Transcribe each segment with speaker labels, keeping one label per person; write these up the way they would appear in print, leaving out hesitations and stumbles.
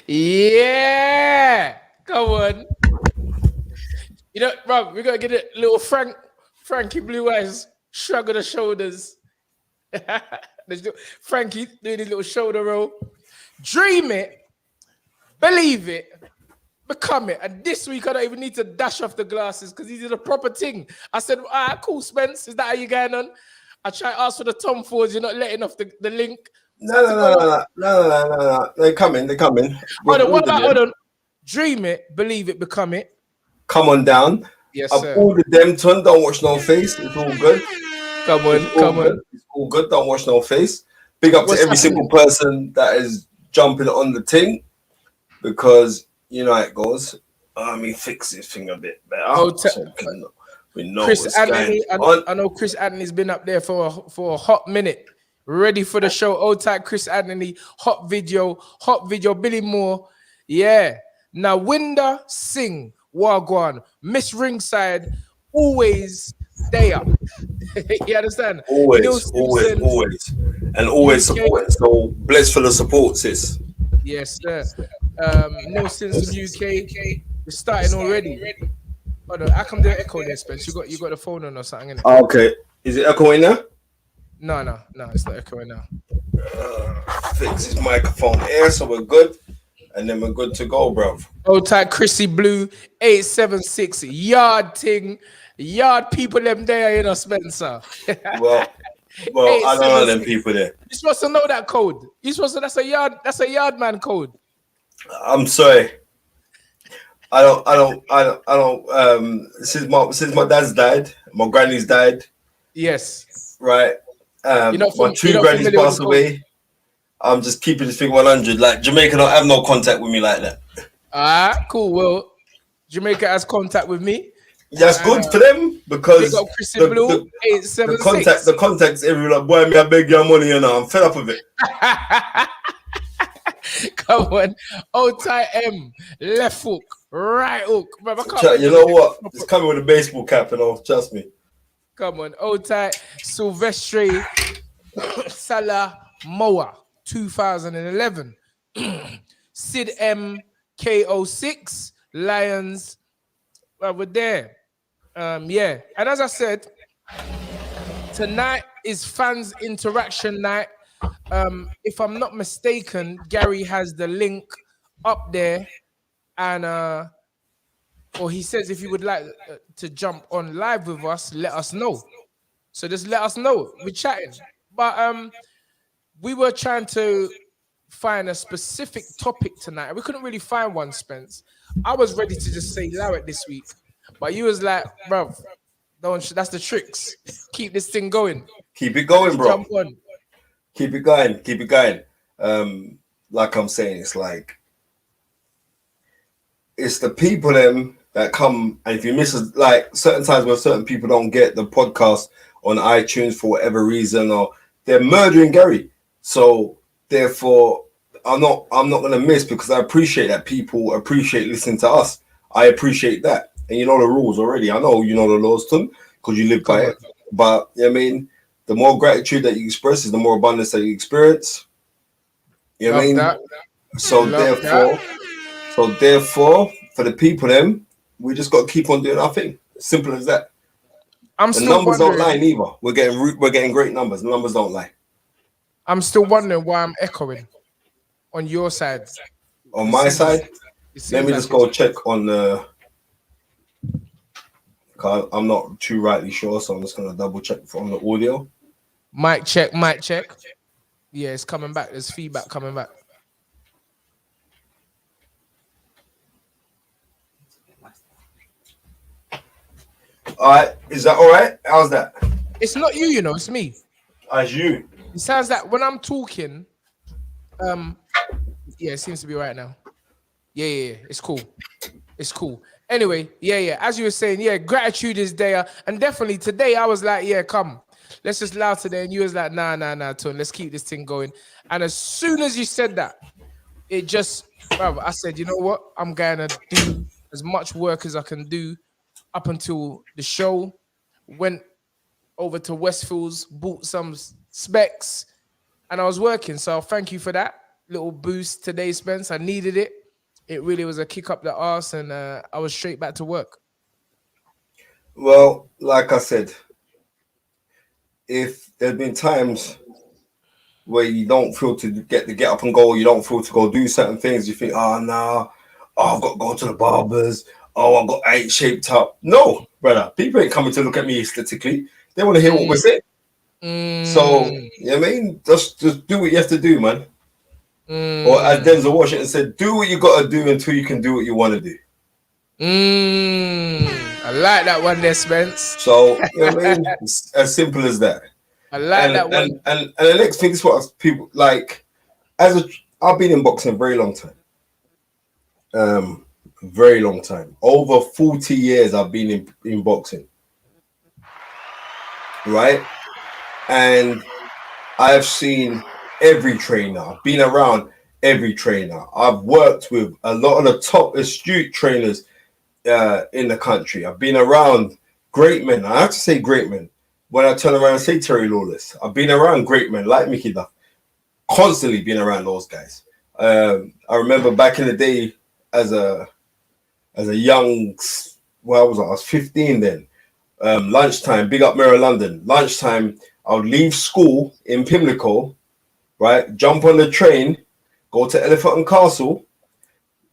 Speaker 1: Yeah, come on. You know, bro, we gotta get a little Frankie Blue Eyes shrug of the shoulders. Frankie doing his little shoulder roll. Dream it, believe it, become it. And this week I don't even need to dash off the glasses because he did a proper thing. I said, all right, cool, Spence. Is that how you going on? I try to ask for the Tom Fords, you're not letting off the link. So
Speaker 2: No. They're coming.
Speaker 1: Hold on, what about, hold on. Dream it, believe it, become it.
Speaker 2: Come on down.
Speaker 1: Yes,
Speaker 2: I've
Speaker 1: sir.
Speaker 2: ordered them, Tunde. Don't watch no face. It's all good.
Speaker 1: Come on.
Speaker 2: It's all good. Don't watch no face. Big up to every single person that is jumping on the thing because you know how it goes. Let me fix this thing a bit better. We know
Speaker 1: Chris Anthony. I know Chris Anthony's been up there for a hot minute, ready for the show. Old type Chris Anthony, hot video. Billy Moore, yeah. Now Winder Singh, Wagwan, Miss Ringside, always there. You understand?
Speaker 2: Always, and always support. So blessed for the support, sis.
Speaker 1: Yes, sir. Neil Simpson UK, we're starting already. Hold on, how come the echo there, Spence? You got the phone on or something, innit?
Speaker 2: Okay, is it echoing now?
Speaker 1: No, it's not echoing now.
Speaker 2: Fix his microphone here, so we're good, and then we're good to go, bro.
Speaker 1: Old type Chrissy Blue 876 yard people them there, you know, Spencer.
Speaker 2: well, I don't know them people there.
Speaker 1: You're supposed to know that code. That's a yard man code.
Speaker 2: I'm sorry. I don't. Since my dad's died, my granny's died.
Speaker 1: Yes.
Speaker 2: Right. My two grannies passed away. I'm just keeping this thing 100. Like Jamaica don't have no contact with me like that.
Speaker 1: Cool. Well, Jamaica has contact with me.
Speaker 2: That's good for them because the contacts everywhere. Like, boy, me I beg your money, you know. I'm fed up with it.
Speaker 1: Come on, old tight M, left hook, right hook.
Speaker 2: You know what? It's coming with a baseball cap, you know. Trust me.
Speaker 1: Come on, old tight Silvestre Salah Moa, 2011. Sid M KO6 Lions. We're there. Yeah, and as I said, tonight is fans interaction night. If I'm not mistaken, Gary has the link up there, and or he says if you would like to jump on live with us, let us know. So just let us know. We're chatting, but we were trying to find a specific topic tonight. We couldn't really find one, Spence. I was ready to just say allow it this week, but you was like, bro, don't. That's the tricks. Keep this thing going.
Speaker 2: Keep it going, bro.
Speaker 1: Jump on.
Speaker 2: Keep it going. Like I'm saying, it's like it's the people them that come, and if you miss like certain times where certain people don't get the podcast on iTunes for whatever reason, or they're murdering Gary. So therefore, I'm not gonna miss because I appreciate that people appreciate listening to us. I appreciate that, and you know the rules already. I know you know the laws, Tom, because you live by it. But I mean, the more gratitude that you express is the more abundance that you experience. You know what I mean?
Speaker 1: That.
Speaker 2: So therefore, for the people them, we just got to keep on doing our thing. Simple as that. The numbers don't lie neither. We're getting great numbers. The numbers don't lie.
Speaker 1: I'm still wondering why I'm echoing on your side.
Speaker 2: On my side, let me just go check on the. I'm not too rightly sure, so I'm just gonna double check on the audio.
Speaker 1: Mic check. Yeah, it's coming back. There's feedback coming back.
Speaker 2: All right, is that all right? How's that?
Speaker 1: It's not you, it's me.
Speaker 2: As you.
Speaker 1: It sounds like when I'm talking, yeah, it seems to be right now. Yeah, it's cool. Anyway, yeah. As you were saying, yeah, gratitude is there, and definitely today I was like, yeah, come, let's just loud today, and you was like, nah, Tone, let's keep this thing going. And as soon as you said that, it just, bro, I said, you know what, I'm gonna do as much work as I can do up until the show. Went over to Westfields, bought some specs, and I was working. So thank you for that. little boost today, Spence. I needed it. It really was a kick up the arse, and I was straight back to work.
Speaker 2: Well, like I said, if there's been times where you don't feel to get up and go, you don't feel to go do certain things, you think, oh nah, oh, I've got to go to the barbers, oh I ain't shaped up. No, brother, people ain't coming to look at me aesthetically. They want to hear what we're saying. So, you know what I mean? Just do what you have to do, man. Or as Denzel Washington said, do what you got to do until you can do what you want to do.
Speaker 1: I like that one there, Spence.
Speaker 2: So, you know what I mean? It's as simple as that.
Speaker 1: I like that one.
Speaker 2: And the next thing is what people like. I've been in boxing a very long time. Very long time. Over 40 years I've been in boxing. Right? And I've seen every trainer. I've been around every trainer. I've worked with a lot of the top astute trainers in the country. I've been around great men. I have to say great men. When I turn around and say Terry Lawless, I've been around great men like Mickey Duff. Constantly been around those guys. I remember back in the day as a young, I was 15 then. Lunchtime, big up Mirror London. Lunchtime, I would leave school in Pimlico, right? Jump on the train, go to Elephant and Castle,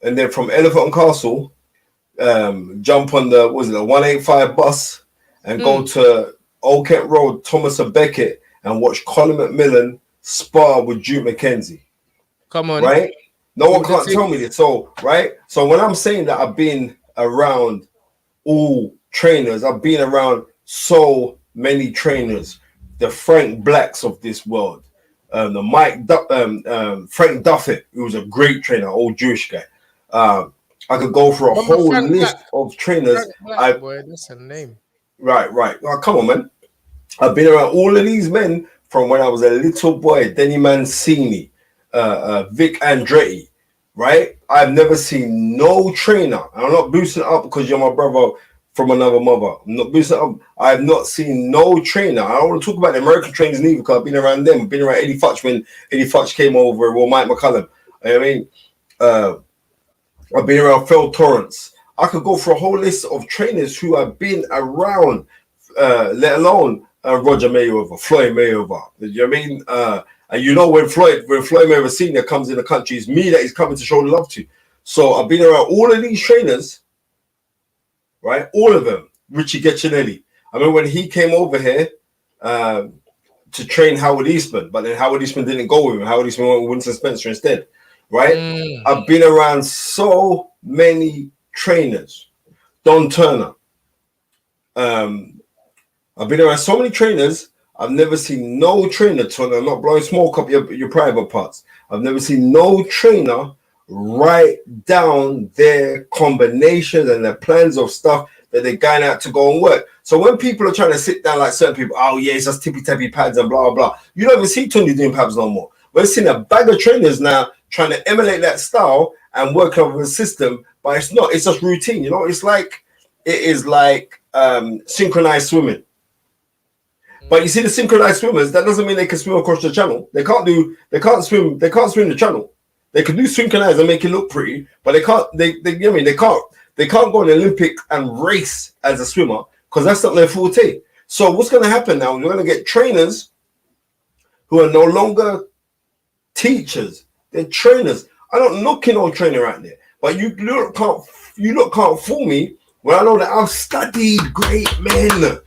Speaker 2: and then from Elephant and Castle, jump on the 185 bus and go to Old Kent Road, Thomas and Beckett, and watch Colin McMillan spar with Duke McKenzie.
Speaker 1: Come on.
Speaker 2: Right? No one can't tell me this. So, right? So when I'm saying that I've been around all trainers, I've been around so many trainers, the Frank Blacks of this world, the Frank Duffett, who was a great trainer, old Jewish guy. I could go for a whole list of trainers.
Speaker 1: Boy, that's a name.
Speaker 2: Right. Oh, come on, man. I've been around all of these men from when I was a little boy. Denny Mancini, Vic Andretti, right? I've never seen no trainer. I'm not boosting up because you're my brother from another mother. I'm not boosting up. I've not seen no trainer. I don't want to talk about the American trainers neither because I've been around them. I've been around Eddie Futch when Eddie Futch came over, or Mike McCullum. I mean, I've been around Phil Torrance. I could go for a whole list of trainers who have been around, let alone Roger Mayweather, Floyd Mayweather. You know what I mean? And you know when Floyd Mayweather Sr. comes in the country, it's me that he's coming to show love to. So I've been around all of these trainers, right? All of them. Richie Getchinelli. I mean, when he came over here to train Howard Eastman, but then Howard Eastman didn't go with him. Howard Eastman went with Winston Spencer instead, right? I've been around so many trainers. Don Turner. I've been around so many trainers. I've never seen no trainer, Tony. I'm not blowing smoke up your private parts. I've never seen no trainer write down their combinations and their plans of stuff that they're going out to go and work. So when people are trying to sit down like certain people, oh yeah, it's just tippy-tappy pads and blah, blah, blah. You don't even see Tunde doing pads no more. We're seeing a bag of trainers now trying to emulate that style and work over a system, but it's not. It's just routine, you know. It is like synchronized swimming. But you see the synchronized swimmers, that doesn't mean they can swim across the channel. They can't swim the channel. They can do synchronized and make it look pretty, but they can't go on the Olympic and race as a swimmer because that's not their forte. So what's going to happen now? We're going to get trainers who are no longer teachers. They're trainers. I don't knock in on trainer out there, but you can't fool me when I know that I've studied great men,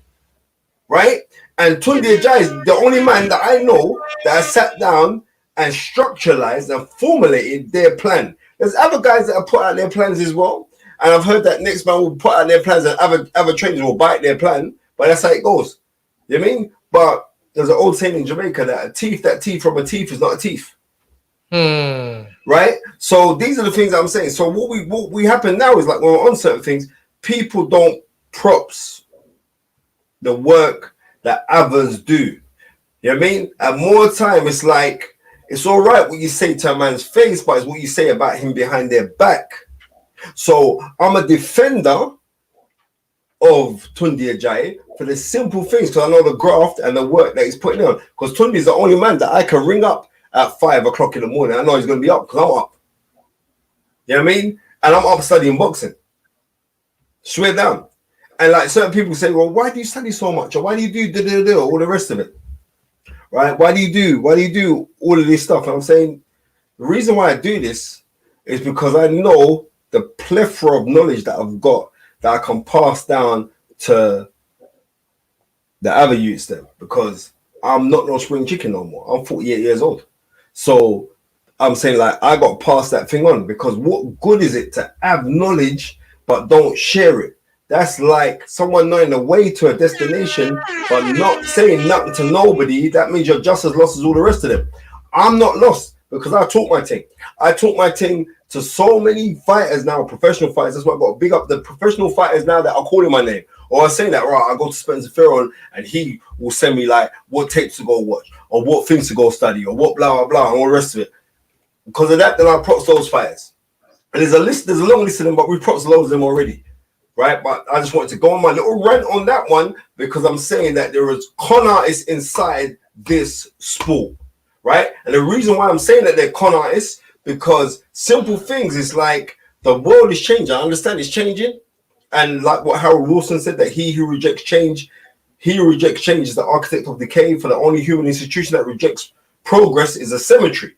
Speaker 2: right? And Tunde Ajayi is the only man that I know that has sat down and structuralized and formulated their plan. There's other guys that have put out their plans as well. And I've heard that next man will put out their plans and other trainers will bite their plan. But that's how it goes. You know what I mean? But there's an old saying in Jamaica that that teeth from a teeth is not a teeth. Right? So these are the things I'm saying. So what we happen now is like when we're on certain things, people don't props the work that others do. You know what I mean? And more time, it's like, it's all right what you say to a man's face, but it's what you say about him behind their back. So I'm a defender of Tunde Ajayi for the simple things, because I know the graft and the work that he's putting on. Because Tunde is the only man that I can ring up at 5 o'clock in the morning. I know he's going to be up because I'm up. You know what I mean? And I'm up studying boxing. Swear down. And like certain people say, well, why do you study so much? Or why do you do all the rest of it? Right? Why do you do all of this stuff? And I'm saying the reason why I do this is because I know the plethora of knowledge that I've got that I can pass down to the other youths then, because I'm not no spring chicken no more. I'm 48 years old. So I'm saying like I got to pass that thing on, because what good is it to have knowledge but don't share it? That's like someone knowing the way to a destination but not saying nothing to nobody. That means you're just as lost as all the rest of them. I'm not lost because I taught my thing. I taught my thing to so many fighters now, professional fighters. That's why I've got to big up the professional fighters now that are calling my name. Or I say that, right, I go to Spencer Fearon and he will send me like what tapes to go watch or what things to go study or what blah, blah, blah, and all the rest of it. Because of that, then I props those fighters. And there's a long list of them, but we props loads of them already. Right, but I just wanted to go on my little rant on that one because I'm saying that there is con artists inside this sport, right? And the reason why I'm saying that they're con artists, because simple things is like the world is changing. I understand it's changing, and like what Harold Wilson said, that he who rejects change is the architect of decay. For the only human institution that rejects progress is a cemetery.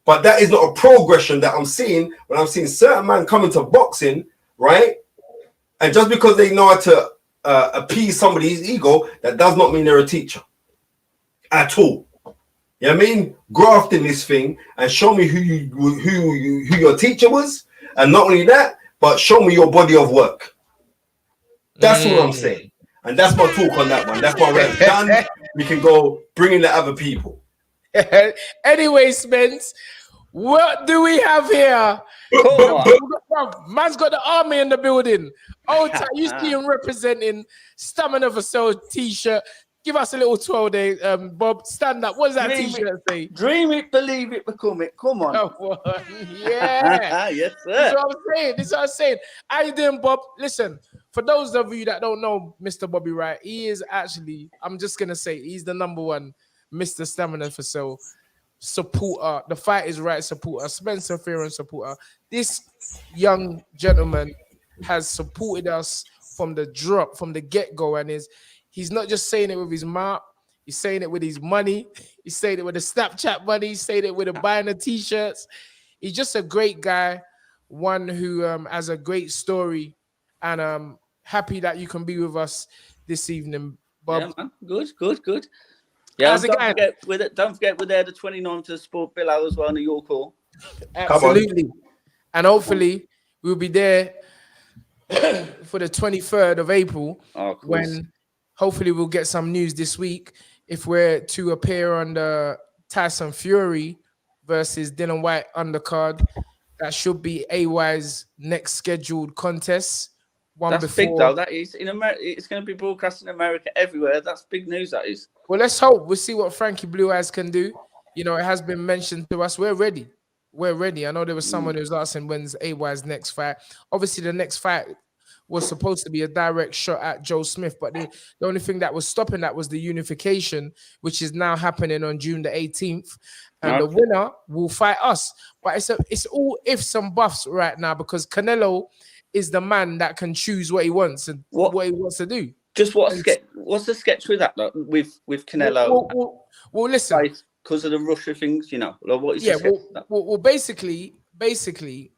Speaker 2: But that is not a progression that I'm seeing when I'm seeing certain men come into boxing, right? And just because they know how to appease somebody's ego, that does not mean they're a teacher at all. You know what I mean? Graft in this thing and show me who your teacher was, and not only that, but show me your body of work. That's what I'm saying, and that's my talk on that one. That's my rant done. We can go bring in the other people.
Speaker 1: Anyway, Spence, what do we have here? Man's got the army in the building. Oh, you see him representing Stamina for Soul t-shirt. Give us a little 12-day, Bob. Stand up. What does that t-shirt say?
Speaker 3: Dream it, believe it, become it. Come on.
Speaker 1: Yeah.
Speaker 3: Yes, sir.
Speaker 1: This is what I'm saying. How you doing, Bob? Listen, for those of you that don't know Mr. Bobby Wright, he is actually, I'm just going to say, he's the number one Mr. Stamina for Soul supporter. The Fight is Right supporter. Spencer Fearon supporter. This young gentleman has supported us from the drop, from the get-go, and he's not just saying it with his mouth, he's saying it with his money, he's saying it with the Snapchat money, he's saying it with the buying the t-shirts. He's just a great guy, one who has a great story, and happy that you can be with us this evening, Bob.
Speaker 3: Yeah, man. Good. Yeah,
Speaker 1: How's it going?
Speaker 3: Don't forget we're there the 29th to support Bill as well in the York Hall.
Speaker 1: Absolutely. And hopefully we'll be there for the 23rd of April, when hopefully we'll get some news this week if we're to appear on the Tyson Fury versus Dylan White undercard. That should be AY's next scheduled contest.
Speaker 3: That's big though. That is in America. It's going to be broadcast in America everywhere. That's big news. That is.
Speaker 1: Well, let's hope. We'll see what Frankie Blue Eyes can do. You know, it has been mentioned to us. We're ready. I know there was someone who was asking when's AY's next fight. Obviously, the next fight was supposed to be a direct shot at Joe Smith, but the only thing that was stopping that was the unification, which is now happening on June the 18th. And the winner will fight us. But it's all ifs and buffs right now, because Canelo is the man that can choose what he wants and what he wants to do.
Speaker 3: Just what's the sketch with that though, with Canelo?
Speaker 1: Well, listen.
Speaker 3: Because of the Russia things, you know. Like what is
Speaker 1: basically,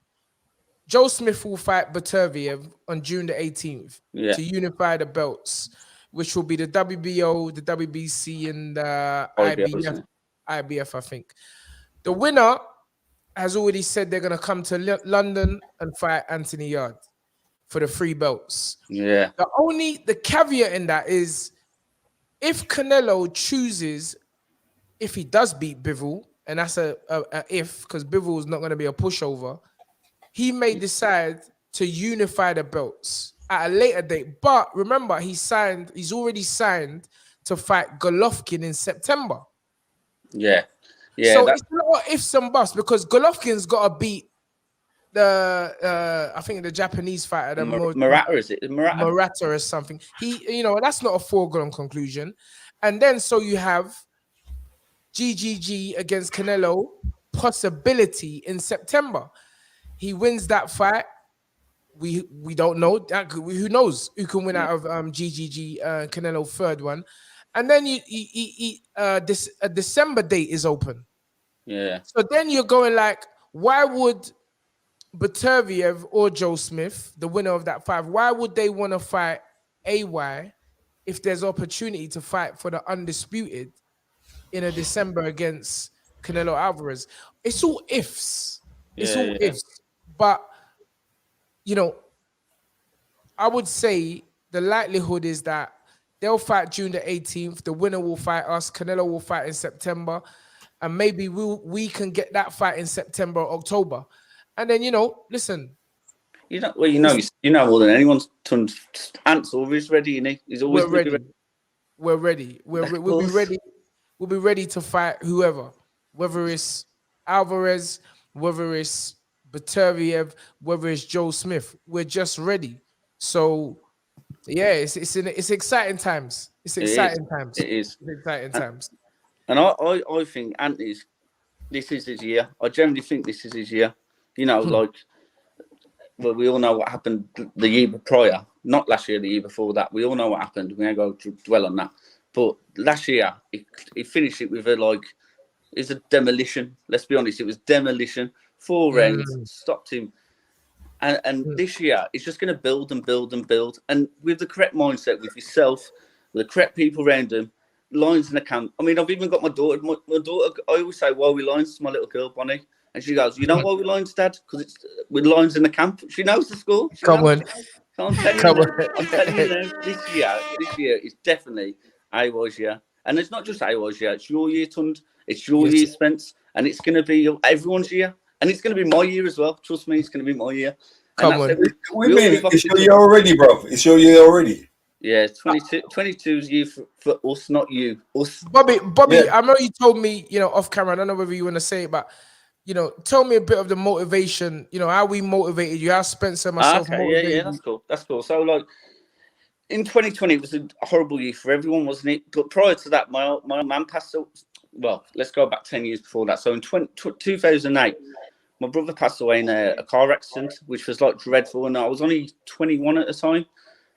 Speaker 1: Joe Smith will fight Baturviev on June the 18th to unify the belts, which will be the WBO, the WBC, and the IBF, I think. The winner has already said they're going to come to London and fight Anthony Yard for the 3 belts.
Speaker 3: Yeah.
Speaker 1: The caveat in that is if Canelo chooses, if he does beat Bivol, and that's a if, because Bivol is not going to be a pushover, he may decide to unify the belts at a later date. But remember, he's already signed to fight Golovkin in September.
Speaker 3: Yeah.
Speaker 1: So it's a lot of ifs and buts, because Golovkin's got to beat I think the Japanese fighter,
Speaker 3: Murata, is it?
Speaker 1: Murata or something. That's not a foregone conclusion. And then so you have GGG against Canelo, possibility in September. He wins that fight. We don't know. Who knows who can win out of GGG Canelo third one, and then this December date is open.
Speaker 3: Yeah.
Speaker 1: So then you're going like, why would Baturviev or Joe Smith, the winner of that fight, why would they want to fight AY if there's opportunity to fight for the undisputed in a December against Canelo Alvarez? It's all ifs. It's all ifs. But, you know, I would say the likelihood is that they'll fight June the 18th. The winner will fight us. Canelo will fight in September. And maybe we can get that fight in September or October. And then, you know, listen.
Speaker 3: You know more than anyone. Ant's always ready, isn't he? He's always ready.
Speaker 1: We're ready. We'll be ready. We'll be ready to fight whoever, whether it's Alvarez, whether it's Baturviev, whether it's Joe Smith. We're just ready. So, yeah, it's exciting times. It's exciting times.
Speaker 3: It is.
Speaker 1: It's exciting times.
Speaker 3: And I think this is his year. I generally think this is his year. You know, like, well, we all know what happened the year prior. Not last year, the year before that. We all know what happened. We ain't going to dwell on that. But last year, he finished it with it's a demolition. Let's be honest, it was demolition. 4 rounds, stopped him. And this year, it's just going to build and build and build. And with the correct mindset, with yourself, with the correct people around him, lines in the camp. I mean, I've even got my daughter. My daughter, I always say, why we lines to my little girl, Bonnie. And she goes, you know why we lines, Dad? Because it's with lines in the camp. She knows the school.
Speaker 1: Come on.
Speaker 3: So I'm telling you now, this year is definitely AY's year. And it's not just AY's year. It's your year, Tunde. It's your year, Spence. And it's going to be everyone's year. And it's going to be my year as well. Trust me, it's going to be my year.
Speaker 2: Come on. It's your year already, bro. It's your year already.
Speaker 3: Yeah, 22's year for us, not you. Us.
Speaker 1: Bobby, I know you told me, you know, off camera. I don't know whether you want to say it, but, you know, tell me a bit of the motivation, you know, how we motivated you, how Spencer and myself motivated
Speaker 3: yeah, that's cool. So, like, in 2020, it was a horrible year for everyone, wasn't it? But prior to that, my man passed away. Well, let's go back 10 years before that. So in 2008, my brother passed away in a car accident, which was like dreadful. And I was only 21 at the time.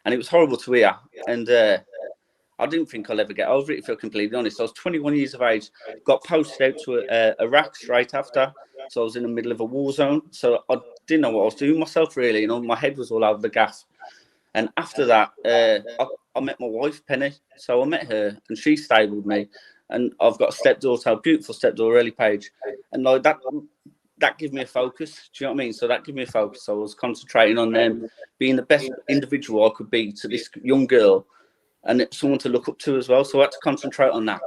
Speaker 3: And it was horrible to hear. And I didn't think I'll ever get over it, if I'm completely honest. I was 21 years of age, got posted out to Iraq straight after. So I was in the middle of a war zone. So I didn't know what I was doing myself, really. You know, my head was all over the gaff. And after that, I met my wife, Penny. So I met her, and she stayed with me. And I've got a stepdaughter, a beautiful stepdaughter, Ellie Page. And like that gave me a focus. Do you know what I mean? So that gave me a focus. So I was concentrating on them, being the best individual I could be to this young girl, and someone to look up to as well. So I had to concentrate on that.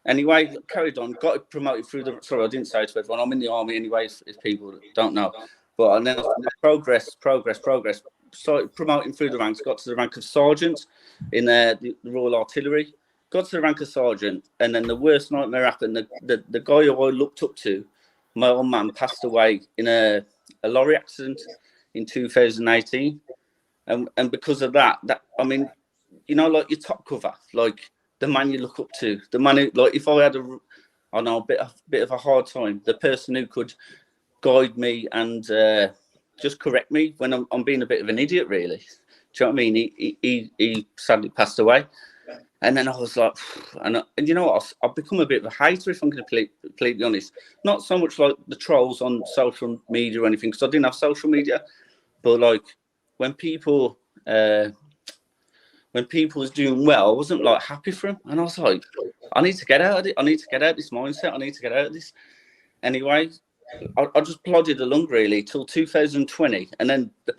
Speaker 3: Anyway, carried on, got promoted through the. Sorry, I didn't say it to everyone. I'm in the army anyway, if people don't know. But and then I progress. Started promoting through the ranks. Got to the rank of sergeant in the Royal Artillery. Got to the rank of sergeant, and then the worst nightmare happened. The guy who I looked up to, my old man, passed away in a lorry accident in 2018, and because of that, I mean, you know, like your top cover, like the man you look up to, the man who, like, if I had a bit of a hard time, the person who could guide me and just correct me when I'm being a bit of an idiot, really. Do you know what I mean? He sadly passed away. And then I was like, and you know what? I've become a bit of a hater, if I'm going to be completely honest. Not so much like the trolls on social media or anything, because I didn't have social media. But like when people was doing well, I wasn't like happy for them. And I was like, I need to get out of it. I need to get out of this mindset. I need to get out of this. Anyway, I just plodded along really till 2020, and then the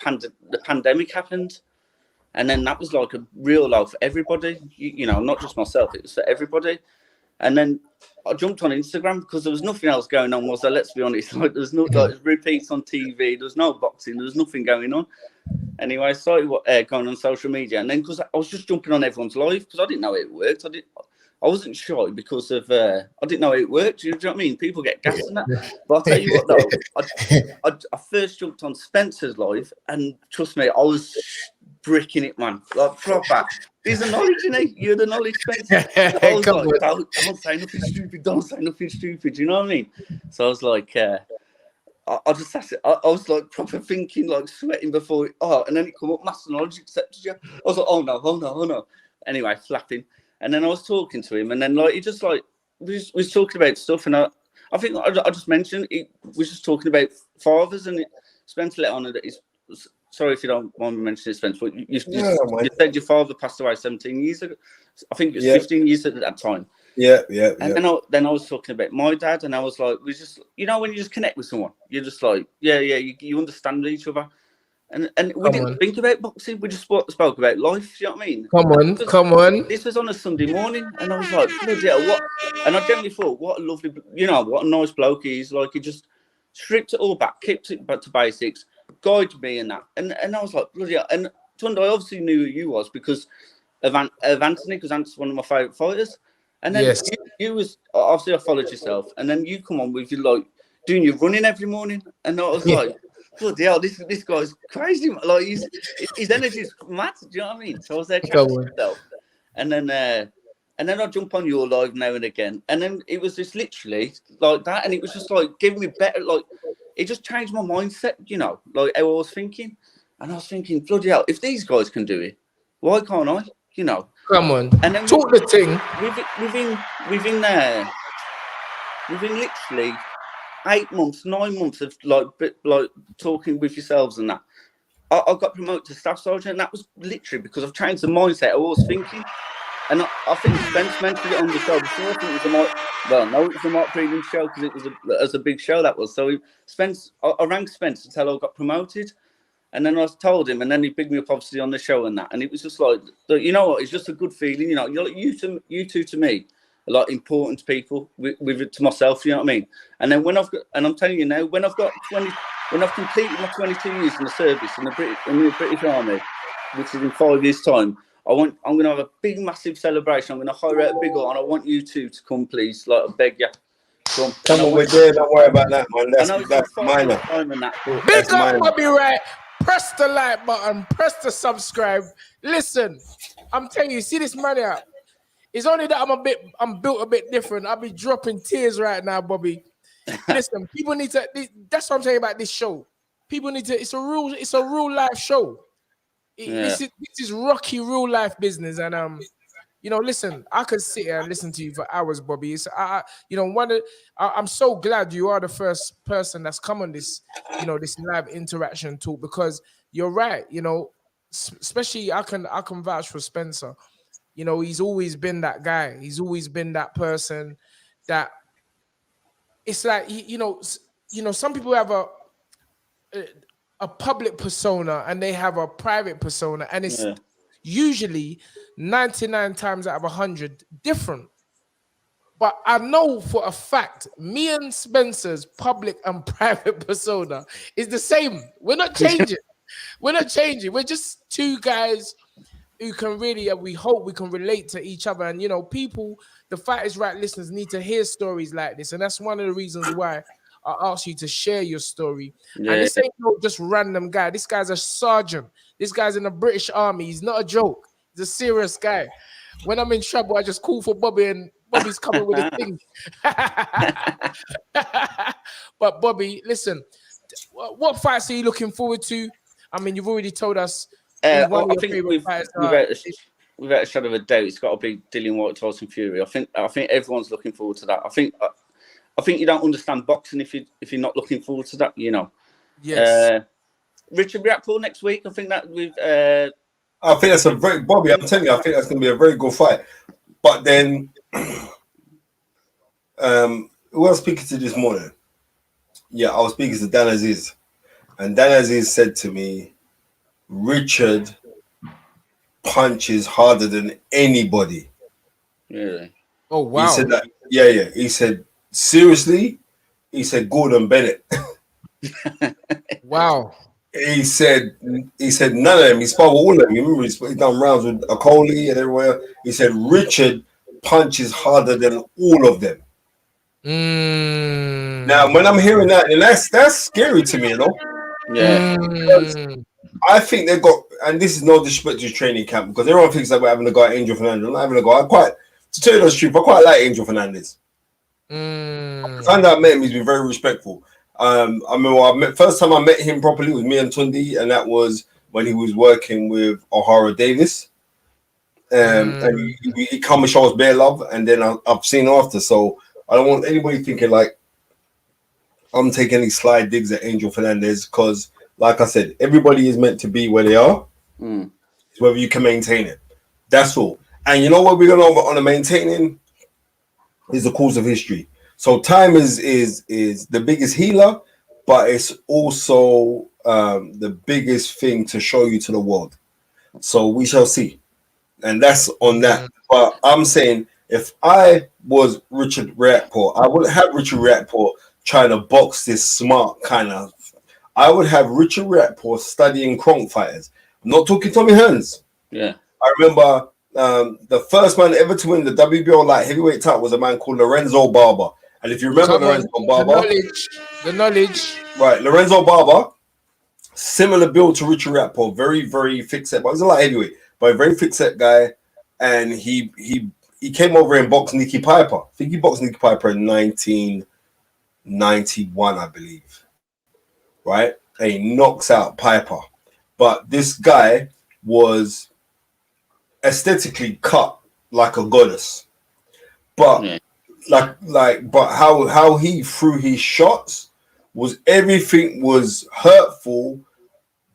Speaker 3: pandemic happened. And then that was like a real life for everybody, you know, not just myself, it was for everybody. And then I jumped on Instagram because there was nothing else going on, was there? Let's be honest. Like, there was no repeats on TV, there was no boxing, there was nothing going on. Anyway, I started going on social media. And then because I was just jumping on everyone's live because I didn't know it worked. I wasn't shy because of, I didn't know it worked. Do you know what I mean? People get gas and that. But I'll tell you what, though, I first jumped on Spencer's live, and trust me, I was bricking it, man. Like proper. He's the knowledge, isn't he? You're the knowledge, Spencer. So I was like, don't say nothing stupid. Don't say nothing stupid. You know what I mean? So I was like, I just had to, I was like proper thinking, like sweating before. And then it come up, master knowledge accepted you. I was like, oh no. Anyway, flapping. And then I was talking to him, and then like he just like we was talking about stuff, and I think I just mentioned we was just talking about fathers, and Spencer let on that he's. Sorry if you don't want to mention it, Spence, but you said your father passed away 17 years ago. I think it was 15 years at that time.
Speaker 2: Yeah.
Speaker 3: And then I was talking about my dad, and I was like, we just, when you just connect with someone, you're just like, you understand each other. And we didn't think about boxing, we just spoke about life, you know what I mean?
Speaker 1: Come on.
Speaker 3: This was on a Sunday morning, and I was like, bloody hell, what? And I generally thought, what a lovely, what a nice bloke he is. Like, he just stripped it all back, kept it back to basics, guided me in that. And I was like, bloody hell. And Tunde, I obviously knew who you was because of Anthony, because Anthony's one of my favourite fighters. And then you was, obviously I followed yourself, and then you come on with you like doing your running every morning. And I was like, bloody hell, this guy's crazy. Like, his energy is mad. Do you know what I mean? So I was there chatting to myself. And then I jump on your live now and again. And then it was just literally like that. And it was just like giving me better, like, it just changed my mindset, like how I was thinking. And I was thinking, bloody hell, if these guys can do it, why can't I?
Speaker 1: Come on.
Speaker 3: And then
Speaker 1: talk the thing.
Speaker 3: Within literally 8 months, 9 months of like talking with yourselves and that, I got promoted to staff sergeant, and that was literally because I've changed the mindset I was thinking. And I think Spence mentioned it on the show before. I think it was a Mark Freedom show because it was a big show that was. So I rang Spence to tell I got promoted, and then I told him, and then he picked me up obviously on the show and that, and it was just like, you know what? It's just a good feeling, You're like you two to me are like important people with to myself, you know what I mean? And then I'm telling you now, when I've completed my 22 years in the service in the British Army, which is in 5 years' time. I'm going to have a big, massive celebration. I'm going to hire out a big hall, and I want you two to come, please. Like, I beg you. Come
Speaker 2: on, we're there. Don't worry about that, man. That's minor.
Speaker 1: Big up, Bobby Wright. Press the like button. Press the subscribe. Listen, I'm telling you, see this money out. It's only that I'm built a bit different. I'll be dropping tears right now, Bobby. Listen, people need to. That's what I'm saying about this show. People need to. It's a real life show. This is rocky real life business, and listen, I could sit here and listen to you for hours, Bobby. I'm so glad you are the first person that's come on this, this live interaction talk, because you're right. Especially I can vouch for Spencer. He's always been that guy. He's always been that person that it's like some people have a public persona and they have a private persona, and it's usually 99 times out of 100 different. But I know for a fact, me and Spencer's public and private persona is the same. We're not changing. We're just two guys who can really, we hope we can relate to each other. And, people, the Fight is Right listeners need to hear stories like this. And that's one of the reasons why I asked you to share your story. And this ain't no just random guy. This guy's a sergeant. This guy's in the British Army. He's not a joke. He's a serious guy. When I'm in trouble, I just call for Bobby, and Bobby's coming with his thing. But Bobby, listen, what fights are you looking forward to? I mean, you've already told us.
Speaker 3: I think without a shadow of a doubt, it's got to be Dillian White, Tyson Fury. I think everyone's looking forward to that. I think you don't understand boxing if you're not looking forward to that.
Speaker 1: Yes.
Speaker 3: Richard Riakpour next week. I think that with.
Speaker 2: I think that's Bobby. I'm telling you, I think that's going to be a very good fight. But then, who I was speaking to this morning? Yeah, I was speaking to Dan Aziz, and Dan Aziz said to me, Richard punches harder than anybody.
Speaker 3: Really?
Speaker 1: Oh wow!
Speaker 2: He said that. Yeah. He said, seriously. He said Gordon Bennett.
Speaker 1: Wow.
Speaker 2: He said none of them. He sparred with all of them. You remember he done rounds with Akoli and everywhere. He said Richard punches harder than all of them. Now, when I'm hearing that, and that's scary to me,
Speaker 3: Yeah.
Speaker 2: I think they've got, and this is no disrespect to training camp because everyone thinks that we're having a go at Angel Fernandez. I'm not having a go. To tell you the truth, I quite like Angel Fernandez. The time that I met him, he's been very respectful. I remember first time I met him properly was me and Tunde, and that was when he was working with O'Hara Davis. And he come and show us bare love, and then I've seen after. So I don't want anybody thinking like I'm taking any slide digs at Angel Fernandez because, like I said, everybody is meant to be where they are. It's whether you can maintain it. That's all. And you know what we're going on the maintaining is the course of history. So time is the biggest healer, but it's also the biggest thing to show you to the world. So we shall see. And that's on that. But I'm saying if I was Richard Riakporhe, I wouldn't have Richard Riakporhe trying to box this smart kind of. I would have Richard Riakporhe studying Kronk fighters. I'm not talking Tommy Hearns.
Speaker 3: Yeah.
Speaker 2: I remember the first man ever to win the WBO light heavyweight title was a man called Lorenzo Barber. And if you remember Lorenzo Barber,
Speaker 1: the knowledge.
Speaker 2: Right, Lorenzo Barber, similar build to Richard Riakporhe, very, very thick set, but he's a light heavyweight, but a very thick set guy. And he came over and boxed Nicky Piper. I think he boxed Nicky Piper in 1991, I believe. Right? And he knocks out Piper. But this guy was aesthetically cut like a goddess. But but how he threw his shots was everything was hurtful,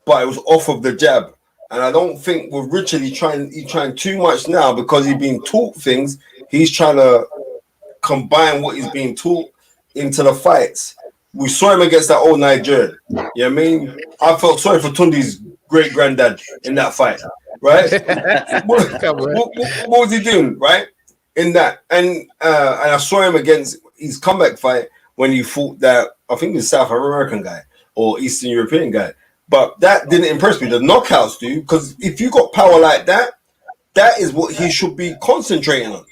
Speaker 2: but it was off of the jab. And I don't think with Richard he's trying too much now because he's being taught things. He's trying to combine what he's being taught into the fights. We saw him against that old Nigerian. You know what I mean? I felt sorry for Tunde's great granddad in that fight, right? what was he doing, right? In that, and I saw him against his comeback fight when he fought that, I think it was South American guy or Eastern European guy. But that didn't impress me. The knockouts do, because if you got power like that, that is what he should be concentrating on,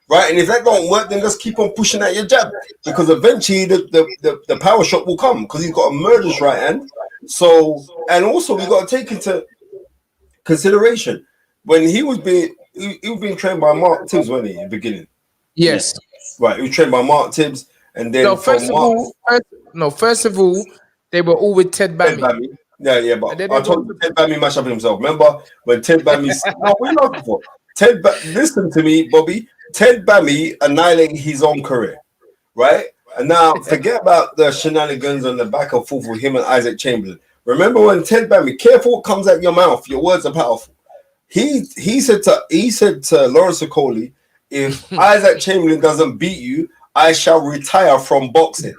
Speaker 2: right? And if that don't work, then just keep on pushing at your jab, because eventually the power shot will come because he's got a murderous right hand. So, and also we got to take into consideration when he was being trained by Mark Tibbs, wasn't he, in the beginning?
Speaker 1: Yes.
Speaker 2: Right, he was trained by Mark Tibbs, and then
Speaker 1: first of all, they were all with Ted Bammy.
Speaker 2: Yeah, but I told you Ted Bammy mashed up himself. Remember when Ted Bammy? No, what are you looking for? Listen to me, Bobby. Ted Bammy annihilated his own career, right? And now forget about the shenanigans and the back and forth with him and Isaac Chamberlain. Remember when Ted Bammy, careful what comes out your mouth. Your words are powerful. He said to Lawrence Okoli, if Isaac Chamberlain doesn't beat you, I shall retire from boxing.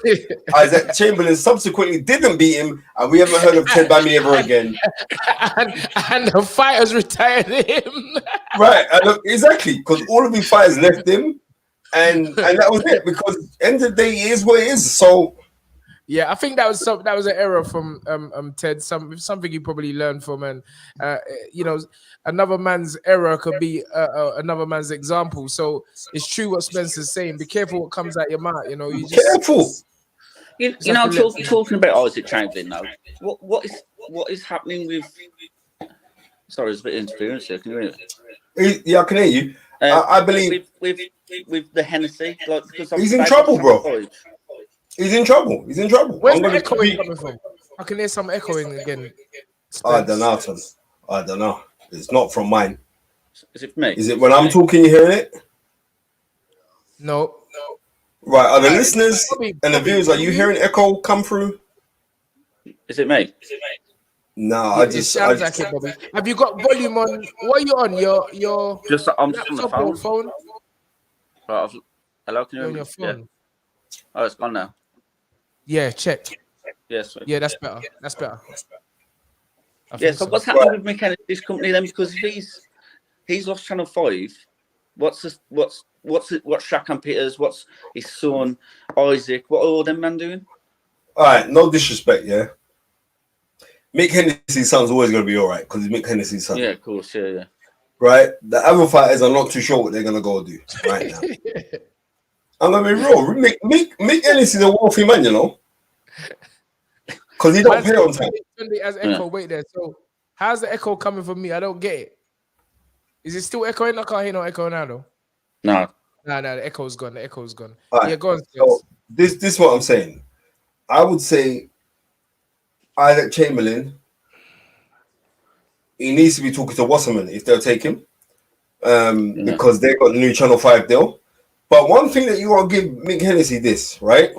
Speaker 2: Isaac Chamberlain subsequently didn't beat him, and we haven't heard of Ted Bammy ever again.
Speaker 1: and the fighters retired him.
Speaker 2: Right, exactly, because all of these fighters left him, and that was it. Because end of the day, it is what it is. So,
Speaker 1: yeah, I think that was an error from Ted. Something you probably learned from, and another man's error could be another man's example. So it's true what Spencer's saying. Be careful what comes out your mouth. You know, you just
Speaker 2: careful.
Speaker 3: Talking about Isaac Chamberlain now. What is happening with? Sorry, there's a bit of interference here. Can you hear me?
Speaker 2: Yeah, I can hear you. I believe
Speaker 3: with the Hennessy, like, because
Speaker 2: he's in trouble, bro. He's in trouble.
Speaker 1: Where's the echoing coming from? I can hear some echoing again.
Speaker 2: I don't know. It's not from mine.
Speaker 3: Is it me?
Speaker 2: Is it when I'm talking, you hearing it?
Speaker 1: No.
Speaker 2: Right. Are the listeners and the viewers, are you hearing echo come through?
Speaker 3: Is it me?
Speaker 2: No,
Speaker 1: yeah, it sounds like it, Bobby. Have you got volume on? What are you on? Your
Speaker 3: I'm just on the
Speaker 1: phone.
Speaker 3: Right, hello, can you hear me?
Speaker 1: On your phone.
Speaker 3: Yeah. Oh, it's gone now.
Speaker 1: Yeah, check.
Speaker 3: Yes.
Speaker 1: Yeah, that's better.
Speaker 3: Yeah. So what's happening with Mick Hennessey's company then? Because if he's lost Channel 5, what's Shaq and Peters? What's his son Isaac? What are all them men doing?
Speaker 2: All right, no disrespect, yeah. Mick Hennessy's son's always going to be all right because he's Mick Hennessy's son.
Speaker 3: Yeah, of course, yeah.
Speaker 2: Right? The other fighters are not too sure what they're going to go do right now. I'm going to be real. Mick Hennessy's a wealthy man, you know. because he don't pay on time.
Speaker 1: Tunde has echo. Wait there. So how's the echo coming from me? I don't get it. Is it still echoing? I can't hear no echo now though.
Speaker 3: No.
Speaker 1: No, the echo's gone. The echo's gone.
Speaker 2: Right.
Speaker 1: Yeah, go on.
Speaker 2: So this is what I'm saying. I would say Isaac Chamberlain, he needs to be talking to Wasserman if they'll take him, because they got the new Channel 5 deal. But one thing that you want to give Mick Hennessy this, right?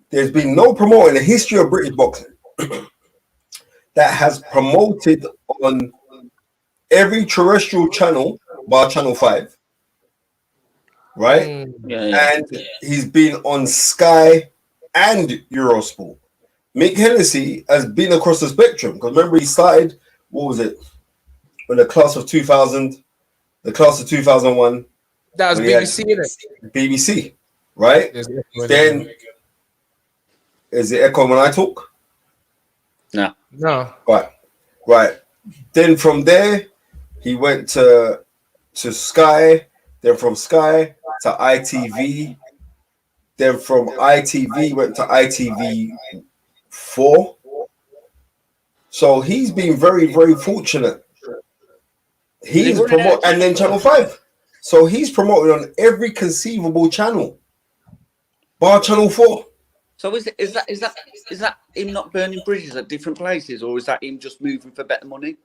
Speaker 2: There's been no promoter in the history of British boxing that has promoted on every terrestrial channel bar Channel 5, right? And he's been on Sky and Eurosport. Mick Hennessy has been across the spectrum, because remember he started, what was it, when the class of 2000, the class of 2001.
Speaker 1: That was BBC, innit?
Speaker 2: BBC, right? Then is it echo when I talk?
Speaker 3: No.
Speaker 2: Right. Then from there, he went to Sky. Then from Sky to ITV. Then from ITV went to ITV4. So he's been very, very fortunate. He's promoted, and then Channel 5. So he's promoted on every conceivable channel, bar Channel 4.
Speaker 3: So is that him not burning bridges at different places, or is that him just moving for better money?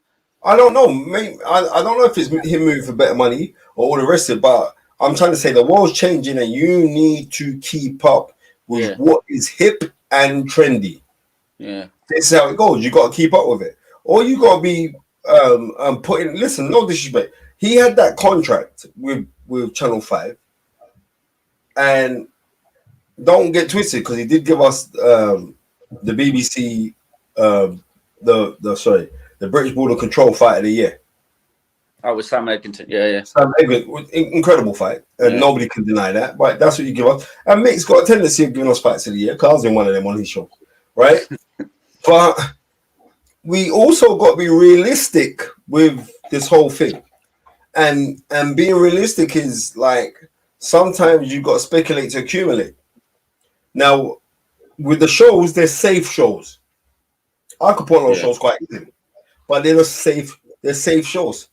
Speaker 2: I don't know. Maybe, I don't know if it's him moving for better money or all the rest of it, but I'm trying to say the world's changing and you need to keep up with what is hip and trendy.
Speaker 3: Yeah.
Speaker 2: This is how it goes. You got to keep up with it. Or you got to be putting, listen, no disrespect. He had that contract with Channel 5. And don't get twisted, because he did give us the BBC, the British Border Control Fight of the Year.
Speaker 3: Oh, with Sam Egginton. Yeah.
Speaker 2: Sam Egginton, incredible fight. And nobody can deny that. But that's what you give us. And Mick's got a tendency of giving us fights of the year, because I was in one of them on his show. Right? But we also got to be realistic with this whole thing. And being realistic is like, sometimes you got to speculate to accumulate. Now, with the shows, they're safe shows. I could put on those shows quite easily, but they're safe shows.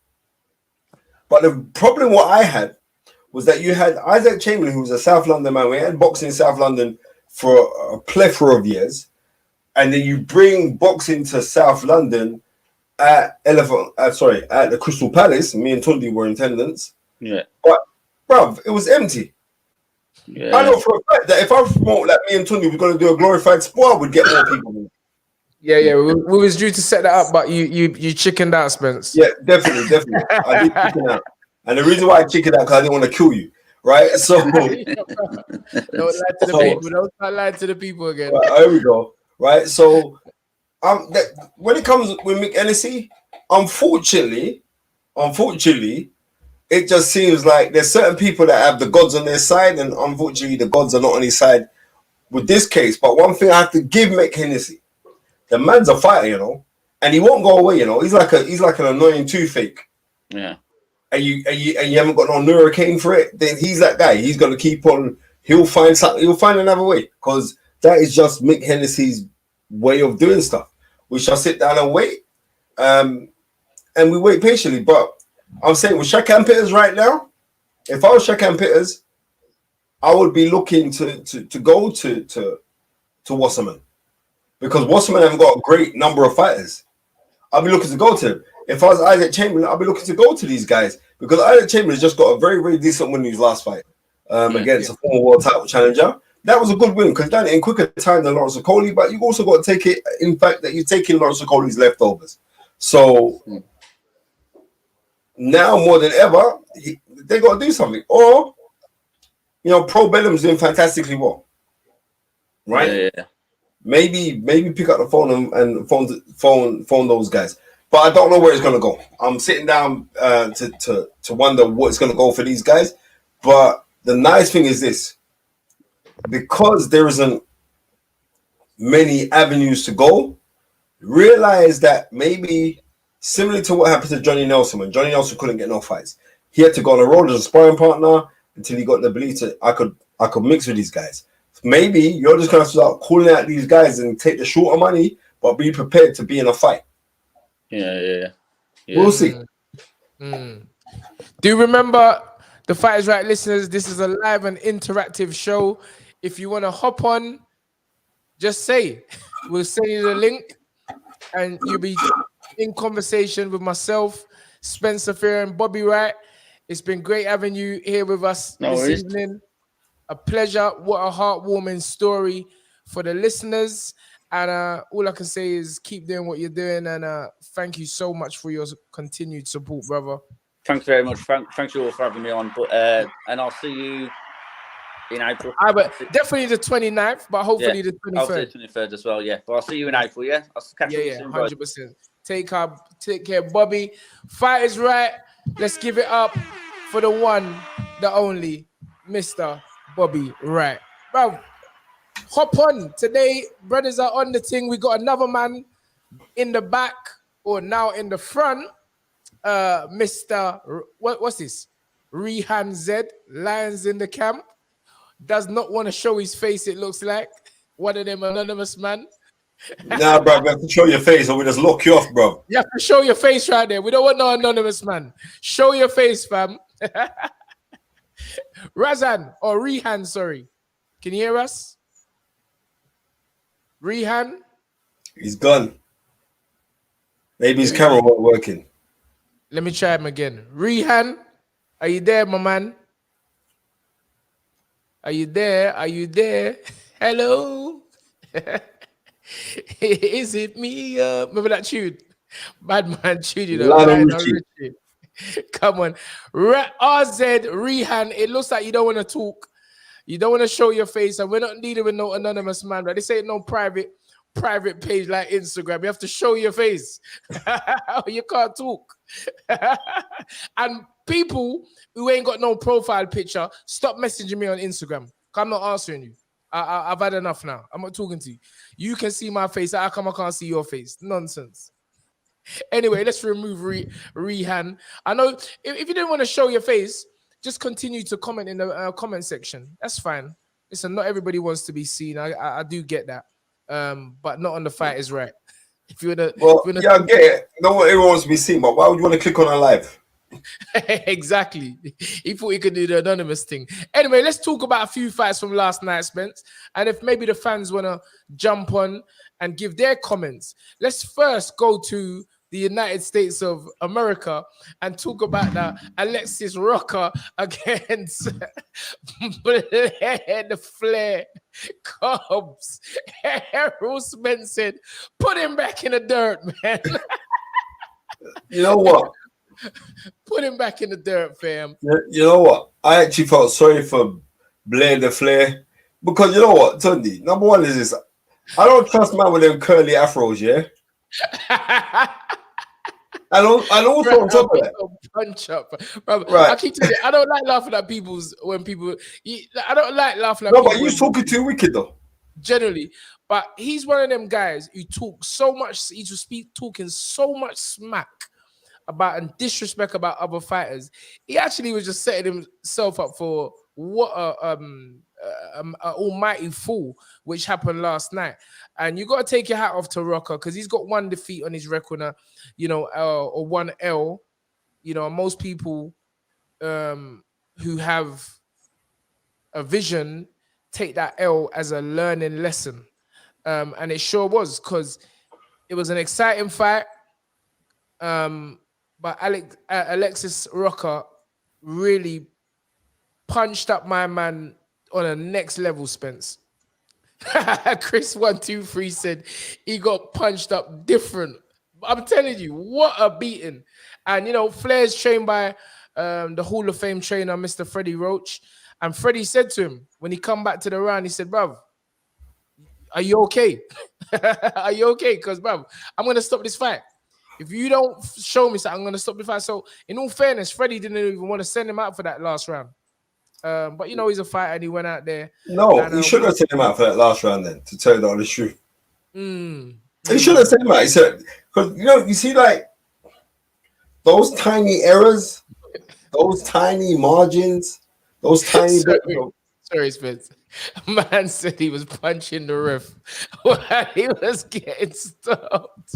Speaker 2: But the problem what I had was that you had Isaac Chamberlain, who was a South London man. We had boxing in South London for a plethora of years, and then you bring boxing to South London at the Crystal Palace. Me and Tunde were in attendance. Yeah, but bruv, it was empty. Yeah. I know for a fact that if I promote like me and Tunde we're going to do a glorified sport, we'd get more people.
Speaker 1: Yeah. We was due to set that up, but you chickened out, Spence.
Speaker 2: Yeah, definitely. I did chicken out, and the reason why I chickened out because I didn't want to kill you, right? So
Speaker 1: don't lie to the people. Don't start lying to the people again.
Speaker 2: Right, here we go. Right, so when it comes with Mick Hennessy, unfortunately, it just seems like there's certain people that have the gods on their side, and unfortunately, the gods are not on his side with this case. But one thing I have to give Mick Hennessy, the man's a fighter, and he won't go away. He's like an annoying toothache.
Speaker 3: Yeah.
Speaker 2: And you haven't got no Novocaine for it, then he's that guy. He's gonna keep on. He'll find something. He'll find another way, because that is just Mick Hennessy's way of doing stuff. We shall sit down and wait, and we wait patiently. But I'm saying with Shakan Pitters right now, if I was Shakan Pitters, I would be looking to go to Wasserman, because Wasserman haven't got a great number of fighters. I'll be looking to go to them. If I was Isaac Chamberlain, I'll be looking to go to these guys, because Isaac Chamberlain's just got a very, very decent win in his last fight against a former world title challenger. That was a good win, because done it in quicker time than Lawrence Okoli, but you also got to take it, in fact, that you're taking Lawrence Okoli's leftovers. So now more than ever, they got to do something. Or, Pro Bellum's doing fantastically well. Right? Yeah. Maybe pick up the phone and phone those guys. But I don't know where it's going to go. I'm sitting down to wonder what it's going to go for these guys. But the nice thing is this. Because there isn't many avenues to go, realize that maybe similar to what happened to Johnny Nelson, when Johnny Nelson couldn't get no fights, he had to go on the road as a sparring partner until he got the belief that I could mix with these guys. maybe you're just gonna start calling out these guys and take the shorter money, but be prepared to be in a fight.
Speaker 3: Yeah.
Speaker 2: We'll see.
Speaker 1: Do you remember the Fight Is Right listeners? This is a live and interactive show. If you want to hop on, just say. We'll send you the link, and you'll be in conversation with myself, Spencer Fearon, Bobby Wright. It's been great having you here with us this evening. A pleasure. What a heartwarming story for the listeners. And all I can say is keep doing what you're doing. And thank you so much for your continued support, brother.
Speaker 3: Thanks very much. Thanks you all for having me on. But and I'll see you in April.
Speaker 1: But definitely the 29th, but hopefully the 23rd.
Speaker 3: I'll see the 23rd as well, yeah. But I'll see you in April, yeah? I'll catch you soon,
Speaker 1: 100%. Take care, Bobby. Fight Is Right. Let's give it up for the one, the only, Mr. Bobby Wright. Bro, hop on. Today, brothers are on the thing. We got another man in the back, or now in the front. Mr. What's this? Rehan Z, Lions in the Camp. Does not want to show his face, it looks like. One of them anonymous man.
Speaker 2: Nah, bro, you have to show your face or we just lock you off, bro.
Speaker 1: You have to show your face right there. We don't want no anonymous man. Show your face, fam. Razan, or Rehan, sorry. Can you hear us? Rehan?
Speaker 2: He's gone. Maybe his camera wasn't working.
Speaker 1: Let me try him again. Rehan, are you there, my man? Are you there? Are you there? Hello? Is it me? Remember that tune? Bad man tune, you know. Come on. RZ, Rehan, it looks like you don't want to talk. You don't want to show your face, and we're not dealing with no anonymous man, right? This ain't no private page like Instagram. You have to show your face. You can't talk. And people who ain't got no profile picture, stop messaging me on Instagram. I'm not answering you. I've had enough now. I'm not talking to you. You can see my face. How come I can't see your face? Nonsense. Anyway, let's remove Rehan. I know if you didn't want to show your face, just continue to comment in the comment section. That's fine. Listen, not everybody wants to be seen. I do get that. But not on the Fight Is Right. If you wanna,
Speaker 2: I get it. No one everyone wants to be seen, but why would you want to click on a live?
Speaker 1: Exactly. He thought he could do the anonymous thing. Anyway, let's talk about a few fights from last night, Spence. And if maybe the fans want to jump on and give their comments, let's first go to the United States of America and talk about the Alexis Rocker against the Flair Cubs. Errol Spence said, put him back in the dirt, man.
Speaker 2: You know what?
Speaker 1: Put him back in the dirt, fam.
Speaker 2: You know what? I actually felt sorry for Blair the Flair because you know what, Tunde? Number one is this: I don't trust man with them curly afros, yeah. And also on top of that,
Speaker 1: punch up, right? I keep telling you, I don't like laughing at people's when people. I don't like laughing at.
Speaker 2: No, but you're talking too wicked though.
Speaker 1: Generally, but he's one of them guys who talk so much. He just talking so much smack about and disrespect about other fighters. He actually was just setting himself up for what a almighty fool, which happened last night. And you got to take your hat off to Rocker because he's got one defeat on his record, or one L. You know, most people who have a vision take that L as a learning lesson. And it sure was, because it was an exciting fight. But Alexis Rocker really punched up my man on a next level, Spence. Chris123 said he got punched up different. I'm telling you, what a beating. And, you know, Flair's trained by the Hall of Fame trainer, Mr. Freddie Roach. And Freddie said to him, when he come back to the round, he said, bruv, are you okay? Are you okay? Because, bruv, I'm going to stop this fight. If you don't show me something, I'm going to stop the fight. So, in all fairness, Freddie didn't even want to send him out for that last round. But, you know, he's a fighter and he went out there.
Speaker 2: No, he should have sent him out for that last round then, to tell you the honest truth. He should have sent him out. He said, because, you know, you see, like, those tiny errors, those tiny margins, those tiny...
Speaker 1: Sorry, Spence. Man said he was punching the ref while he was getting stopped.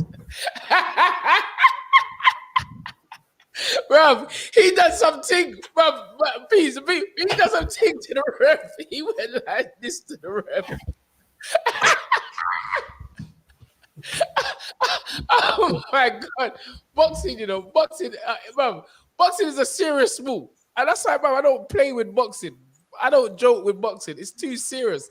Speaker 1: Bruv, he does something, bruv, please, he does something to the ref. He went like this to the ref. Oh my God. Boxing, bruv, boxing is a serious sport. And that's why, bruv, I don't play with boxing. I don't joke with boxing. It's too serious.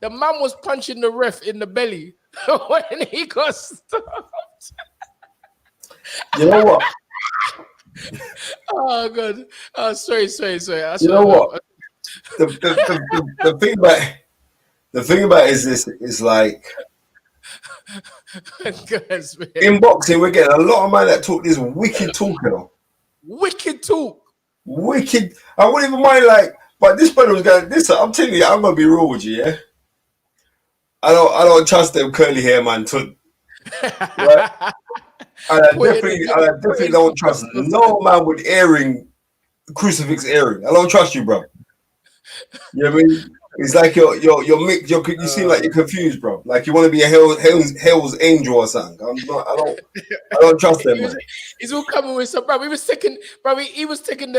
Speaker 1: The man was punching the ref in the belly when he got stopped.
Speaker 2: You know what?
Speaker 1: Oh God! Oh, sorry.
Speaker 2: You know what? The thing about it is this is like
Speaker 1: Guys,
Speaker 2: in boxing we're getting a lot of man that talk this wicked talk, you know.
Speaker 1: Wicked talk.
Speaker 2: Wicked. I wouldn't even mind like, but this brother was going. This I'm telling you, I'm gonna be real with you, yeah. I don't trust them curly hair man. Right? And I definitely don't trust no man with earring, crucifix earring. I don't trust you, bro. You know what I mean? It's like you're mixed. You seem like you're confused, bro. Like you want to be a hell's angel or something. I don't trust them.
Speaker 1: He's all coming with some, bro. He was taking the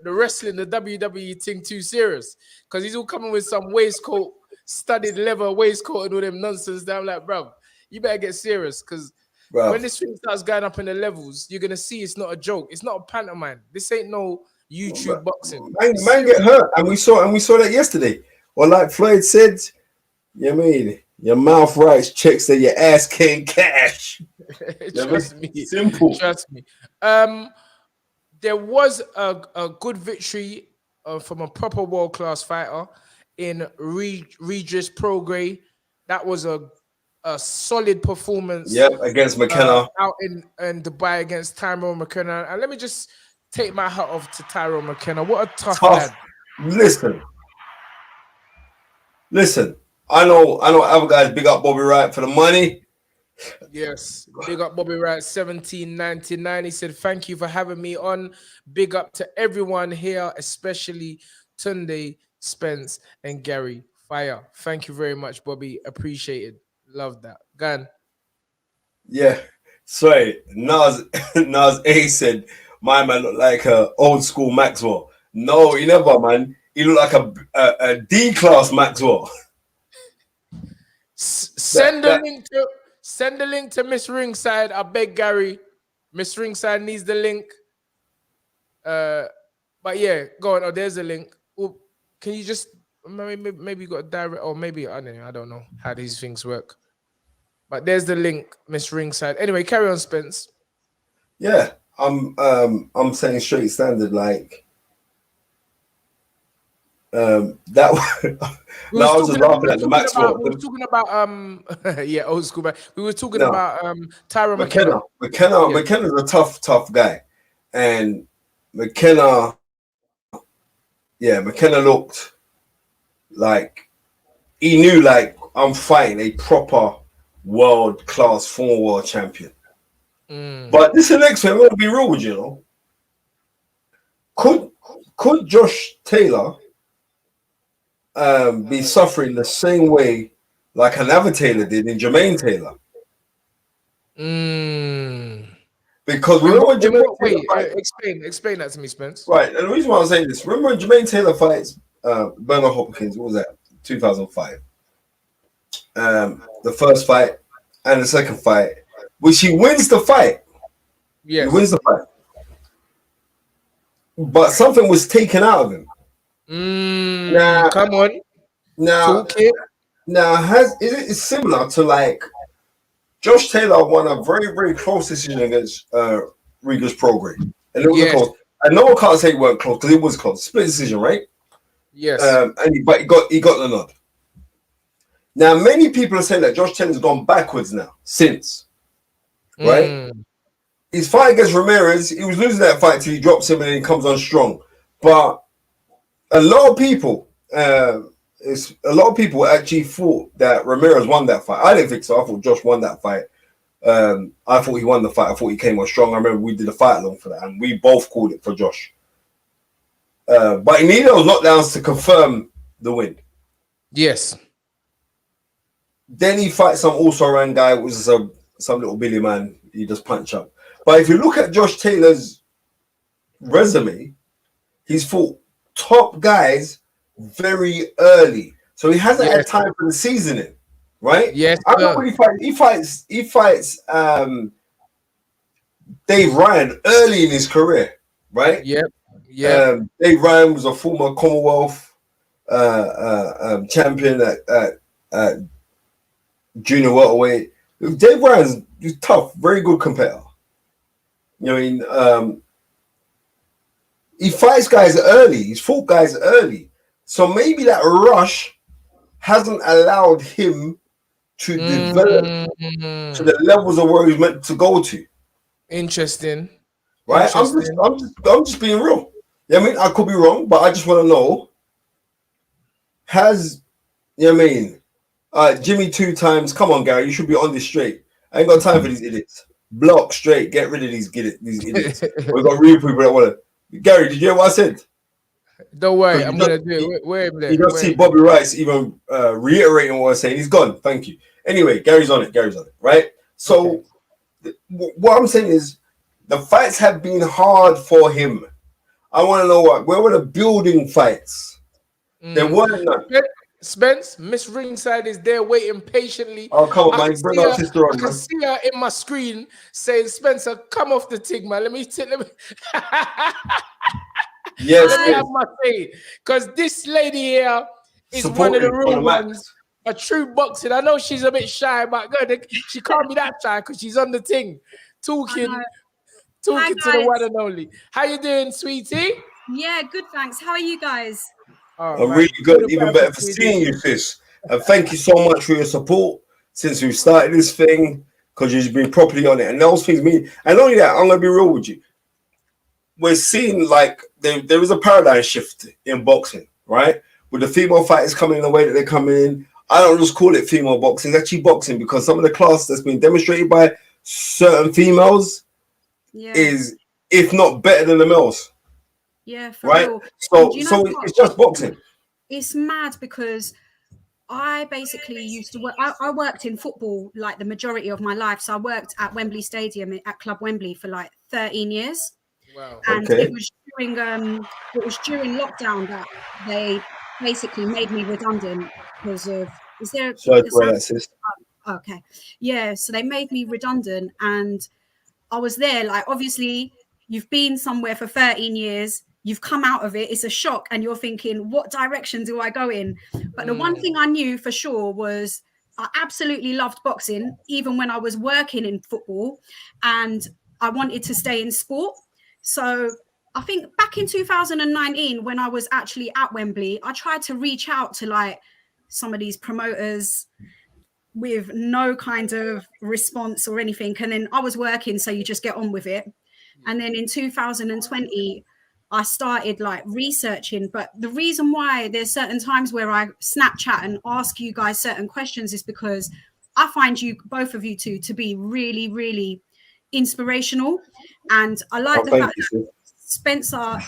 Speaker 1: wrestling, the WWE thing too serious because he's all coming with some waistcoat, studded leather waistcoat and all them nonsense. I'm like, bro, you better get serious because when this thing starts going up in the levels, you're gonna see it's not a joke. It's not a pantomime. This ain't no YouTube boxing.
Speaker 2: Man get hurt, and we saw that yesterday. Or like Floyd said, you know what I mean? Your mouth writes checks that your ass can't cash.
Speaker 1: Trust me.
Speaker 2: Simple.
Speaker 1: Trust me. There was a good victory from a proper world-class fighter in Regis Prograis. That was a solid performance.
Speaker 2: Yep, against McKenna.
Speaker 1: Out in Dubai against Tyrone McKenna. And let me just take my hat off to Tyrone McKenna. What a tough lad.
Speaker 2: Listen. I know other guys big up Bobby Wright for the money.
Speaker 1: Yes, big up Bobby Wright, 1799. He said, thank you for having me on. Big up to everyone here, especially Tunde, Spence, and Gary. Fire. Thank you very much, Bobby. Appreciate it. Love that. Gun.
Speaker 2: Yeah. Sorry. Nas A said, my man looked like a old school Maxwell. No, he never, man. He looked like a D-class Maxwell.
Speaker 1: Send the link to Miss Ringside. I beg Gary. Miss Ringside needs the link. But yeah, go on. Oh, there's a link. Oh, can you just maybe you got a direct, or maybe I don't know how these things work. But there's the link, Miss Ringside. Anyway, carry on, Spence.
Speaker 2: Yeah, I'm saying straight standard like. That I was just laughing at the Maxwell.
Speaker 1: We were talking about yeah, old school. But we were talking about Tyrone McKenna.
Speaker 2: McKenna's a tough guy, and McKenna looked like he knew like I'm fighting a proper world class former world champion. But this is the next thing. I'm gonna be real with you, know. Could Josh Taylor be suffering the same way like another Taylor did in Jermaine Taylor? Because remember when Jermaine
Speaker 1: explain that to me, Spence.
Speaker 2: Right, and the reason why I'm saying this, remember when Jermaine Taylor fights Bernard Hopkins, what was that? 2005. The first fight and the second fight, which he wins the fight.
Speaker 1: Yeah,
Speaker 2: he wins the fight. But something was taken out of him.
Speaker 1: Come on.
Speaker 2: Now it's similar to like Josh Taylor won a very, very close decision against Regis Prograis. And it was close. And no one can't say it weren't close because it was close. Split decision, right?
Speaker 1: Yes.
Speaker 2: But he got the nod. Now, many people are saying that Josh Taylor's gone backwards now, since. Right? His fight against Ramirez, he was losing that fight till he drops him and then he comes on strong. But a lot of people actually thought that Ramirez won that fight. I didn't think so. I thought Josh won that fight. I thought he won the fight. I thought he came on strong. I remember we did a fight along for that, and we both called it for Josh. But he needed those knockdowns to confirm the win.
Speaker 1: Yes.
Speaker 2: Then he fights some also-ran guy, which is some little Billy man. He just punch up. But if you look at Josh Taylor's resume, he's fought top guys very early. So he hasn't had time for the seasoning, right?
Speaker 1: Yes.
Speaker 2: I know when he fights Dave Ryan early in his career, right?
Speaker 1: Yep. Yeah.
Speaker 2: Dave Ryan was a former Commonwealth champion at junior welterweight. Dave Ryan's tough, very good competitor. You know what I mean? He fights guys early. He's fought guys early. So maybe that rush hasn't allowed him to develop to the levels of where he's meant to go to.
Speaker 1: Interesting.
Speaker 2: Right? I'm just being real. You know what I mean? I could be wrong, but I just want to know, you know what I mean? Jimmy 2 times. Come on, Gary, you should be on this straight. I ain't got time for these idiots. Block straight. Get rid of these idiots. We've got real people that want to. Gary, did you hear what I said?
Speaker 1: Don't worry, I'm gonna do it. Wait a minute.
Speaker 2: You don't see Bobby Rice even reiterating what I'm saying. He's gone. Thank you. Anyway, Gary's on it. Right? So what I'm saying is the fights have been hard for him. I want to know where were the building fights? There weren't none.
Speaker 1: Spence, Miss Ringside is there waiting patiently.
Speaker 2: Oh, come on, man. Bring our sister on,
Speaker 1: I can see her in my screen saying, Spencer, come off the thing, man. Let me
Speaker 2: yes,
Speaker 1: let me have my say. Because this lady here is one of the real ones. A true boxing. I know she's a bit shy, but good. She can't be that shy because she's on the thing. Talking
Speaker 4: Hi,
Speaker 1: to
Speaker 4: guys.
Speaker 1: the one and only. How you doing, sweetie?
Speaker 4: Yeah, good, thanks. How are you guys?
Speaker 1: Oh,
Speaker 2: I'm really good. Even better for seeing you, sis. And thank you so much for your support since we've started this thing, because you've been properly on it. And those things mean, and not only that, I'm going to be real with you. We're seeing like there is a paradigm shift in boxing, right? With the female fighters coming in the way that they're coming in. I don't just call it female boxing, it's actually boxing, because some of the class that's been demonstrated by certain females is, if not better than the males.
Speaker 4: Yeah, for
Speaker 2: right?
Speaker 4: real.
Speaker 2: So it's just boxing.
Speaker 4: It's mad because I basically used to work. I worked in football like the majority of my life. So I worked at Wembley Stadium at Club Wembley for like 13 years.
Speaker 1: Wow.
Speaker 4: And it was during lockdown that they basically made me redundant because of. Is there?
Speaker 2: Sorry for that, sis.
Speaker 4: Okay. Yeah. So they made me redundant, and I was there. Like, obviously, you've been somewhere for 13 years. You've come out of it. It's a shock, and you're thinking, what direction do I go in? But the one thing I knew for sure was I absolutely loved boxing, even when I was working in football, and I wanted to stay in sport. So I think back in 2019, when I was actually at Wembley, I tried to reach out to like some of these promoters with no kind of response or anything. And then I was working, so you just get on with it. And then in 2020, I started like researching. But the reason why there's certain times where I Snapchat and ask you guys certain questions is because I find you, both of you two, to be really, really inspirational. And I like the fact that Spencer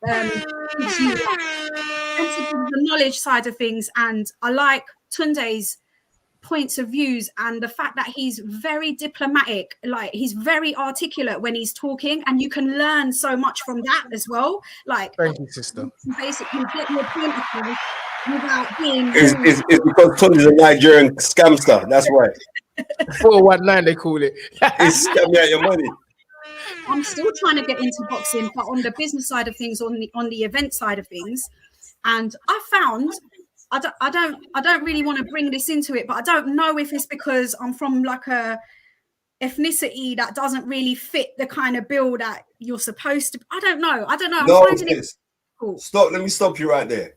Speaker 4: gives you the knowledge side of things. And I like Tunde's points of views and the fact that he's very diplomatic, like he's very articulate when he's talking, and you can learn so much from that as well. Like,
Speaker 1: thank you, sister.
Speaker 4: Basically get your point across without being
Speaker 2: it's because Tunde's a Nigerian scamster, that's why.
Speaker 1: 419 they call it.
Speaker 2: It's scamming out your money.
Speaker 4: I'm still trying to get into boxing, but on the business side of things, on the event side of things. And I found I don't really want to bring this into it, but I don't know if it's because I'm from like a ethnicity that doesn't really fit the kind of bill that you're supposed to. I don't know.
Speaker 2: No, cool. Stop. Let me stop you right there.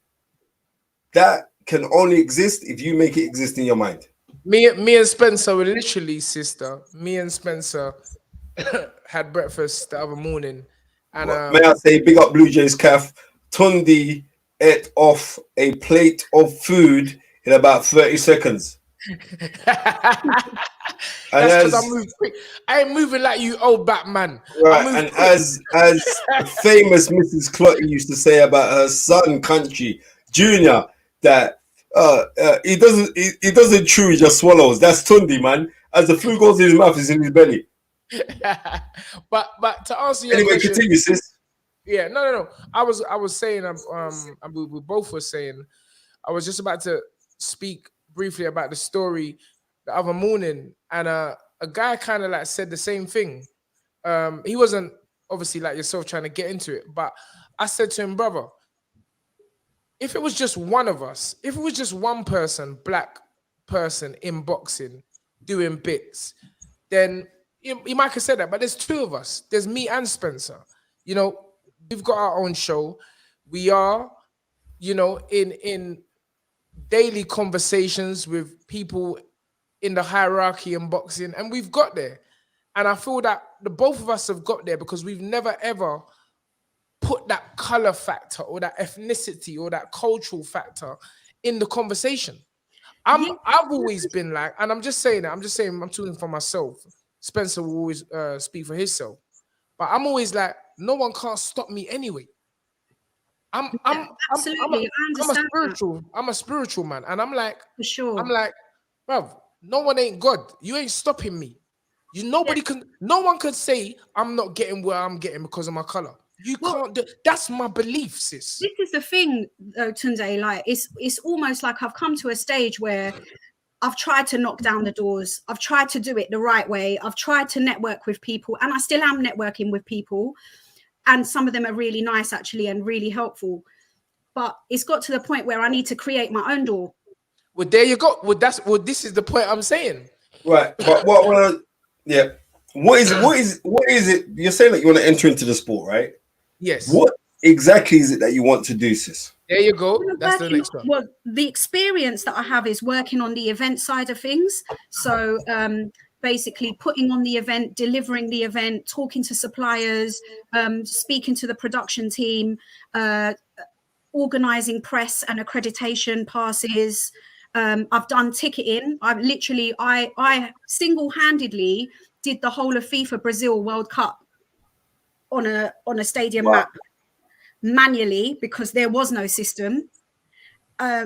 Speaker 2: That can only exist if you make it exist in your mind.
Speaker 1: Me and Spencer were literally, sister. Me and Spencer had breakfast the other morning, and
Speaker 2: may I say, big up Blue Jays calf. Tunde ate off a plate of food in about 30 seconds.
Speaker 1: That's because I move quick. I ain't moving like you, old Batman.
Speaker 2: Right, and
Speaker 1: quick.
Speaker 2: as the famous Mrs. Clotty used to say about her son, Country Junior, that he doesn't chew, he just swallows. That's Tunde, man. As the food goes in his mouth, it's in his belly.
Speaker 1: but to answer your
Speaker 2: Anyway,
Speaker 1: question,
Speaker 2: continue, sis.
Speaker 1: Yeah, no. I was saying, we both were saying, I was just about to speak briefly about the story the other morning, and a guy kind of like said the same thing. He wasn't obviously like yourself trying to get into it, but I said to him, brother, if it was just one of us, if it was just one person, black person in boxing doing bits, then you might have said that, but there's two of us. There's me and Spencer. You know, we've got our own show. We are, you know, in daily conversations with people in the hierarchy in boxing, and we've got there. And I feel that the both of us have got there because we've never ever put that color factor or that ethnicity or that cultural factor in the conversation. I've always been like, and I'm saying, I'm talking for myself. Spencer will always speak for himself. But I'm always like, no one can't stop me anyway.
Speaker 4: Absolutely.
Speaker 1: I'm a spiritual man. And I'm like,
Speaker 4: for sure.
Speaker 1: I'm like, bruv, no one ain't God. You ain't stopping me. No one could say I'm not getting where I'm getting because of my color. You can't do. That's my belief, sis.
Speaker 4: This is the thing, though, Tunde. Like, it's almost like I've come to a stage where I've tried to knock down the doors. I've tried to do it the right way. I've tried to network with people, and I still am networking with people. And some of them are really nice, actually, and really helpful. But it's got to the point where I need to create my own door.
Speaker 1: Well, there you go. Well, this is the point I'm saying.
Speaker 2: Right, but what is it? You're saying that you want to enter into the sport, right?
Speaker 1: Yes.
Speaker 2: What exactly is it that you want to do, sis?
Speaker 1: There you go. That's the next one.
Speaker 4: Well, the experience that I have is working on the event side of things. So basically putting on the event, delivering the event, talking to suppliers, speaking to the production team, organizing press and accreditation passes. I've done ticketing. I single-handedly did the whole of FIFA Brazil World Cup on a stadium map manually because there was no system.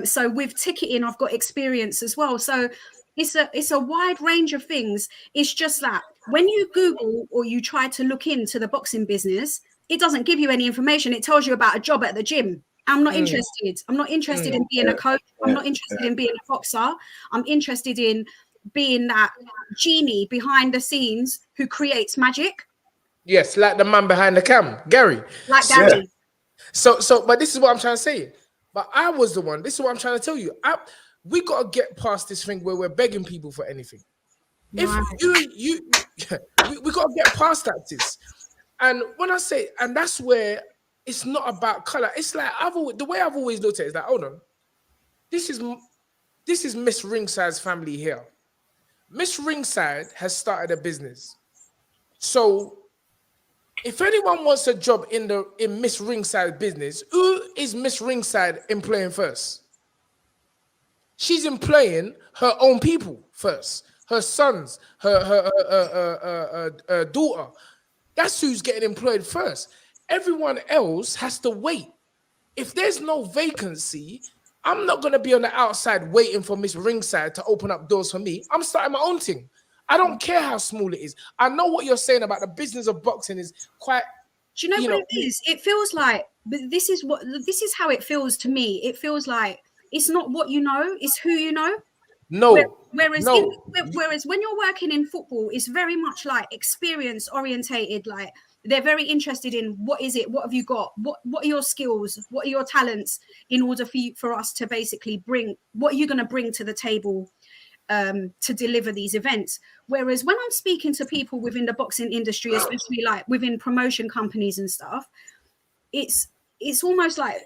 Speaker 4: So with ticketing, I've got experience as well. So it's a wide range of things. It's just that when you Google or you try to look into the boxing business, it doesn't give you any information. It tells you about a job at the gym. I'm not interested. I'm not interested in being a coach. I'm not interested in being a boxer. I'm interested in being that genie behind the scenes who creates magic.
Speaker 1: Yes, like the man behind the cam, Gary.
Speaker 4: Like Gary.
Speaker 1: So, but this is what I'm trying to say. But I was the one. This is what I'm trying to tell you. We gotta get past this thing where we're begging people for anything. If we gotta get past that. Sis. And when I say, and that's where it's not about color. It's like the way I've always looked at it is like, hold on, this is Miss Ringside's family here. Miss Ringside has started a business. So if anyone wants a job in Miss Ringside's business, who is Miss Ringside employing first? She's employing her own people first. Her sons, her daughter. That's who's getting employed first. Everyone else has to wait. If there's no vacancy, I'm not going to be on the outside waiting for Miss Ringside to open up doors for me. I'm starting my own thing. I don't care how small it is. I know what you're saying about the business of boxing is quite.
Speaker 4: Do you know what it is? It feels like, but this is how it feels to me. It feels like it's not what you know, it's who you know. Whereas when you're working in football, it's very much like experience orientated. Like they're very interested in what is it, what have you got, what are your skills, what are your talents, in order for us to basically bring what are you going to bring to the table to deliver these events. Whereas when I'm speaking to people within the boxing industry, especially like within promotion companies and stuff, it's almost like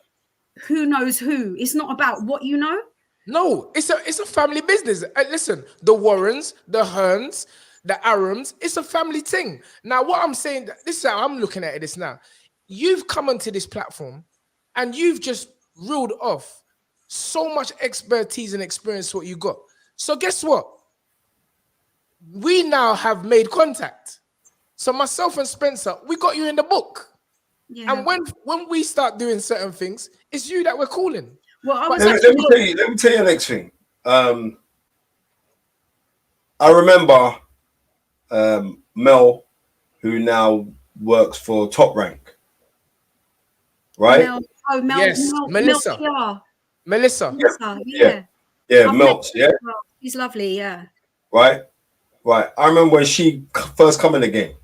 Speaker 4: who knows who. It's not about what you know.
Speaker 1: No, it's a family business. Listen, the Warrens, the Hearns, the Arams, it's a family thing. Now, what I'm saying, this is how I'm looking at it now. You've come onto this platform and you've just reeled off so much expertise and experience what you got. So guess what? we now have made contact. So myself and Spencer, we got you in the book.
Speaker 4: Yeah.
Speaker 1: And when we start doing certain things, it's you that we're calling.
Speaker 4: Well, I was
Speaker 2: Let me tell you the next thing. I remember Mel, who now works for Top Rank, right?
Speaker 1: Melissa.
Speaker 4: Melissa.
Speaker 2: Yeah,
Speaker 4: I've
Speaker 2: Mel. Yeah,
Speaker 4: he's lovely. Yeah.
Speaker 2: Right. I remember when she first come in the game.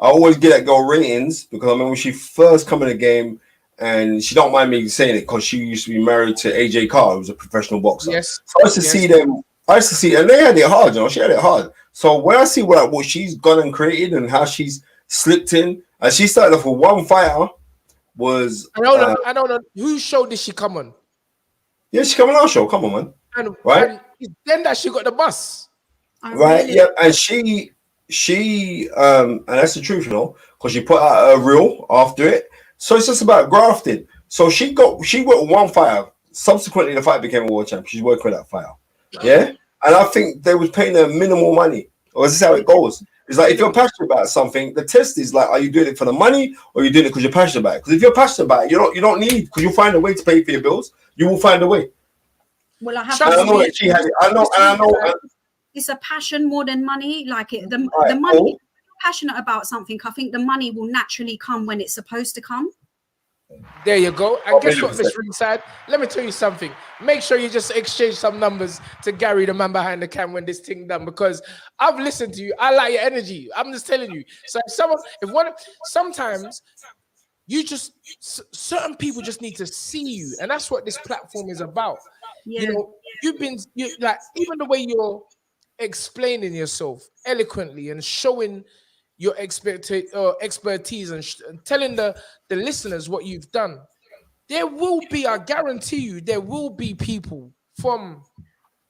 Speaker 2: I always get that girl ratings because I remember when she first come in the game, and she don't mind me saying it because she used to be married to AJ Carr, who was a professional boxer.
Speaker 1: Yes.
Speaker 2: So I used to see them. And they had it hard, you know. She had it hard. So when I see what she's gone and created and how she's slipped in, and she started off with one fighter, was
Speaker 1: I don't know whose show did she come on?
Speaker 2: Yeah, she come on our show. Come on, man.
Speaker 1: And
Speaker 2: right?
Speaker 1: Then that she got the bus.
Speaker 2: Right. Really? Yeah. And she and that's the truth, you know, because she put out a reel after it. So it's just about grafting. So she worked one fighter. Subsequently, the fighter became a world champ. She's working with that fighter. Yeah. And I think they was paying her minimal money. Or is this how it goes? It's like if you're passionate about something, the test is like, are you doing it for the money or are you doing it because you're passionate about it? Because if you're passionate about it, you don't need, because you'll find a way to pay for your bills. You will find a way.
Speaker 4: Well, I have.
Speaker 2: I know that she had it. I know.
Speaker 4: It's a passion more than money. Like the money. If you're passionate about something, I think the money will naturally come when it's supposed to come.
Speaker 1: There you go. And guess what, Miss Ringside? Let me tell you something. Make sure you just exchange some numbers to Gary, the man behind the camera, when this thing done, because I've listened to you. I like your energy. I'm just telling you. So sometimes you just, certain people just need to see you, and that's what this platform is about. Yeah. You know, you like, even the way you're explaining yourself eloquently and showing your expertise and telling the listeners what you've done. There will be, I guarantee you, there will be people from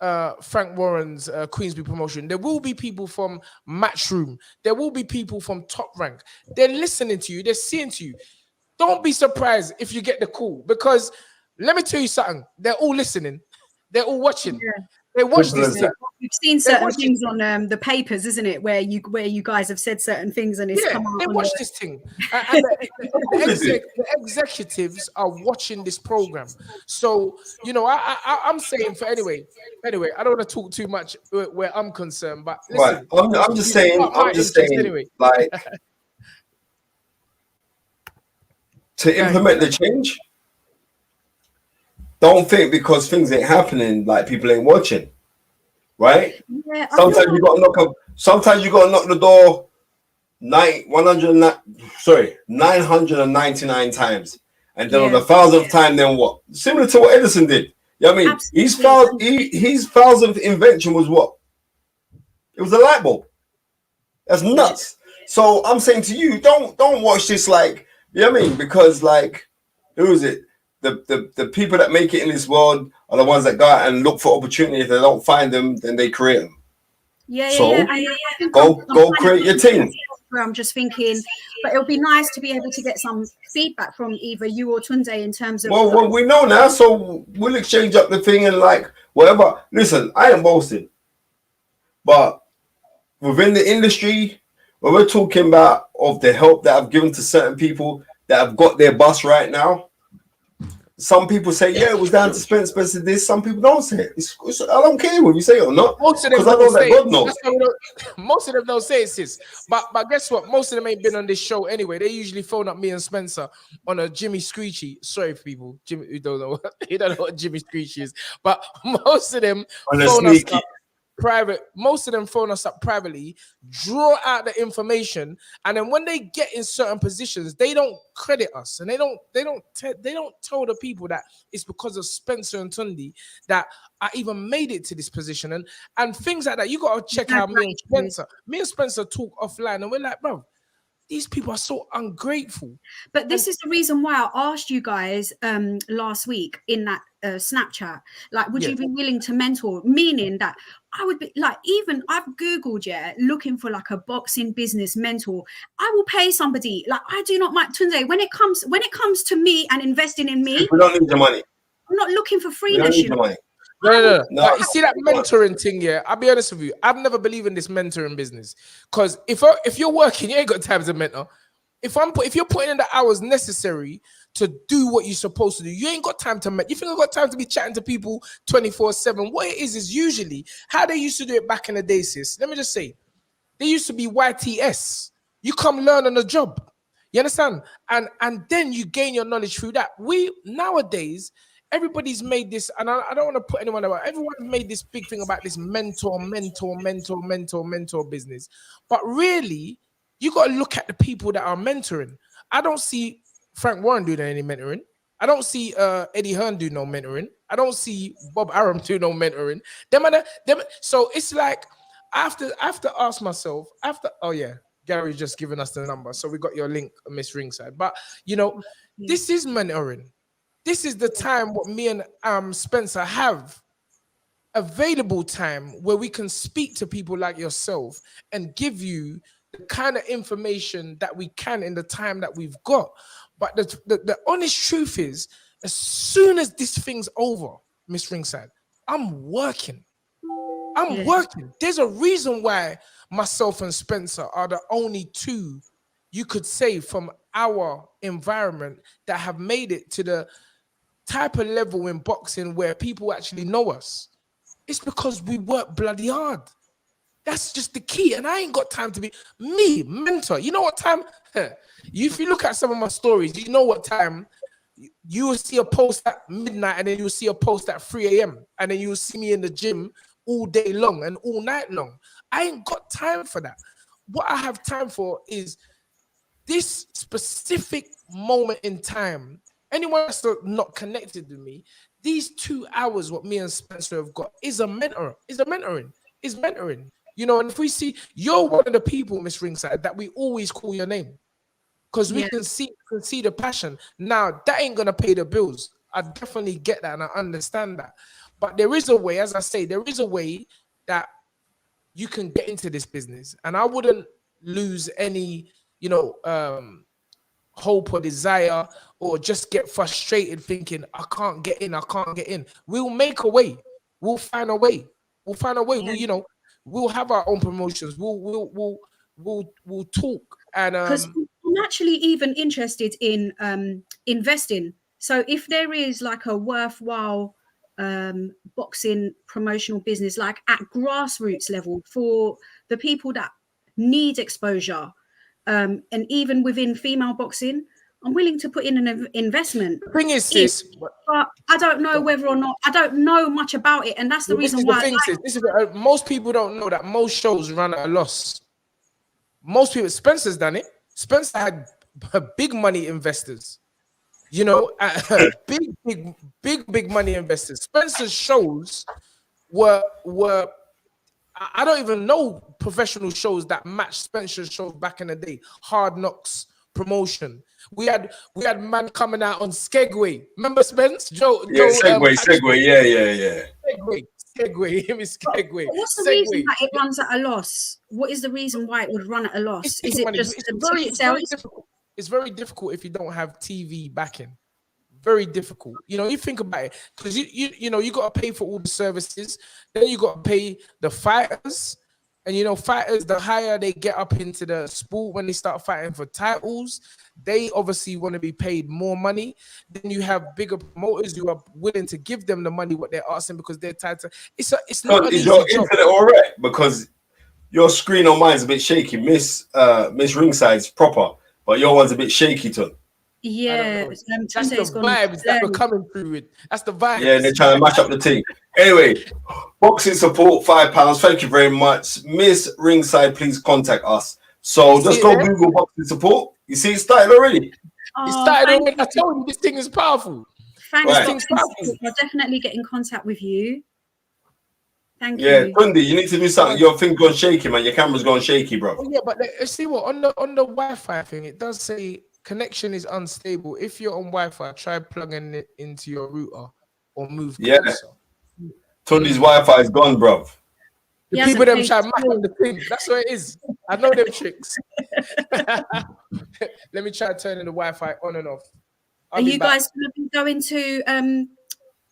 Speaker 1: Frank Warren's Queensby promotion. There will be people from Matchroom. There will be people from Top Rank. They're listening to you. They're seeing to you. Don't be surprised if you get the call, because let me tell you something. They're all listening. They're all watching. Yeah. They watch this thing.
Speaker 4: We've seen certain things on the papers, isn't it? Where you guys have said certain things and it's come out.
Speaker 1: They watch this thing. And the executives are watching this program. So, you know, I'm saying anyway, I don't want to talk too much where I'm concerned, but listen.
Speaker 2: Right. I'm just saying anyway. Like, to implement the change, don't think because things ain't happening, like people ain't watching, right? Yeah, sometimes you got to knock the door 999 times, and then on the 1000th time, then what? Similar to what Edison did. You know what I mean? His 1000th invention was what? It was a light bulb. That's nuts. So I'm saying to you, don't watch this like, you know what I mean? Because like, who is it? The people that make it in this world are the ones that go out and look for opportunity. If they don't find them, then they create them. Go create your team.
Speaker 4: I'm just thinking, but it'll be nice to be able to get some feedback from either you or Tunde in terms of.
Speaker 2: Well, we know now, so we'll exchange up the thing and like whatever. Listen, I ain't boasting, but within the industry, when we're talking about of the help that I've given to certain people that have got their bus right now. Some people say, yeah, it was down to Spencer this. Some people don't say it. I don't care whether you say it or not.
Speaker 1: Most of them don't say it. Most of them don't say it, sis. But guess what? Most of them ain't been on this show anyway. They usually phone up me and Spencer on a Jimmy Screechy. Sorry for people. Jimmy, you don't know what Jimmy Screechy is. But most of them phone us up private. Most of them phone us up privately, draw out the information, and then when they get in certain positions, they don't credit us, and they don't tell the people that it's because of Spencer and Tunde that I even made it to this position, and things like that. You got to check out me and Spencer. Me and Spencer talk offline, and we're like, bro, these people are so ungrateful.
Speaker 4: But this is the reason why I asked you guys last week in that Snapchat, like, would you be willing to mentor? Meaning that I would be like, even I've Googled, looking for like a boxing business mentor. I will pay somebody. Like, I do not mind, Tunde, when it comes to me and investing in me.
Speaker 2: We don't need the money.
Speaker 4: I'm not looking for freeness.
Speaker 2: We don't need the money.
Speaker 1: No.
Speaker 2: No.
Speaker 1: Like, you see that mentoring thing, yeah? I'll be honest with you. I've never believed in this mentoring business. Because if you're working, you ain't got time to mentor. If you're putting in the hours necessary to do what you're supposed to do, you ain't got time to mentor. You think I've got time to be chatting to people 24/7? What it is usually how they used to do it back in the day, sis. Let me just say, they used to be YTS. You come learn on the job. You understand? And then you gain your knowledge through that. We nowadays, everybody's made this, and I don't want to put anyone about. Everyone's made this big thing about this mentor business. But really, you got to look at the people that are mentoring. I don't see Frank Warren doing any mentoring. I don't see Eddie Hearn do no mentoring. I don't see Bob Arum do no mentoring. So it's like I have to ask myself oh yeah, Gary's just giving us the number. So we got your link, Miss Ringside. But this is mentoring. This is the time what me and Spencer have available time where we can speak to people like yourself and give you the kind of information that we can in the time that we've got. But the honest truth is, as soon as this thing's over, Miss Ringside, I'm working. There's a reason why myself and Spencer are the only two you could say from our environment that have made it to the type of level in boxing where people actually know us. It's because we work bloody hard. That's just the key. And I ain't got time to be me, mentor. You know what time? If you look at some of my stories, you know what time you will see a post at midnight and then you'll see a post at 3 a.m. And then you'll see me in the gym all day long and all night long. I ain't got time for that. What I have time for is this specific moment in time. Anyone that's not connected to me, these 2 hours, what me and Spencer have got, is mentoring. And if we see you're one of the people, Miss Ringside, that we always call your name. Because we can see the passion. Now, that ain't gonna pay the bills. I definitely get that and I understand that. But there is a way, as I say, there is a way that you can get into this business. And I wouldn't lose any, hope or desire or just get frustrated thinking, I can't get in. We'll make a way. We'll find a way. Yeah. We'll have our own promotions. We'll talk. And
Speaker 4: because I'm actually even interested in investing. So if there is like a worthwhile boxing promotional business, like at grassroots level for the people that need exposure, and even within female boxing, I'm willing to put in an investment.
Speaker 1: The thing is, sis,
Speaker 4: but I don't know whether or not, I don't know much about it, and that's the reason why.
Speaker 1: Most people don't know that most shows run at a loss. Most people, Spencer's done it. Spencer had big money investors, big money investors. Spencer's shows were I don't even know professional shows that matched Spencer's shows back in the day. Hard Knocks promotion. We had man coming out on Skegway. Remember Spence?
Speaker 2: Segway. Yeah.
Speaker 1: Segway. Him is Skegway.
Speaker 4: What's the reason that it runs at a loss? What is the reason why it would run at a loss? Is it just
Speaker 1: very difficult? It's very difficult if you don't have TV backing. Very difficult. You think about it because you got to pay for all the services. Then you got to pay the fighters, and fighters, the higher they get up into the sport when they start fighting for titles, they obviously want to be paid more money. Then you have bigger promoters who are willing to give them the money what they're asking because they're tied to. It's not an easy job.
Speaker 2: Is your internet all right? Because your screen on mine's a bit shaky. Miss Ringside's proper, but your one's a bit shaky, too.
Speaker 4: Yeah,
Speaker 1: that's the vibes that we're coming through with. That's the vibes.
Speaker 2: Yeah, they're trying to mash up the team. Anyway, boxing support, £5. Thank you very much. Miss Ringside, please contact us. So just go Google boxing support. You see, it started already.
Speaker 1: It started already. I told you this thing is powerful.
Speaker 4: Thanks, I'll definitely get in contact with you. Thank you.
Speaker 2: Yeah, Tunde, you need to do something. Your thing's gone shaky, man. Your camera's gone shaky, bro.
Speaker 1: Oh, yeah, but see what on the Wi-Fi thing, it does say connection is unstable. If you're on Wi-Fi, try plugging it into your router or move closer.
Speaker 2: Tunde's Wi-Fi is gone, bro.
Speaker 1: The people them try to match on the thing. That's what it is. I know them tricks. Let me try turning the Wi-Fi on and off.
Speaker 4: Are you guys going to be going to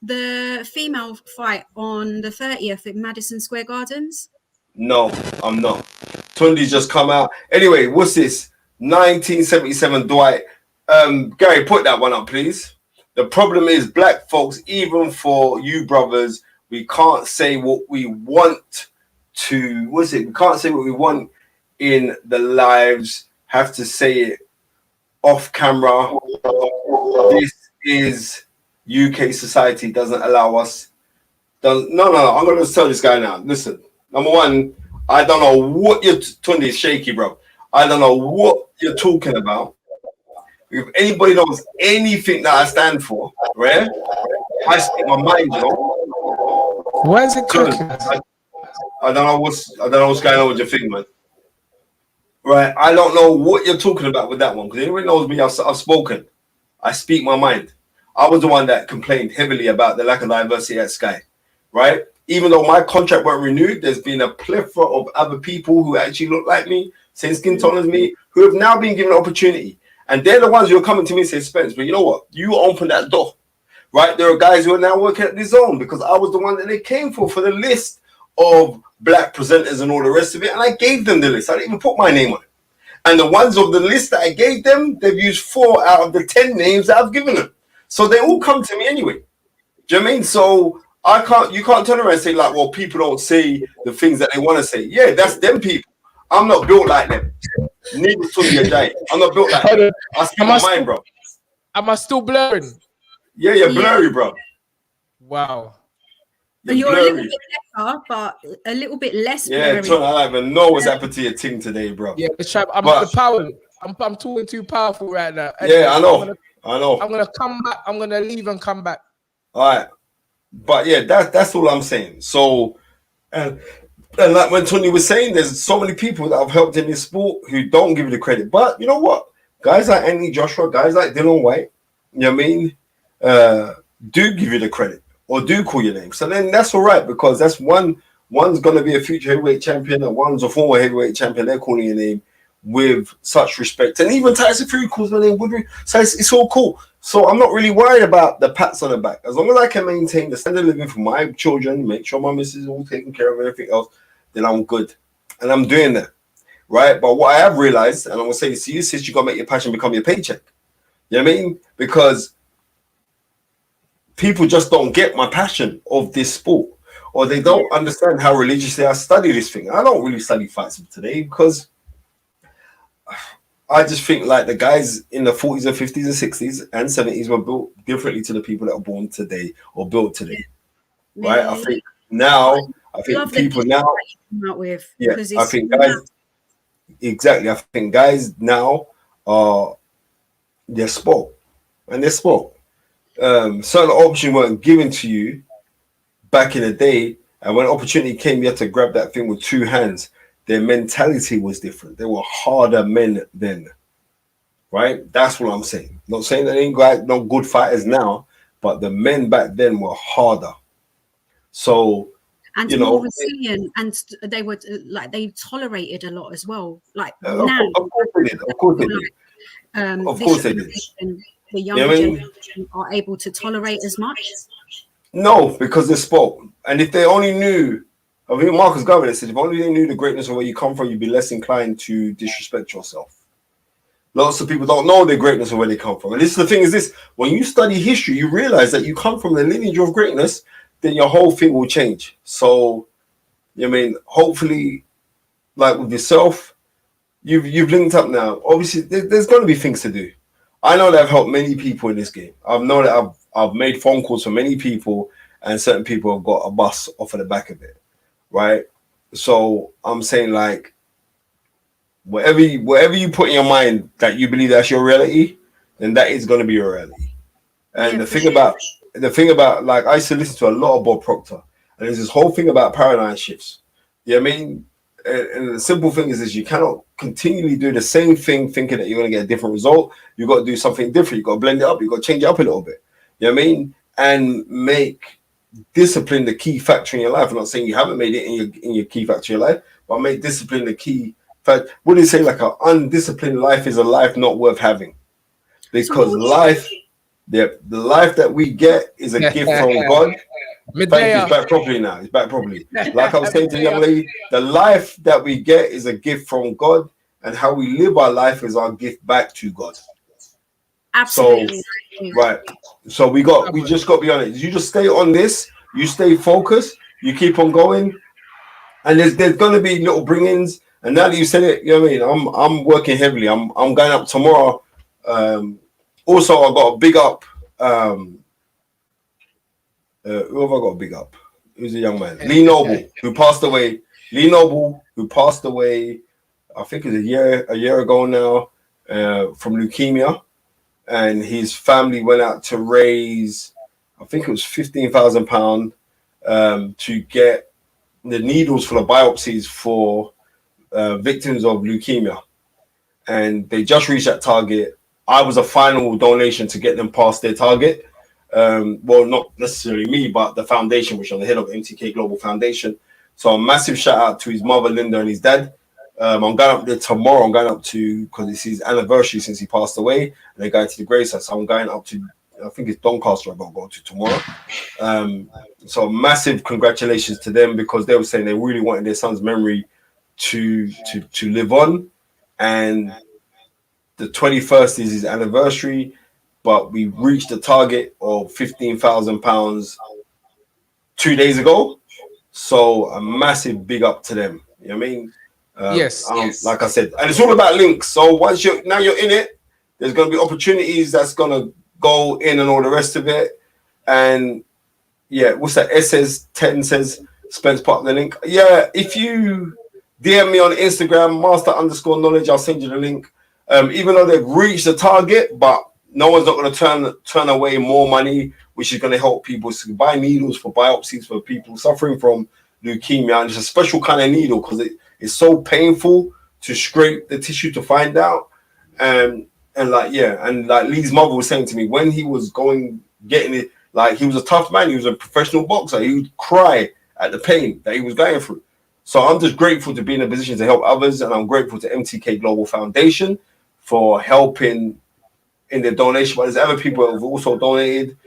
Speaker 4: the female fight on the 30th at Madison Square Gardens?
Speaker 2: No, I'm not. Tunde's just come out. Anyway, what's this? 1977 Dwight. Gary, put that one up, please. The problem is, black folks, even for you brothers, we can't say what we want to. What's it? We can't say what we want in the lives. Have to say it off camera. This is UK society doesn't allow us. No. I'm gonna tell this guy now. Listen. Number one, I don't know what you're Tunde is shaky, bro. I don't know what you're talking about. If anybody knows anything that I stand for, right? I speak my mind, you know.
Speaker 1: Why is it cooking?
Speaker 2: I don't know what's going on with your thing, man. Right? I don't know what you're talking about with that one because anybody knows me. I've spoken. I speak my mind. I was the one that complained heavily about the lack of diversity at Sky, right? Even though my contract weren't renewed, there's been a plethora of other people who actually look like me, same skin tone as me, who have now been given an opportunity. And they're the ones who are coming to me and say, Spence, but you know what? You open that door, right? There are guys who are now working at the Zone because I was the one that they came for the list of black presenters and all the rest of it. And I gave them the list. I didn't even put my name on it. And the ones of the list that I gave them, they've used 4 out of the 10 names that I've given them. So they all come to me anyway. Do you know what I mean? So you can't turn around and say like, well, people don't say the things that they want to say. Yeah, that's them people. I'm not built like them. Neither to be a giant. I'm not built like that. I speak my mind, bro.
Speaker 1: Am I still blurring?
Speaker 2: Yeah, you're blurry, bro.
Speaker 1: Wow.
Speaker 4: You're a little bit better, but a little bit less blurry.
Speaker 2: Yeah, I don't even know what's happened to your team today, bro.
Speaker 1: Yeah, I'm the power. I'm talking too powerful right now.
Speaker 2: Anyway, yeah, I know.
Speaker 1: I'm gonna come back. I'm gonna leave and come back.
Speaker 2: All right, but yeah, that's all I'm saying. So, and like when Tony was saying, there's so many people that have helped in this sport who don't give you the credit. But you know what? Guys like Anthony Joshua, guys like Dylan White, you know what I mean, do give you the credit or do call your name. So then that's all right because that's one's going to be a future heavyweight champion and one's a former heavyweight champion. They're calling your name with such respect. And even Tyson Fury calls my name. So it's all cool. So I'm not really worried about the pats on the back. As long as I can maintain the standard of living for my children, make sure my missus is all taken care of and everything else, then I'm good. And I'm doing that. Right? But what I have realized, and I'm going to say this to you, sis, you got to make your passion become your paycheck. You know what I mean? Because people just don't get my passion of this sport. Or they don't understand how religiously I study this thing. I don't really study fights today because I just think like the guys in the 40s and 50s and 60s and 70s were built differently to the people that are born today or built today. Right? I think now, people now,
Speaker 4: I
Speaker 2: think guys, exactly. I think guys now are, they're spoiled. And they're spoiled. Certain options weren't given to you back in the day, and when opportunity came, you had to grab that thing with 2 hands. Their mentality was different. They were harder men then, right? That's what I'm saying. Not saying that they ain't got no good fighters now, but the men back then were harder. So,
Speaker 4: and more resilient, and they were like they tolerated a lot as well. Like now,
Speaker 2: of course they did. Of course they did. Of course they did.
Speaker 4: The younger generation are able to tolerate as much.
Speaker 2: No, because they're spoiled. And if they only knew, I think Marcus Garvey said, if only they knew the greatness of where you come from, you'd be less inclined to disrespect yourself. Lots of people don't know the greatness of where they come from. And this is the thing is this, when you study history, you realize that you come from the lineage of greatness, then your whole thing will change. So, I mean, hopefully, like with yourself, you've linked up now. Obviously, there's going to be things to do. I know that I've helped many people in this game. I know that I've made phone calls for many people, and certain people have got a bus off of the back of it, right? So I'm saying like, whatever you put in your mind that you believe that's your reality, then that is going to be your reality. And the thing about like I used to listen to a lot of Bob Proctor, and there's this whole thing about paradigm shifts. You know what I mean? And the simple thing is you cannot continually do the same thing thinking that you're going to get a different result. You've got to do something different. You've got to blend it up. You've got to change it up a little bit. You know what I mean? And make discipline the key factor in your life. I'm not saying you haven't made it in your key factor in your life, but make discipline the key factor. What do you say? Like an undisciplined life is a life not worth having. Because life, The life that we get is a gift from God. Thank you. It's back properly now. It's back properly. Like I was saying to the young lady, the life that we get is a gift from God, and how we live our life is our gift back to God.
Speaker 4: Absolutely.
Speaker 2: So, right. So we just got to be honest. You just stay on this. You stay focused. You keep on going, and there's gonna be little bring-ins. And now that you said it, you know what I mean. I'm working heavily. I'm going up tomorrow. Also, I got a big up. Who have I got a big up? Who's a young man? Lee Noble, who passed away. Lee Noble, who passed away, I think it's a year ago now, from leukemia. And his family went out to raise, I think it was £15,000 to get the needles for the biopsies for victims of leukemia. And they just reached that target. I was a final donation to get them past their target. Well, not necessarily me, but the foundation, which I'm the head of MTK Global Foundation. So a massive shout out to his mother, Linda, and his dad. I'm going up there tomorrow. I'm going up to, because it's his anniversary since he passed away, and they're going to the gravesite. So I'm going up to, I think it's Doncaster I'm going to go to tomorrow. So massive congratulations to them, because they were saying they really wanted their son's memory to live on. And the 21st is his anniversary, but we reached the target of £15,000 2 days ago. So a massive big up to them. You know what I mean? Yes. Like I said, and it's all about links. So once you're in it, there's going to be opportunities that's going to go in and all the rest of it. And yeah, what's that? S says 10 says Spence part of the link. Yeah, if you DM me on Instagram, master_knowledge, I'll send you the link. Even though they've reached the target, but no one's not going to turn away more money, which is going to help people to buy needles for biopsies for people suffering from leukemia. And it's a special kind of needle because it's so painful to scrape the tissue to find out. And like Lee's mother was saying to me, when he was getting it, like, he was a tough man. He was a professional boxer. He would cry at the pain that he was going through. So I'm just grateful to be in a position to help others, and I'm grateful to MTK Global Foundation for helping in their donation. But there's other people who have also donated.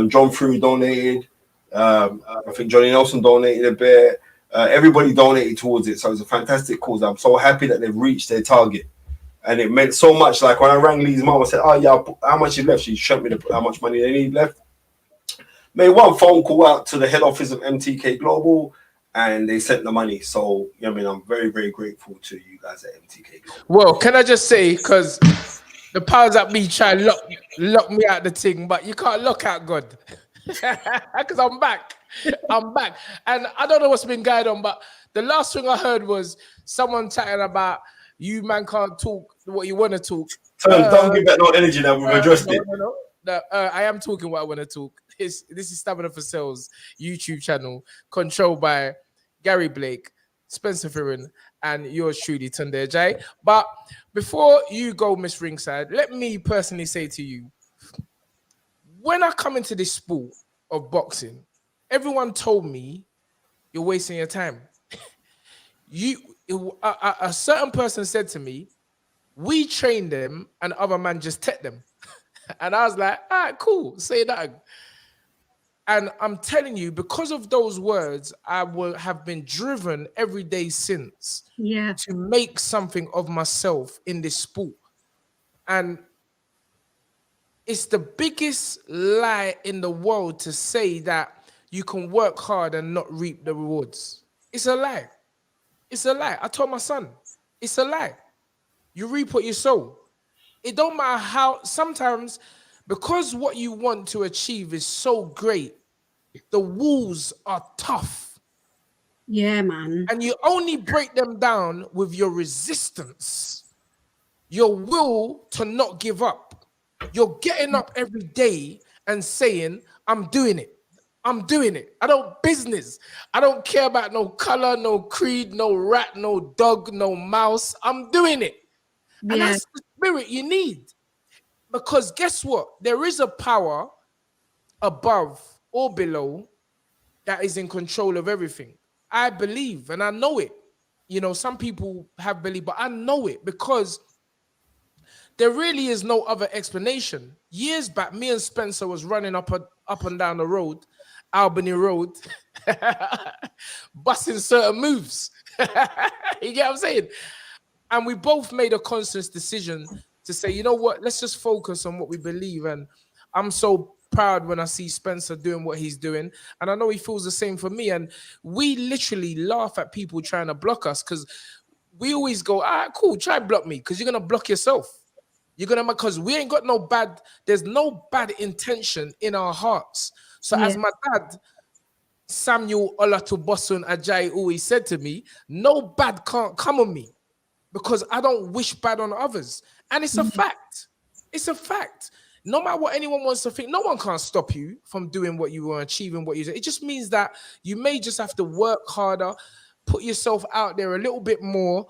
Speaker 2: John Frew donated. I think Johnny Nelson donated a bit. Everybody donated towards it. So it was a fantastic cause. I'm so happy that they've reached their target. And it meant so much. Like when I rang Lee's mom, I said, "Oh yeah, how much is left?" She showed me how much money they need left. Made one phone call out to the head office of MTK Global, and they sent the money. So, I mean, I'm very, very grateful to you guys at MTK Global.
Speaker 1: Well, can I just say, because the powers that be try to lock me out the thing, but you can't lock out God. Because I'm back. And I don't know what's been going on, but the last thing I heard was someone chatting about you man can't talk what you want to talk.
Speaker 2: Don't give that no energy now. We've addressed it.
Speaker 1: No, I am talking what I want to talk. This is Stamina for Sales YouTube channel controlled by Gary Blake, Spencer Fearon, and yours truly, Tunde Ajayi. But before you go, Miss Ringside, let me personally say to you, when I come into this sport of boxing, everyone told me you're wasting your time. A certain person said to me, we train them and other man just take them. And I was like, all right, cool, say that. And I'm telling you, because of those words, I will have been driven every day since to make something of myself in this sport. And it's the biggest lie in the world to say that you can work hard and not reap the rewards. It's a lie. It's a lie. I told my son, it's a lie. You reap what you sow. It don't matter how, sometimes because what you want to achieve is so great, the walls are tough.
Speaker 4: Yeah, man.
Speaker 1: And you only break them down with your resistance, your will to not give up. You're getting up every day and saying, I'm doing it. I'm doing it. I don't business. I don't care about no color, no creed, no rat, no dog, no mouse. I'm doing it. And that's the spirit you need. Because guess what? There is a power above or below that is in control of everything. I believe, and I know it. You know, some people have belief, but I know it because there really is no other explanation. Years back, me and Spencer was running up and down the road, Albany Road, busting certain moves. You get what I'm saying? And we both made a conscious decision to say, you know what, let's just focus on what we believe. And I'm so proud when I see Spencer doing what he's doing. And I know he feels the same for me. And we literally laugh at people trying to block us because we always go, all right, cool, try block me because you're going to block yourself. You're going to, because we ain't got no bad, there's no bad intention in our hearts. So as my dad, Samuel Olatubosun Ajayi, always said to me, no bad can't come on me because I don't wish bad on others. And it's a fact. It's a fact. No matter what anyone wants to think, no one can stop you from doing what you want, achieving what you do. It just means that you may just have to work harder, put yourself out there a little bit more,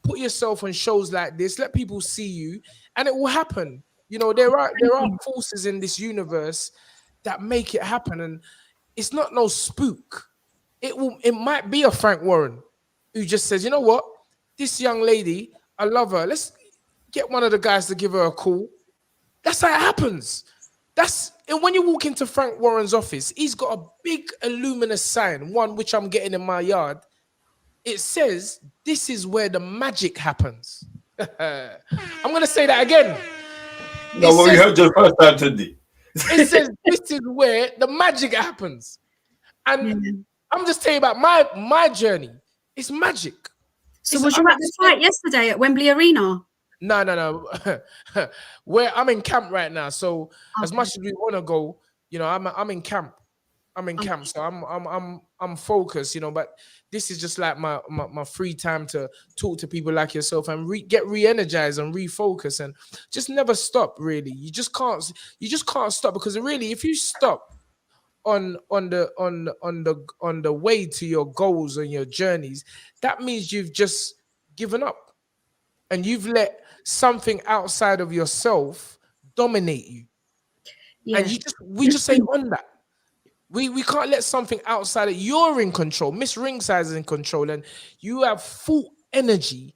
Speaker 1: put yourself on shows like this, let people see you, and it will happen. You know, there are forces in this universe that make it happen, and it's not no spook. It might be a Frank Warren who just says, you know what, this young lady, I love her. Let's get one of the guys to give her a call. That's how it happens. And when you walk into Frank Warren's office, he's got a big luminous sign, one which I'm getting in my yard. It says, this is where the magic happens. I'm going to say that again.
Speaker 2: No, what we heard your first time, Tunde.
Speaker 1: It says, this is where the magic happens. And I'm just telling you about my journey. It's magic.
Speaker 4: So was you at the fight yesterday at Wembley Arena?
Speaker 1: No. Where I'm in camp right now. So as much as we want to go, you know, I'm in camp. I'm in camp, so I'm focused, you know. But this is just like my free time to talk to people like yourself and get re-energized and refocus and just never stop. Really, you just can't stop because really, if you stop on the way to your goals and your journeys, that means you've just given up and you've let something outside of yourself dominate you. Yeah. And we just ain't on that. We can't let something outside of you're in control. Miss Ringside is in control, and you have full energy,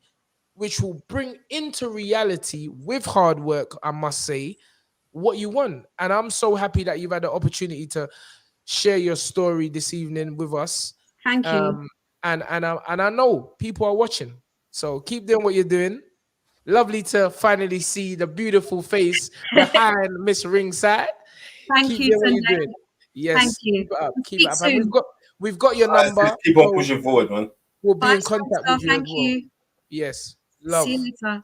Speaker 1: which will bring into reality with hard work, I must say, what you want. And I'm so happy that you've had the opportunity to share your story this evening with us.
Speaker 4: Thank you.
Speaker 1: And I know people are watching, so keep doing what you're doing. Lovely to finally see the beautiful face behind Miss Ringside.
Speaker 4: Thank you, Tunde.
Speaker 1: Yes,
Speaker 4: thank you.
Speaker 1: Keep it up. And we've got your number.
Speaker 2: Keep on pushing forward, man.
Speaker 1: We'll be in contact with you.
Speaker 4: Thank you.
Speaker 1: Yes, love.
Speaker 4: See you later.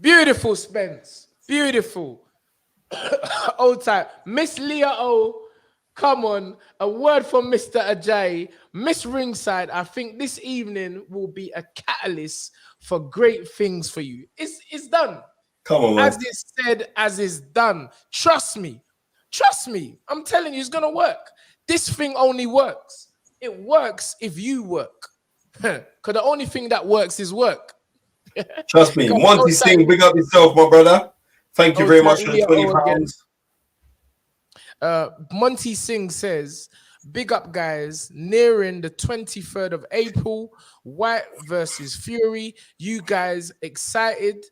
Speaker 1: Beautiful, Spence. Beautiful. Old type. Miss Leah O, come on. A word from Mr. Ajayi. Miss Ringside, I think this evening will be a catalyst for great things for you. It's done.
Speaker 2: Come on, man.
Speaker 1: As it's said, as it's done. Trust me. Trust me. I'm telling you, it's going to work. This thing only works. It works if you work. Because the only thing that works is work.
Speaker 2: Trust me. Monty Singh, big up yourself, my brother. Thank you very much for the £20.
Speaker 1: Monty Singh says, big up, guys. Nearing the 23rd of April. White versus Fury. You guys excited?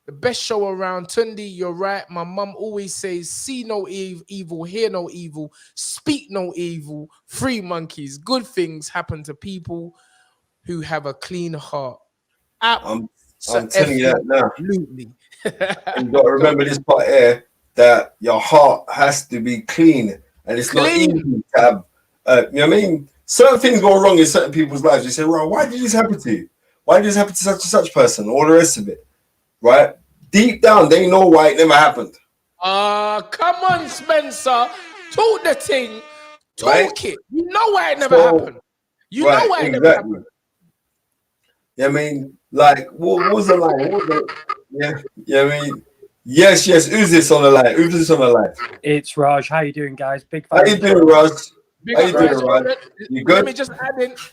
Speaker 1: The best show around. Tunde, you're right. My mum always says, see no evil, hear no evil, speak no evil. Free monkeys. Good things happen to people who have a clean heart.
Speaker 2: I'm telling you that now.
Speaker 1: Absolutely.
Speaker 2: You've got to remember this part here, that your heart has to be clean. And it's not easy to have, you know what I mean? Certain things go wrong in certain people's lives. You say, well, why did this happen to you? Why did this happen to such and such person? All the rest of it. Right? Deep down, they know why it never happened.
Speaker 1: Come on, Spencer. Talk the thing. Talk it. You know why it never happened. You know why it never happened.
Speaker 2: Yeah, I mean, like, what was the line? Yeah, I mean, yes. Who's this on the line? Who's this on the line?
Speaker 5: It's Raj. How you doing, guys? Big fan.
Speaker 2: How you doing, Raj?
Speaker 1: How you doing, Raj? You good?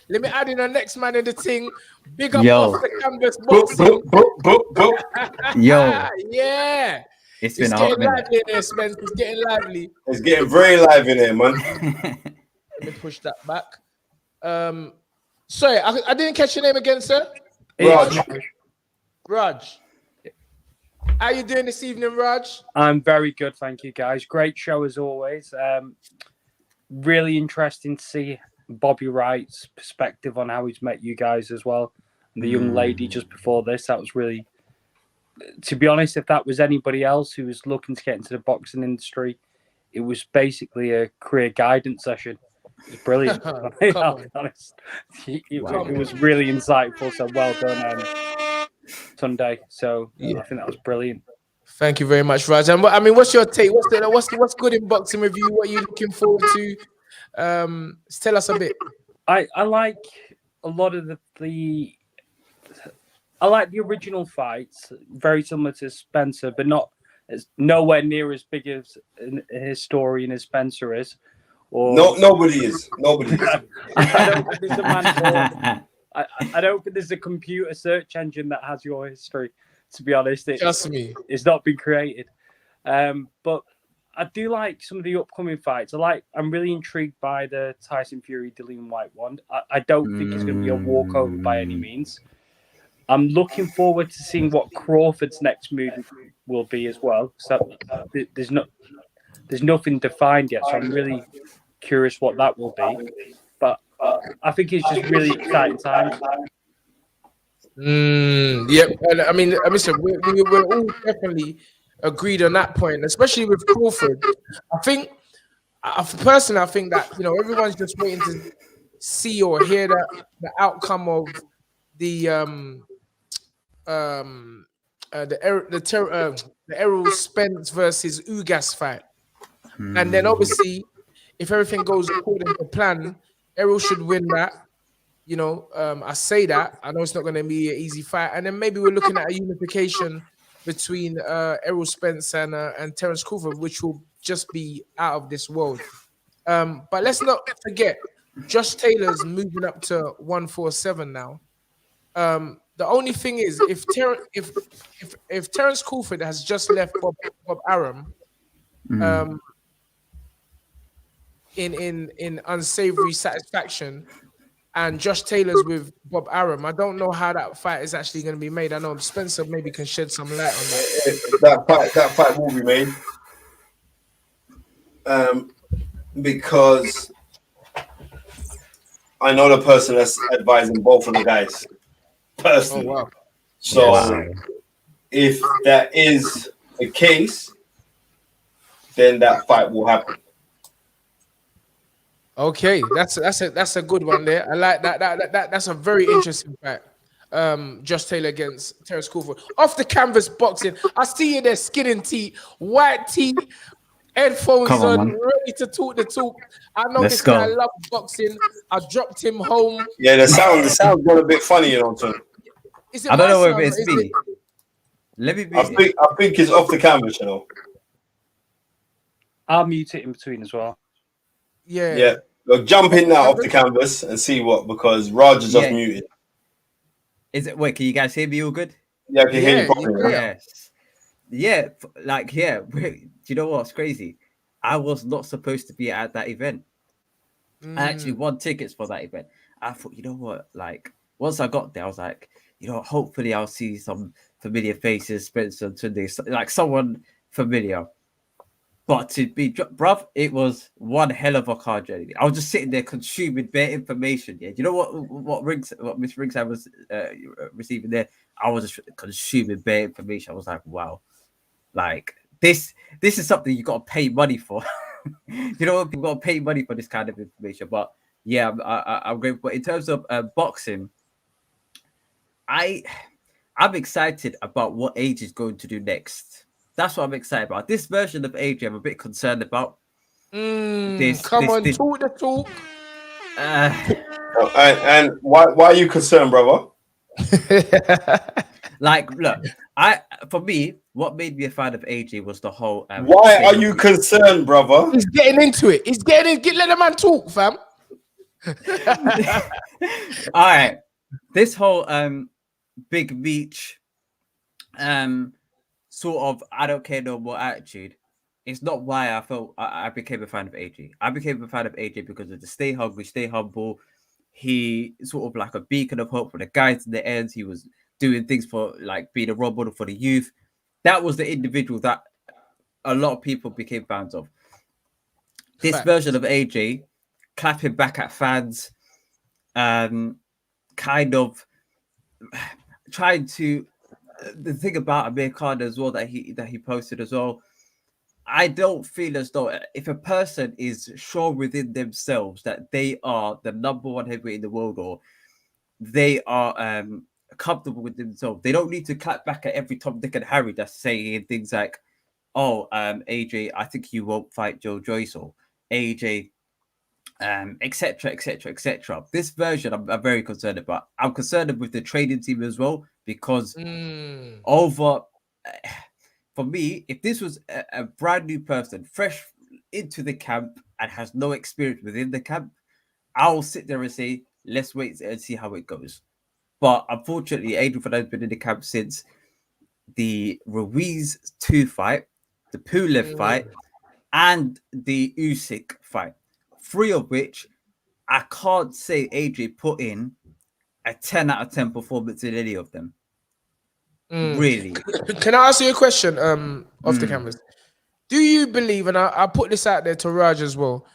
Speaker 1: Let me add in the next man in the thing. Big up off the canvas boxing.
Speaker 6: Yo.
Speaker 1: Yeah.
Speaker 6: It's
Speaker 1: getting lively in there, Spence. It's getting lively.
Speaker 2: It's getting very live in there, man.
Speaker 1: Let me push that back. Sorry, I didn't catch your name again, sir.
Speaker 5: Raj.
Speaker 1: Raj. How you doing this evening, Raj?
Speaker 5: I'm very good, thank you, guys. Great show as always. Really interesting to see Bobby Wright's perspective on how he's met you guys as well. And the young lady just before this, that was really, to be honest, if that was anybody else who was looking to get into the boxing industry, it was basically a career guidance session. It was brilliant. I'll be honest. It was really insightful. So well done, Tunde. So I think that was brilliant.
Speaker 1: Thank you very much, Raj. And I mean, what's your take? What's good in boxing with you? What are you looking forward to? Tell us a bit.
Speaker 5: I like a lot of the I like the original fights, very similar to Spencer, but nowhere near as big as a historian as Spencer is. Or
Speaker 2: Nobody is. Nobody is.
Speaker 5: I don't think there's a man. I don't think there's a computer search engine that has your history. To be honest,
Speaker 1: Trust me,
Speaker 5: it's not been created. But I do like some of the upcoming fights. I'm really intrigued by the Tyson Fury Dillian White one. I don't think it's going to be a walkover by any means. I'm looking forward to seeing what Crawford's next move will be as well. So there's nothing defined yet, so I'm really curious what that will be. But I think it's just really exciting times.
Speaker 1: Yep. And I mean, listen, we're all definitely agreed on that point, especially with Crawford. I think, personally, I think that everyone's just waiting to see or hear the outcome of the Errol Spence versus Ugas fight, and then obviously, if everything goes according to plan, Errol should win that. I say that. I know it's not going to be an easy fight, and then maybe we're looking at a unification between Errol Spence and Terence Crawford, which will just be out of this world. But let's not forget, Josh Taylor's moving up to 147 now. The only thing is, if Terence Crawford has just left Bob Arum, in unsavory satisfaction, and Josh Taylor's with Bob Arum, I don't know how that fight is actually going to be made. I know Spencer maybe can shed some light on that.
Speaker 2: That fight will be made, because I know the person that's advising both of the guys personally.
Speaker 1: Oh, wow.
Speaker 2: So if that is the case, then that fight will happen.
Speaker 1: Okay, that's a good one there. I like that. That's a very interesting fight. Josh Taylor against Terence Crawford. Off the canvas boxing. I see you there, skin and teeth, white tee, headphones on, ready to talk the talk. I know this guy loves boxing. I dropped him home.
Speaker 2: Yeah, the sound got a bit funny, Tom.
Speaker 6: I don't know whether it's me. Let me be.
Speaker 2: I think it's off the canvas,
Speaker 5: I'll mute it in between as well.
Speaker 1: Yeah.
Speaker 2: Look, jump in now off the canvas and see because Raj is just muted.
Speaker 6: Is it? Wait, can you guys hear me all good?
Speaker 2: Yeah, I can hear you properly.
Speaker 6: Yes. Yeah, do you know what's crazy? I was not supposed to be at that event. I actually won tickets for that event. I thought, you know what? Like, once I got there, I was like, hopefully I'll see some familiar faces, Spencer and Tunde, like someone familiar. But to be, bruv, it was one hell of a car journey. I was just sitting there consuming bare information. Yeah, do you know what Miss Ringside was receiving there? I was just consuming bare information. I was like, wow, like this is something you got to pay money for. People got to pay money for this kind of information. But yeah, I'm grateful. But in terms of boxing, I'm excited about what Age is going to do next. That's what I'm excited about. This version of AJ, I'm a bit concerned about.
Speaker 1: Talk the talk.
Speaker 2: And why are you concerned, brother?
Speaker 6: Like, look, for me, what made me a fan of AJ was the whole.
Speaker 2: Why are you concerned, brother?
Speaker 1: He's getting into it. Let the man talk, fam.
Speaker 6: All right, this whole Big Meech, sort of I don't care no more attitude. It's not why I felt I became a fan of AJ. I became a fan of AJ because of the stay hungry, stay humble. He sort of like a beacon of hope for the guys in the ends. He was doing things for like being a role model for the youth. That was the individual that a lot of people became fans of. This
Speaker 1: Fact.
Speaker 6: version of AJ clapping back at fans, kind of trying to. The thing about Amir Khan as well that he posted as well, I don't feel as though if a person is sure within themselves that they are the number one heavyweight in the world, or they are comfortable with themselves, they don't need to clap back at every Tom, Dick, and Harry that's saying things like, "Oh, AJ, I think you won't fight Joe Joyce," or AJ, etc., etc., etc. This version, I'm very concerned about. I'm concerned with the training team as well because over. For me, if this was a brand new person, fresh into the camp and has no experience within the camp, I'll sit there and say, let's wait and see how it goes. But unfortunately, Adrian Fernandez has been in the camp since the Ruiz 2 fight, the Pulev fight, and the Usyk fight. 3 of which I can't say AJ put in a 10 out of 10 performance in any of them. Really.
Speaker 1: Can I ask you a question off the cameras? Do you believe, and I'll put this out there to Raj as well,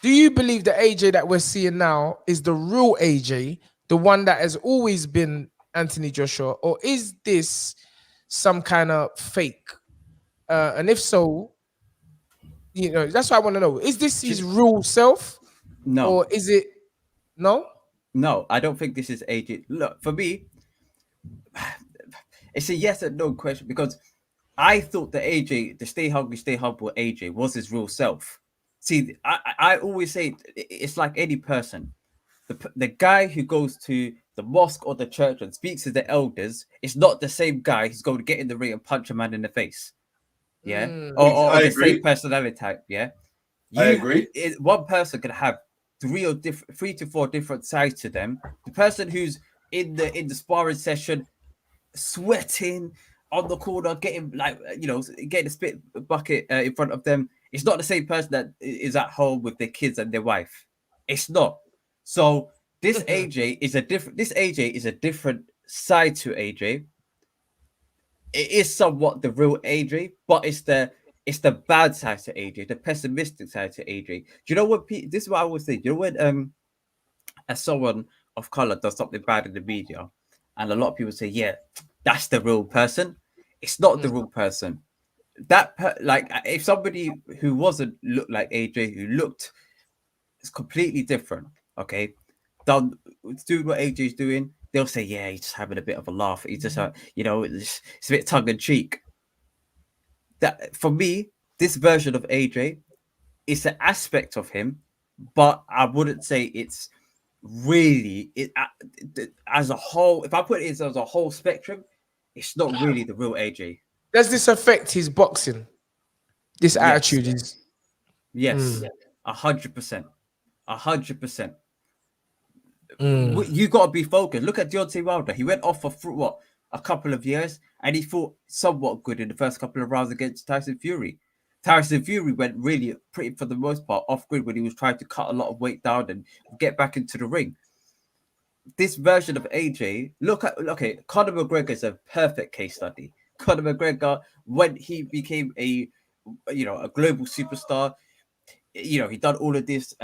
Speaker 1: do you believe the AJ that we're seeing now is the real AJ, the one that has always been Anthony Joshua, or is this some kind of fake? And if so, you know, that's what I want to know. Is this his real self?
Speaker 6: No.
Speaker 1: Or is it no?
Speaker 6: No, I don't think this is AJ. Look, for me, it's a yes and no question because I thought the AJ, the stay hungry, stay humble AJ was his real self. See, I always say it's like any person. The guy who goes to the mosque or the church and speaks to the elders is not the same guy who's going to get in the ring and punch a man in the face. Yeah. Or the same personality type. Yeah.
Speaker 2: I agree.
Speaker 6: One person can have 3 to 4 different sides to them. The person who's in the sparring session, sweating on the corner, getting getting a spit bucket in front of them. It's not the same person that is at home with their kids and their wife. It's not. So this AJ is a different. This AJ is a different side to AJ. It is somewhat the real AJ, but it's the bad side to AJ, the pessimistic side to AJ. Do you know what? This is what I always say. You know when as someone of color does something bad in the media, and a lot of people say, "Yeah, that's the real person." It's not the real person. Like if somebody who wasn't looked like AJ, who looked completely different, okay, doing what AJ's doing, they'll say, "Yeah, he's just having a bit of a laugh. He's just, it's a bit tongue in cheek." That for me, this version of AJ is an aspect of him, but I wouldn't say it's really it as a whole. If I put it as a whole spectrum, it's not really the real AJ.
Speaker 1: Does this affect his boxing? This attitude is
Speaker 6: 100%. 100%. You got to be focused. Look at Deontay Wilder. He went off for a couple of years, and he fought somewhat good in the first couple of rounds against Tyson Fury. Tyson Fury went really pretty, for the most part, off grid when he was trying to cut a lot of weight down and get back into the ring. This version of AJ, Conor McGregor is a perfect case study. Conor McGregor, when he became a global superstar, he done all of this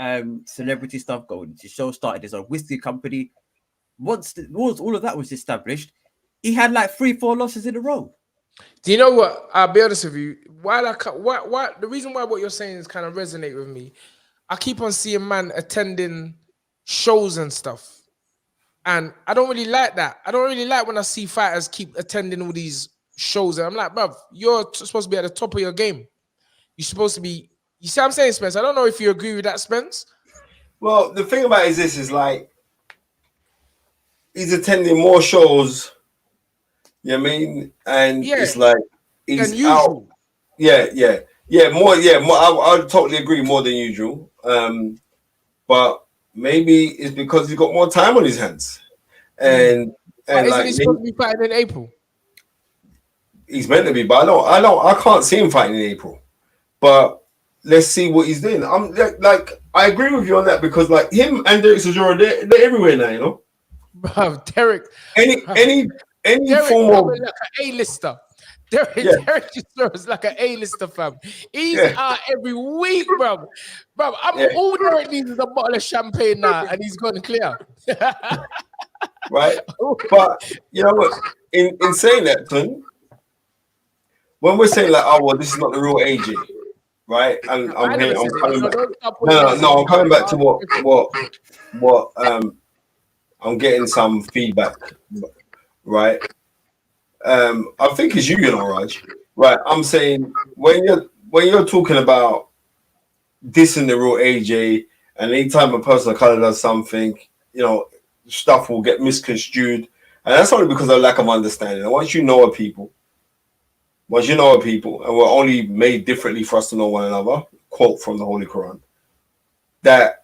Speaker 6: celebrity stuff, going to show, started his own whiskey company. Once all of that was established, he had like 3-4 losses in a row.
Speaker 1: Do you know what? I'll be honest with you. The reason why what you're saying is kind of resonate with me, I keep on seeing man attending shows and stuff. And I don't really like that. I don't really like when I see fighters keep attending all these shows. And I'm like, bruv, you're supposed to be at the top of your game. You're supposed to be, you see what I'm saying, Spence? I don't know if you agree with that, Spence.
Speaker 2: Well, the thing about it is like, he's attending more shows, you know what I mean? And it's like, he's out. More, I totally agree, more than usual. But maybe it's because he's got more time on his hands. And
Speaker 1: isn't he supposed to be fighting in April?
Speaker 2: He's meant to be, but I can't see him fighting in April. But let's see what he's doing. I'm like I agree with you on that, because like him and Derek Chisora, they're everywhere now, you know.
Speaker 1: Bro, Derek.
Speaker 2: Any any
Speaker 1: Derek
Speaker 2: form
Speaker 1: coming
Speaker 2: of
Speaker 1: like an A-lister. Derek,
Speaker 2: Yeah.
Speaker 1: Derek is like an A-lister, fam. He's
Speaker 2: Yeah.
Speaker 1: out every week, bro. Bro,
Speaker 2: Yeah.
Speaker 1: all Derek needs is a bottle of champagne now, and he's gone clear.
Speaker 2: right? But you know what? In saying that, Tun, when we're saying like, oh well, this is not the real AJ, right? And
Speaker 1: I never
Speaker 2: I'm
Speaker 1: said it.
Speaker 2: coming
Speaker 1: So
Speaker 2: back.
Speaker 1: don't start putting words in
Speaker 2: No,
Speaker 1: my
Speaker 2: I'm coming back to
Speaker 1: mouth.
Speaker 2: what I'm getting some feedback, right? I think it's you know, Raj. Right. I'm saying when you're talking about this in the real AJ, and anytime a person of color does something, you know, stuff will get misconstrued. And that's only because of lack of understanding. And once you know a people, and we're only made differently for us to know one another, quote from the Holy Quran, that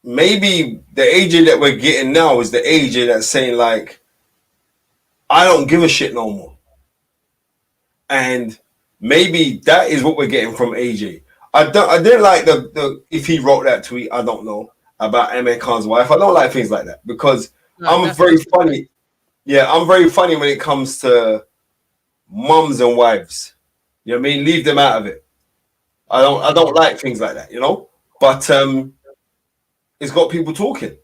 Speaker 2: maybe the AJ that we're getting now is the AJ that's saying, like, I don't give a shit no more. And maybe that is what we're getting from AJ. I didn't like the if he wrote that tweet, I don't know, about Emir Khan's wife. I don't like things like that because I'm very funny. Yeah, I'm very funny when it comes to mums and wives. You know what I mean? Leave them out of it. I don't like things like that, you know? But it's got people talking.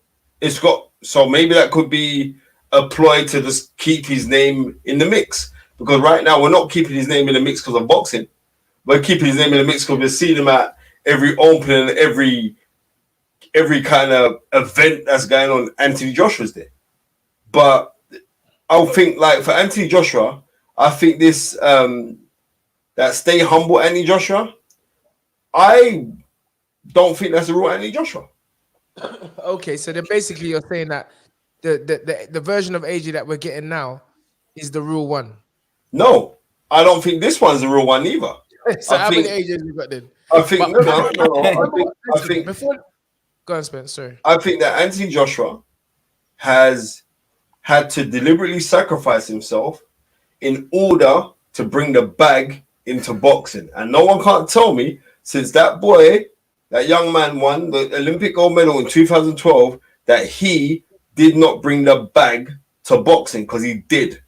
Speaker 2: So maybe that could be a ploy to just keep his name in the mix. Because right now we're not keeping his name in the mix because of boxing. We're keeping his name in the mix because we're seeing him at every opening, every kind of event that's going on. Anthony Joshua's there. But I think, like, for Anthony Joshua, I think this that stay humble Anthony Joshua, I don't think that's the real Anthony Joshua.
Speaker 1: Okay, so then basically you're saying that the version of AJ that we're getting now is the real one.
Speaker 2: No, I don't think this one's the real one either.
Speaker 1: So how many AJs you got then?
Speaker 2: I think I think
Speaker 1: before. Go on, Spence. Sorry.
Speaker 2: I think that Anthony Joshua has had to deliberately sacrifice himself in order to bring the bag into boxing, and no one can't tell me since that young man won the Olympic gold medal in 2012 that he did not bring the bag to boxing, because he did.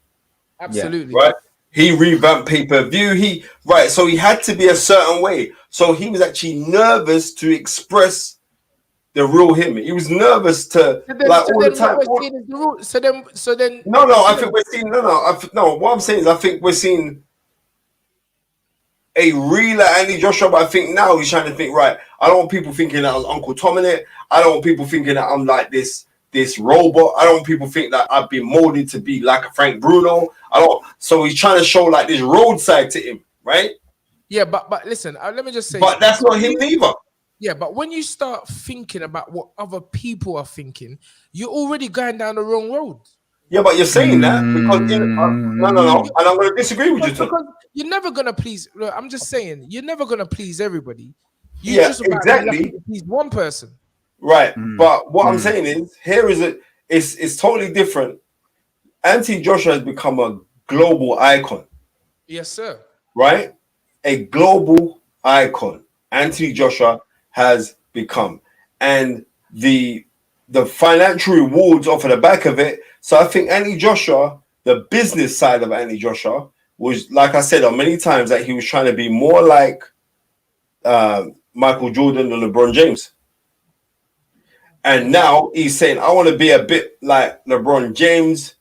Speaker 1: Absolutely.
Speaker 2: Right. He revamped pay-per-view. So he had to be a certain way. So he was actually nervous to express the real him. He was nervous to all the time. I think we're seeing what I'm saying is I think we're seeing a realer Andy Joshua, but I think now he's trying to think, right, I don't want people thinking that I was Uncle Tom in it. I don't want people thinking that I'm like this robot. I don't want people think that I've been molded to be like a Frank Bruno. So he's trying to show like this roadside to him, right?
Speaker 1: Yeah, but listen, let me just say.
Speaker 2: But that's not him neither.
Speaker 1: Yeah, but when you start thinking about what other people are thinking, you're already going down the wrong road.
Speaker 2: Yeah, but you're saying that because no, and I'm going to disagree with you.
Speaker 1: Because you're never going to please. Look, I'm just saying, you're never going to please everybody. You
Speaker 2: yeah,
Speaker 1: just about
Speaker 2: exactly.
Speaker 1: to please one person.
Speaker 2: Right, but what I'm saying is, it's totally different. Anthony Joshua has become a global icon.
Speaker 1: Yes, sir.
Speaker 2: Right, a global icon. Anthony Joshua has become, and the financial rewards off of the back of it. So I think Anthony Joshua, the business side of Anthony Joshua, was, like I said on many times, that he was trying to be more like Michael Jordan and LeBron James. And now he's saying, I want to be a bit like LeBron James,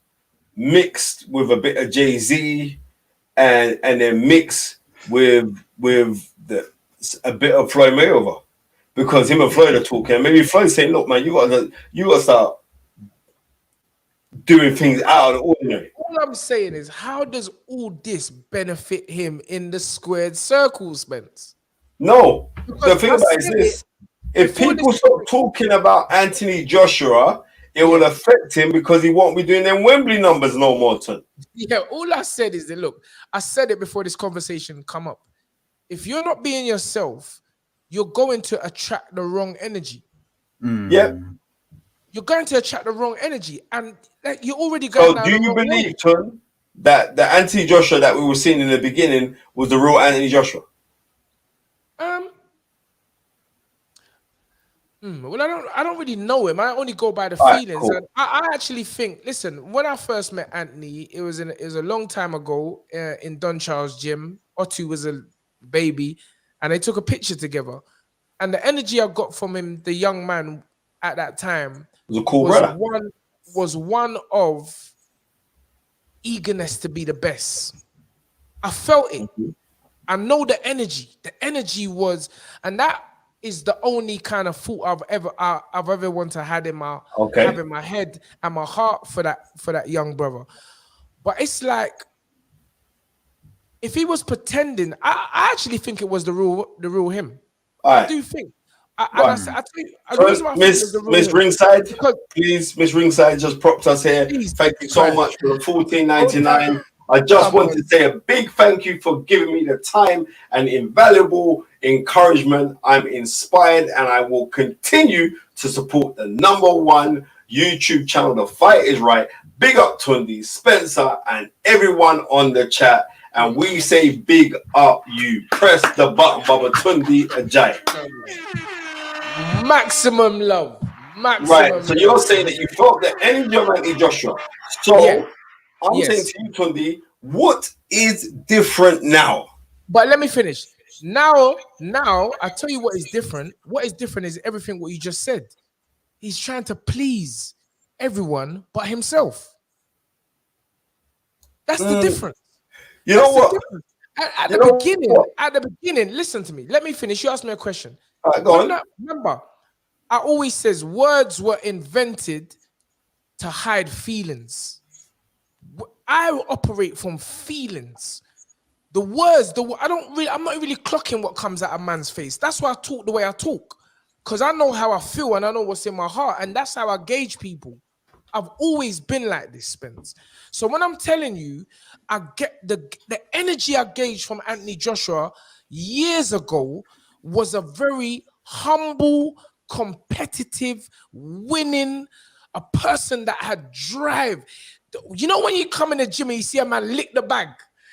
Speaker 2: mixed with a bit of Jay-Z, and then mix with a bit of Floyd Mayweather. Because him and Floyd are talking. And maybe Floyd's saying, look, man, you gotta start doing things out of the ordinary.
Speaker 1: All I'm saying is, how does all this benefit him in the squared circle, Spence?
Speaker 2: No. The thing about it is this. If people stop talking about Anthony Joshua, it will affect him because he won't be doing them Wembley numbers no more.
Speaker 1: Yeah, all I said is that, look, I said it before this conversation come up. If you're not being yourself, you're going to attract the wrong energy.
Speaker 2: Yeah.
Speaker 1: You're going to attract the wrong energy. And like, you're already going down the wrong road.
Speaker 2: Do you believe, Tun, that the Anthony Joshua that we were seeing in the beginning was the real Anthony Joshua?
Speaker 1: Well, I don't really know him. I only go by the
Speaker 2: All right,
Speaker 1: feelings.
Speaker 2: cool.
Speaker 1: And I actually think, listen, when I first met Anthony, it was a long time ago in Don Charles' gym. Otu was a baby, and they took a picture together. And the energy I got from him, the young man at that time,
Speaker 2: He was a cool
Speaker 1: was
Speaker 2: brother.
Speaker 1: one of eagerness to be the best. I felt it. I know the energy. The energy was, and that is the only kind of thought I've ever wanted to have in my head and my heart for that young brother. But it's like, if he was pretending, I actually think it was the real him.
Speaker 2: All
Speaker 1: I
Speaker 2: right.
Speaker 1: do think. I
Speaker 2: Right.
Speaker 1: tell you, the reason why I think it was the real
Speaker 2: Miss
Speaker 1: him,
Speaker 2: Ringside,
Speaker 1: because
Speaker 2: please, Miss Ringside just propped us here.
Speaker 1: Jesus
Speaker 2: Thank you so
Speaker 1: Christ.
Speaker 2: much for the $14.99. I just
Speaker 1: Come
Speaker 2: want
Speaker 1: on.
Speaker 2: to say a big thank you for giving me the time and invaluable encouragement. I'm inspired and I will continue to support the #1 YouTube channel, The Fight Is Right. Big up Tunde, Spencer, and everyone on the chat. And we say big up you. Press the button, Baba Tunde Ajayi.
Speaker 1: Maximum love. Maximum
Speaker 2: Right. So
Speaker 1: love.
Speaker 2: you're saying that you felt the energy of Anthony Joshua. So
Speaker 1: Yeah.
Speaker 2: I'm saying to you, Tunde, what is different now?
Speaker 1: But let me finish. Now, I tell you what is different. What is different is everything what you just said. He's trying to please everyone but himself. That's the difference.
Speaker 2: You know what?
Speaker 1: At the beginning, listen to me. Let me finish. You asked me a question.
Speaker 2: All right, go on.
Speaker 1: Remember, I always says words were invented to hide feelings. I operate from feelings. The words, I'm not really clocking what comes out of man's face. That's why I talk the way I talk. Because I know how I feel and I know what's in my heart. And that's how I gauge people. I've always been like this, Spence. So when I'm telling you, I get the energy I gauged from Anthony Joshua years ago was a very humble, competitive, winning, a person that had drive. You know when you come in the gym and you see a man lick the bag?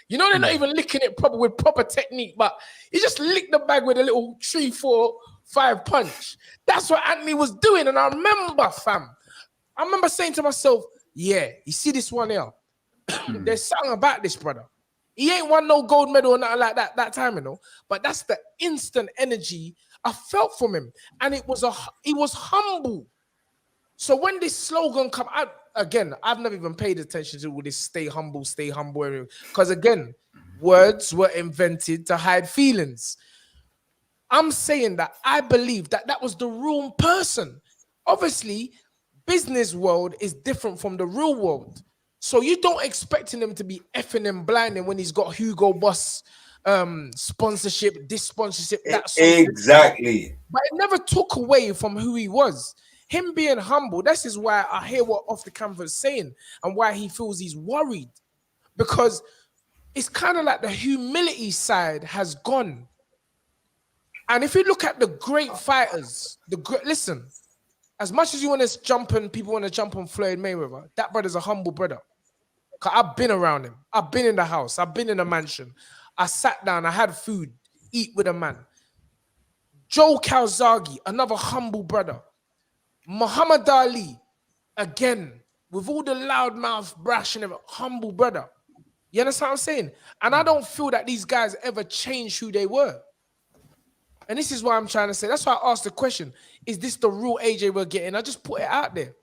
Speaker 1: You know they're not even licking it proper with proper technique, but he just licked the bag with a little 3, 4, 5 punch. That's what Anthony was doing. And I remember saying to myself, yeah, you see this one here? There's something about this brother. He ain't won no gold medal or nothing like that time, you know. But that's the instant energy I felt from him. And he was humble. So when this slogan come out, again, I've never even paid attention to all this stay humble, because again, words were invented to hide feelings. I'm saying that I believe that was the real person. Obviously, business world is different from the real world. So you don't expect him to be effing and blinding when he's got Hugo Boss sponsorship, this sponsorship, that sponsorship.
Speaker 2: Exactly.
Speaker 1: But it never took away from who he was. Him being humble, this is why I hear what Off the Canvas is saying and why he feels he's worried. Because it's kind of like the humility side has gone. And if you look at the great fighters, listen, as much as you want to jump on, people want to jump on Floyd Mayweather, that brother's a humble brother. Because I've been around him. I've been in the house. I've been in a mansion. I sat down. I had food, eat with a man. Joe Calzaghe, another humble brother. Muhammad Ali, again, with all the loudmouth, brash and everything, humble brother. You understand what I'm saying? And I don't feel that these guys ever changed who they were. And this is why I'm trying to say. That's why I asked the question: is this the real AJ we're getting? I just put it out there.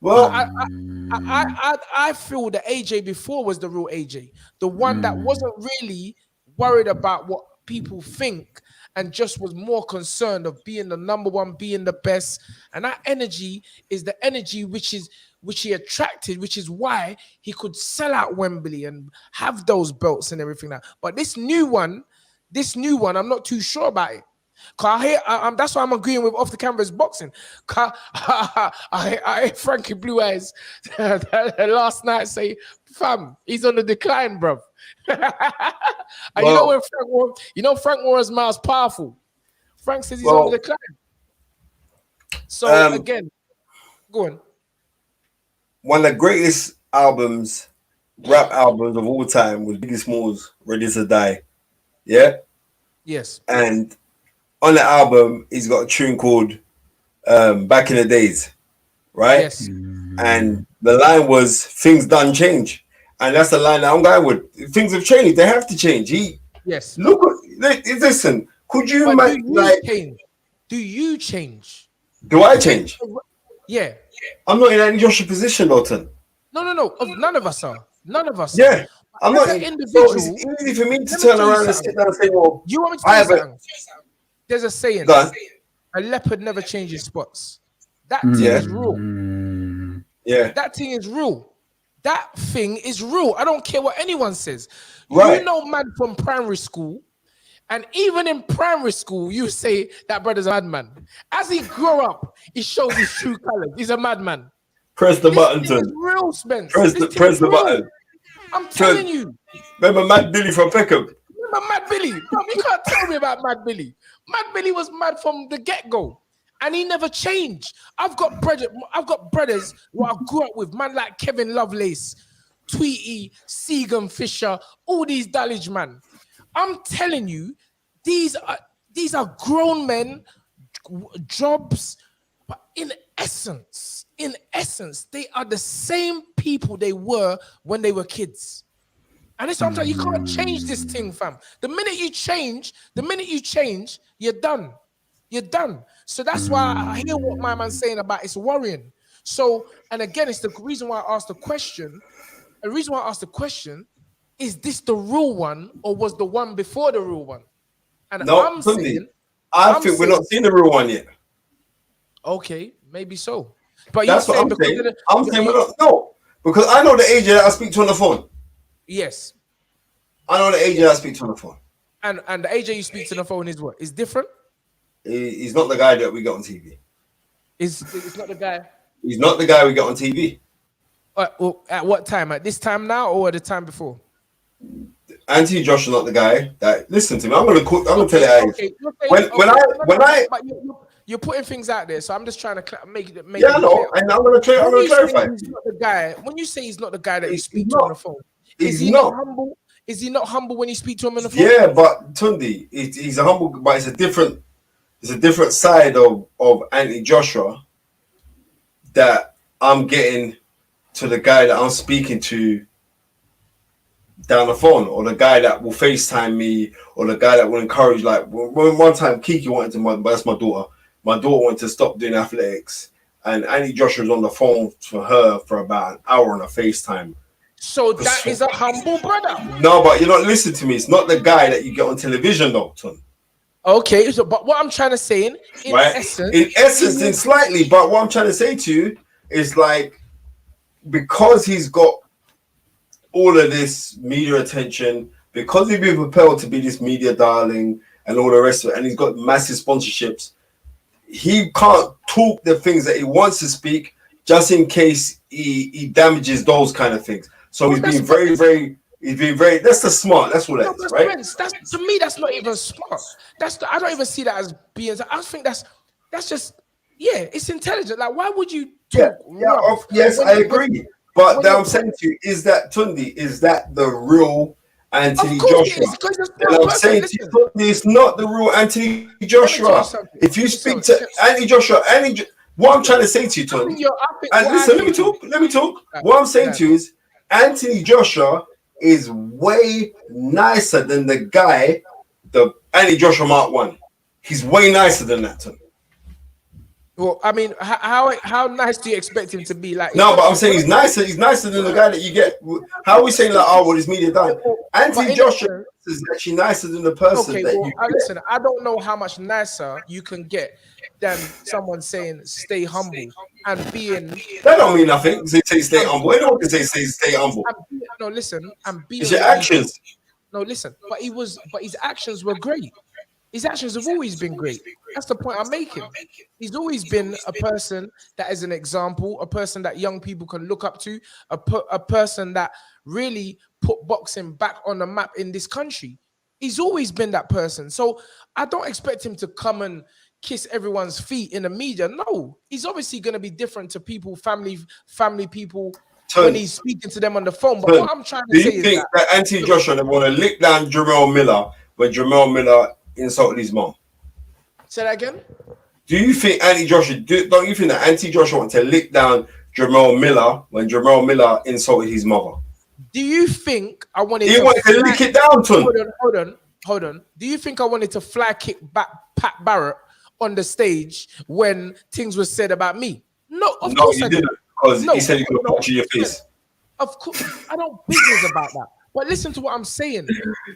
Speaker 1: Well, I feel the AJ before was the real AJ, the one that wasn't really worried about what people think and just was more concerned of being the #1, being the best. And that energy is the energy which he attracted, which is why he could sell out Wembley and have those belts and everything like that. But this new one, I'm not too sure about it. That's why I'm agreeing with Off the Canvas boxing. I hear Frankie Blue Eyes last night say, "Fam, he's on the decline, bro." And you know Frank Warren's mouth's powerful. Frank says he's on the decline. So again, go on.
Speaker 2: One of the greatest rap albums of all time was Biggie Smalls' "Ready to Die." Yeah.
Speaker 1: Yes.
Speaker 2: And on the album, he's got a tune called back in the days, right?
Speaker 1: Yes.
Speaker 2: And the line was "things done change," and that's the line that I'm going with. Things have changed; they have to change.
Speaker 1: Yes.
Speaker 2: Listen. Could you
Speaker 1: But do you
Speaker 2: like?
Speaker 1: change? Do you change?
Speaker 2: Do I change?
Speaker 1: Yeah.
Speaker 2: I'm not in any Joshua position, Dalton.
Speaker 1: No. None of us are. None of us.
Speaker 2: Yeah,
Speaker 1: Are.
Speaker 2: I'm
Speaker 1: As
Speaker 2: not.
Speaker 1: an
Speaker 2: So
Speaker 1: individual,
Speaker 2: it's easy for me to
Speaker 1: let me
Speaker 2: turn
Speaker 1: tell you
Speaker 2: around and
Speaker 1: something.
Speaker 2: sit down and say, "Well,
Speaker 1: You want me to
Speaker 2: I
Speaker 1: tell you
Speaker 2: haven't."
Speaker 1: something? There's a saying:
Speaker 2: Go on.
Speaker 1: a leopard never changes spots. That thing
Speaker 2: Yeah.
Speaker 1: is real.
Speaker 2: Yeah.
Speaker 1: That thing is real. That thing is real. I don't care what anyone says.
Speaker 2: Right.
Speaker 1: You know, man from primary school, and even in primary school, you say that brother's a madman. As he grow up, he shows his true colors. He's a madman.
Speaker 2: Press the
Speaker 1: This
Speaker 2: button,
Speaker 1: thing is
Speaker 2: Tunde.
Speaker 1: real, Spence.
Speaker 2: Press
Speaker 1: This
Speaker 2: the
Speaker 1: thing
Speaker 2: press
Speaker 1: is
Speaker 2: the
Speaker 1: real.
Speaker 2: button.
Speaker 1: I'm telling you.
Speaker 2: Remember Mad Billy from Peckham?
Speaker 1: Remember Mad Billy? Bro, you can't tell me about Mad Billy. Mad Billy was mad from the get-go. And he never changed. I've got brothers who I grew up with, man like Kevin Lovelace, Tweety, Segan Fisher, all these Dulwich man. I'm telling you, these are grown men, jobs, but in essence, they are the same people they were when they were kids. And it's sometimes you can't change this thing, fam. The minute you change, you're done. You're done. So that's why I hear what my man's saying about it's worrying. So, and again, it's the reason why I asked the question. The reason why I asked the question, is this the real one or was the one before the real one? And
Speaker 2: No,
Speaker 1: I'm saying,
Speaker 2: I think we're not seeing the real one yet.
Speaker 1: Okay, maybe so. But
Speaker 2: That's
Speaker 1: you're
Speaker 2: what
Speaker 1: saying
Speaker 2: I'm saying.
Speaker 1: because
Speaker 2: I'm saying we're not. No, because I know the agent that I speak to on the phone.
Speaker 1: Yes.
Speaker 2: I know the agent I speak to on the phone.
Speaker 1: And the AJ you speak to on the phone is what? Is different?
Speaker 2: He's not the guy that we got on TV.
Speaker 1: It's not the guy.
Speaker 2: He's not the guy we got on TV.
Speaker 1: Well, at what time? At this time now or at the time before?
Speaker 2: Anthony Josh is not the guy that. Listen to me. I'm gonna tell you how.
Speaker 1: Okay. But you're putting things out there, so I'm just trying to make it.
Speaker 2: Yeah, I know, and I'm gonna clarify.
Speaker 1: He's not the guy. When you say he's not the guy that you speak to
Speaker 2: not.
Speaker 1: on the phone,
Speaker 2: He's
Speaker 1: is he
Speaker 2: not
Speaker 1: humble? Is he not humble when you speak to him on the phone?
Speaker 2: Yeah, but Tunde, he's a humble, but it's a different side of Anthony Joshua that I'm getting to the guy that I'm speaking to down the phone, or the guy that will FaceTime me, or the guy that will encourage. Like one time, Kiki wanted to, but that's my daughter. My daughter wanted to stop doing athletics, and Anthony Joshua was on the phone for her for about an hour on a FaceTime.
Speaker 1: So that is a humble brother.
Speaker 2: No, but you're not listening to me. It's not the guy that you get on television, though, Ton.
Speaker 1: Okay, so but what I'm trying to say in essence,
Speaker 2: in slightly, but what I'm trying to say to you is like, because he's got all of this media attention, because he's been propelled to be this media darling and all the rest of it, and he's got massive sponsorships, he can't talk the things that he wants to speak just in case he damages those kind of things. So he's been very, that's the smart, that's what that is, right?
Speaker 1: That's to me, that's not even smart. I don't even see that as being, I think that's just, it's intelligent. Like, why would you talk
Speaker 2: yes, I agree. But I'm saying to you, is that Tunde, is that the real Anthony Joshua? And I'm saying to you, Tunde, it's not the real Anthony Joshua. If you speak to Anthony Joshua, what I'm trying to say to you, Tunde, and listen, let me talk. What I'm saying to you is, Anthony Joshua is way nicer than the guy, the Anthony Joshua Mark 1. He's way nicer than that, Tunde.
Speaker 1: Well, I mean, how nice do you expect him to be? Like,
Speaker 2: no, but I'm saying he's nicer. He's nicer than the guy that you get. How are we saying like, oh, well, his media done? Anthony Joshua is actually nicer than the person that you get.
Speaker 1: Listen, I don't know how much nicer you can get than someone saying "stay humble" and being.
Speaker 2: That don't mean nothing. They say stay humble. Anyone can say stay humble.
Speaker 1: No, listen, I'm being.
Speaker 2: It's your actions.
Speaker 1: No, listen, but his actions were great. His actions have always been great. That's the point I'm making. He's always been a person that is an example, a person that young people can look up to, a person that really put boxing back on the map in this country. He's always been that person. So I don't expect him to come and kiss everyone's feet in the media. No, he's obviously going to be different to people, family people, when he's speaking to them on the phone. But what I'm trying to say is, do you think
Speaker 2: that Anthony Joshua would want to lick down Jamel Miller when Jamel Miller insulted his mom?
Speaker 1: Say that again?
Speaker 2: Do you think don't you think that Anti-Joshua wanted to lick down Jamal Miller when Jamal Miller insulted his mother?
Speaker 1: Do you think I wanted
Speaker 2: He wanted to lick it down to him.
Speaker 1: Hold on. Do you think I wanted to fly kick back Pat Barrett on the stage when things were said about me? No, of course I didn't.
Speaker 2: Because he said he could punch you in your face.
Speaker 1: Of course, I don't business about that. But listen to what I'm saying.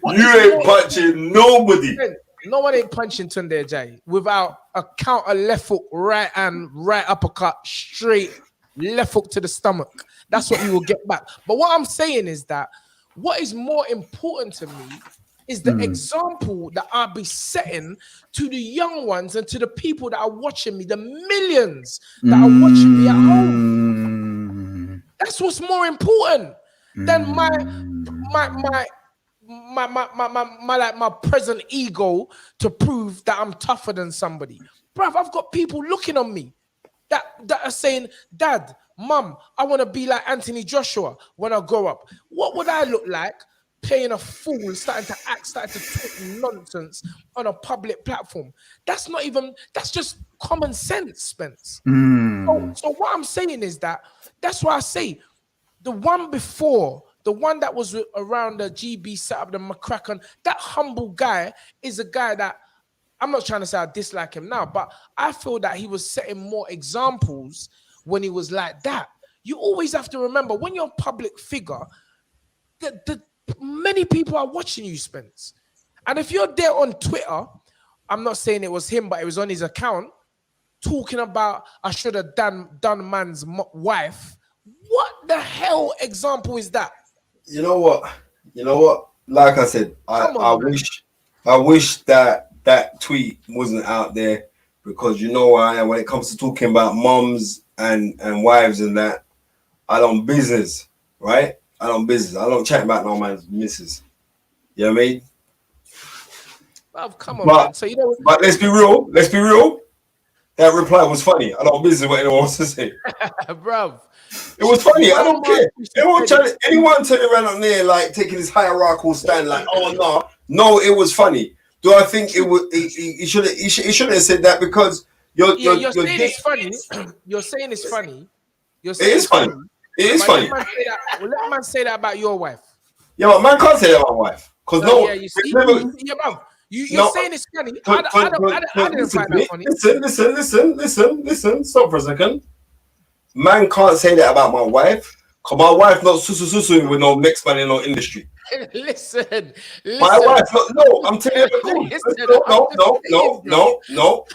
Speaker 2: You ain't punching nobody.
Speaker 1: No one ain't punching Tunde Ajayi without a counter left hook, right hand, right uppercut, straight left hook to the stomach. That's what you will get back. But what I'm saying is that what is more important to me is the example that I'll be setting to the young ones and to the people that are watching me, the millions that are watching me at home. That's what's more important than my present ego to prove that I'm tougher than somebody. Bruv, I've got people looking on me that are saying, Dad, Mum, I want to be like Anthony Joshua when I grow up. What would I look like playing a fool, starting to talk nonsense on a public platform? That's just common sense, Spence. So what I'm saying is that's why I say the one before, the one that was around the GB setup, the McCracken, that humble guy is a guy that, I'm not trying to say I dislike him now, but I feel that he was setting more examples when he was like that. You always have to remember, when you're a public figure, the many people are watching you, Spence. And if you're there on Twitter, I'm not saying it was him, but it was on his account, talking about, I should have done man's wife. What the hell example is that?
Speaker 2: You know what? Like I said, I wish that tweet wasn't out there, because you know why? When it comes to talking about mums and wives and that, I don't business, right? I don't business. I don't chat about no man's missus. You know what I mean?
Speaker 1: Oh, come on, man. So you know,
Speaker 2: but let's be real. That reply was funny. I don't business what anyone wants to say.
Speaker 1: Bruv.
Speaker 2: It was funny. I don't care. Anyone turning around on there like taking this hierarchical stand like, oh no, it was funny. Do I think it was? He shouldn't have said that, because you're saying it's funny.
Speaker 1: You're saying it's funny.
Speaker 2: It is funny. It is funny.
Speaker 1: Let man say that about your wife.
Speaker 2: Yeah, but man can't say that about my wife, because you see,
Speaker 1: you're saying it's funny. I didn't find that funny.
Speaker 2: Listen. Stop for a second. Man can't say that about my wife, because my wife not susu with no next man in no industry.
Speaker 1: Listen.
Speaker 2: My wife, no, I'm telling you, no.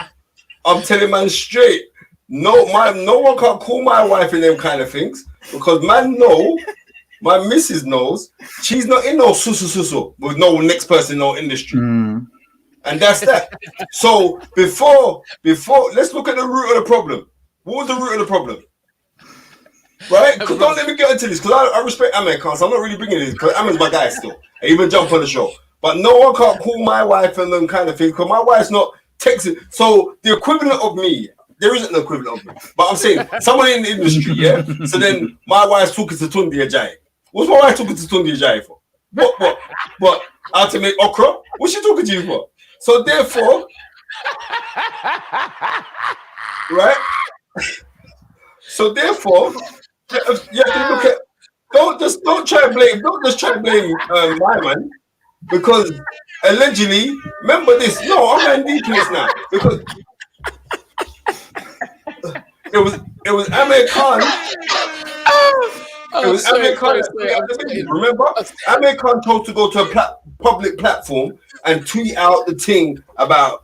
Speaker 2: I'm telling man straight. No one can call my wife in them kind of things, because man know, my missus knows, she's not in no susu with no next person in no industry. And that's that. So before, let's look at the root of the problem. What was the root of the problem? Right? Because don't let me get into this, because I respect Amen Khan, so I'm not really bringing this, because Amen's my guy still. I even jump on the show. But no one can't call my wife and them kind of things, because my wife's not texting. So the equivalent of me, there isn't an equivalent of me. But I'm saying, someone in the industry, yeah? So then my wife's talking to Tunde Ajayi. What's my wife talking to Tunde Ajayi for? What? How to make okra? What's she talking to you for? So therefore, right? So therefore, you have to look at. Don't just try to blame my man, because allegedly, remember this. No, I'm not deep in this now, because it was Amir Khan. Amir Khan. Remember, Amir Khan chose to go to a public platform and tweet out the thing about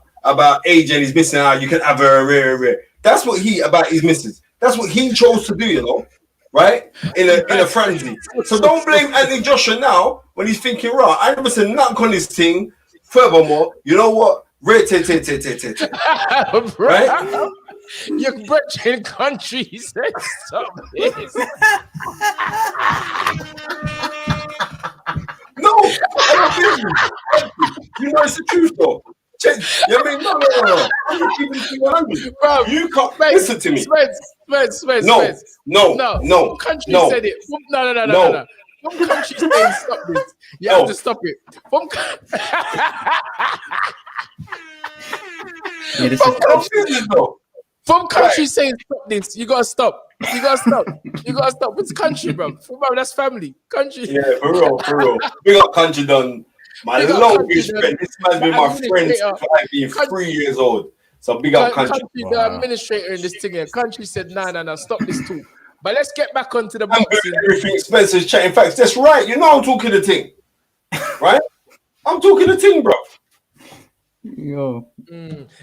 Speaker 2: age and his missing out. You can have a. That's what about his missus. That's what he chose to do, you know, right? In a frenzy. So don't blame Anthony Joshua now when he's thinking, right, I never said nothing on this thing. Furthermore, you know what? Right?
Speaker 1: Your brethren country said something.
Speaker 2: No, you know it's the truth though. You mean no. Bro, you can't listen to me.
Speaker 1: Spence.
Speaker 2: No.
Speaker 1: Country said it. No. Some country saying stop this. You have to stop it.
Speaker 6: Yeah, this
Speaker 1: From
Speaker 6: is
Speaker 2: I'm confused though.
Speaker 1: From country saying stop this, you gotta stop. You gotta stop. You gotta stop. It's country, bro. Bro, that's family. Country.
Speaker 2: Yeah, for real, for real. Big up Country Done. My
Speaker 1: Big up
Speaker 2: long
Speaker 1: Country Done,
Speaker 2: respect. This man's been
Speaker 1: the
Speaker 2: my friend since
Speaker 1: administrator.
Speaker 2: I've been
Speaker 1: Country,
Speaker 2: 3 years old. So big up Country.
Speaker 1: country the administrator in this thing here. Country said, nah, stop this talk. But let's get back onto the
Speaker 2: I'm doing
Speaker 1: boxing.
Speaker 2: everything Spencer's chatting facts. That's right. You know I'm talking the thing. Right? I'm talking the thing, bro.
Speaker 6: Yo.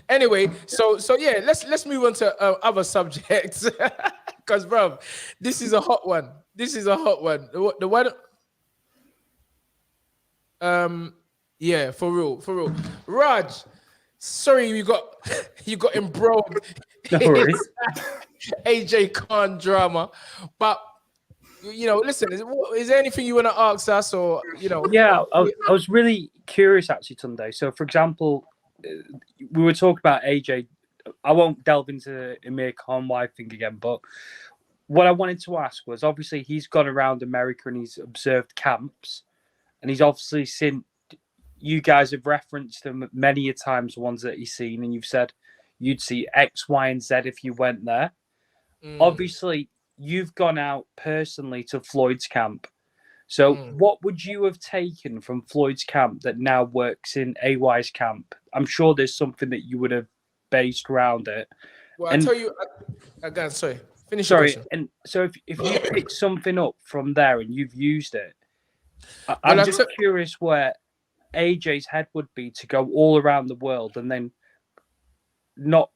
Speaker 1: Anyway, so yeah, let's move on to other subjects. Because, bro, this is a hot one. This is a hot one. The one. Yeah, for real. Raj, sorry you got embroiled
Speaker 5: No
Speaker 1: in
Speaker 5: worries.
Speaker 1: AJ Khan drama, but you know, listen, is there anything you want to ask us, or you know?
Speaker 5: Yeah, I was really curious actually, Tunde. So, for example, we were talking about AJ. I won't delve into the Amir Khan wife thing again, but what I wanted to ask was, obviously he's gone around America and he's observed camps, and he's obviously seen. You guys have referenced them many a times, the ones that he's seen, and you've said you'd see X, Y, and Z if you went there. Obviously, you've gone out personally to Floyd's camp. So what would you have taken from Floyd's camp that now works in AY's camp? I'm sure there's something that you would have based around it.
Speaker 1: Well,
Speaker 5: And-
Speaker 1: I tell you again. Sorry, finish.
Speaker 5: Sorry,
Speaker 1: your question.
Speaker 5: and so if you pick something up from there and you've used it,
Speaker 1: Well,
Speaker 5: I'm just curious where AJ's head would be to go all around the world and then not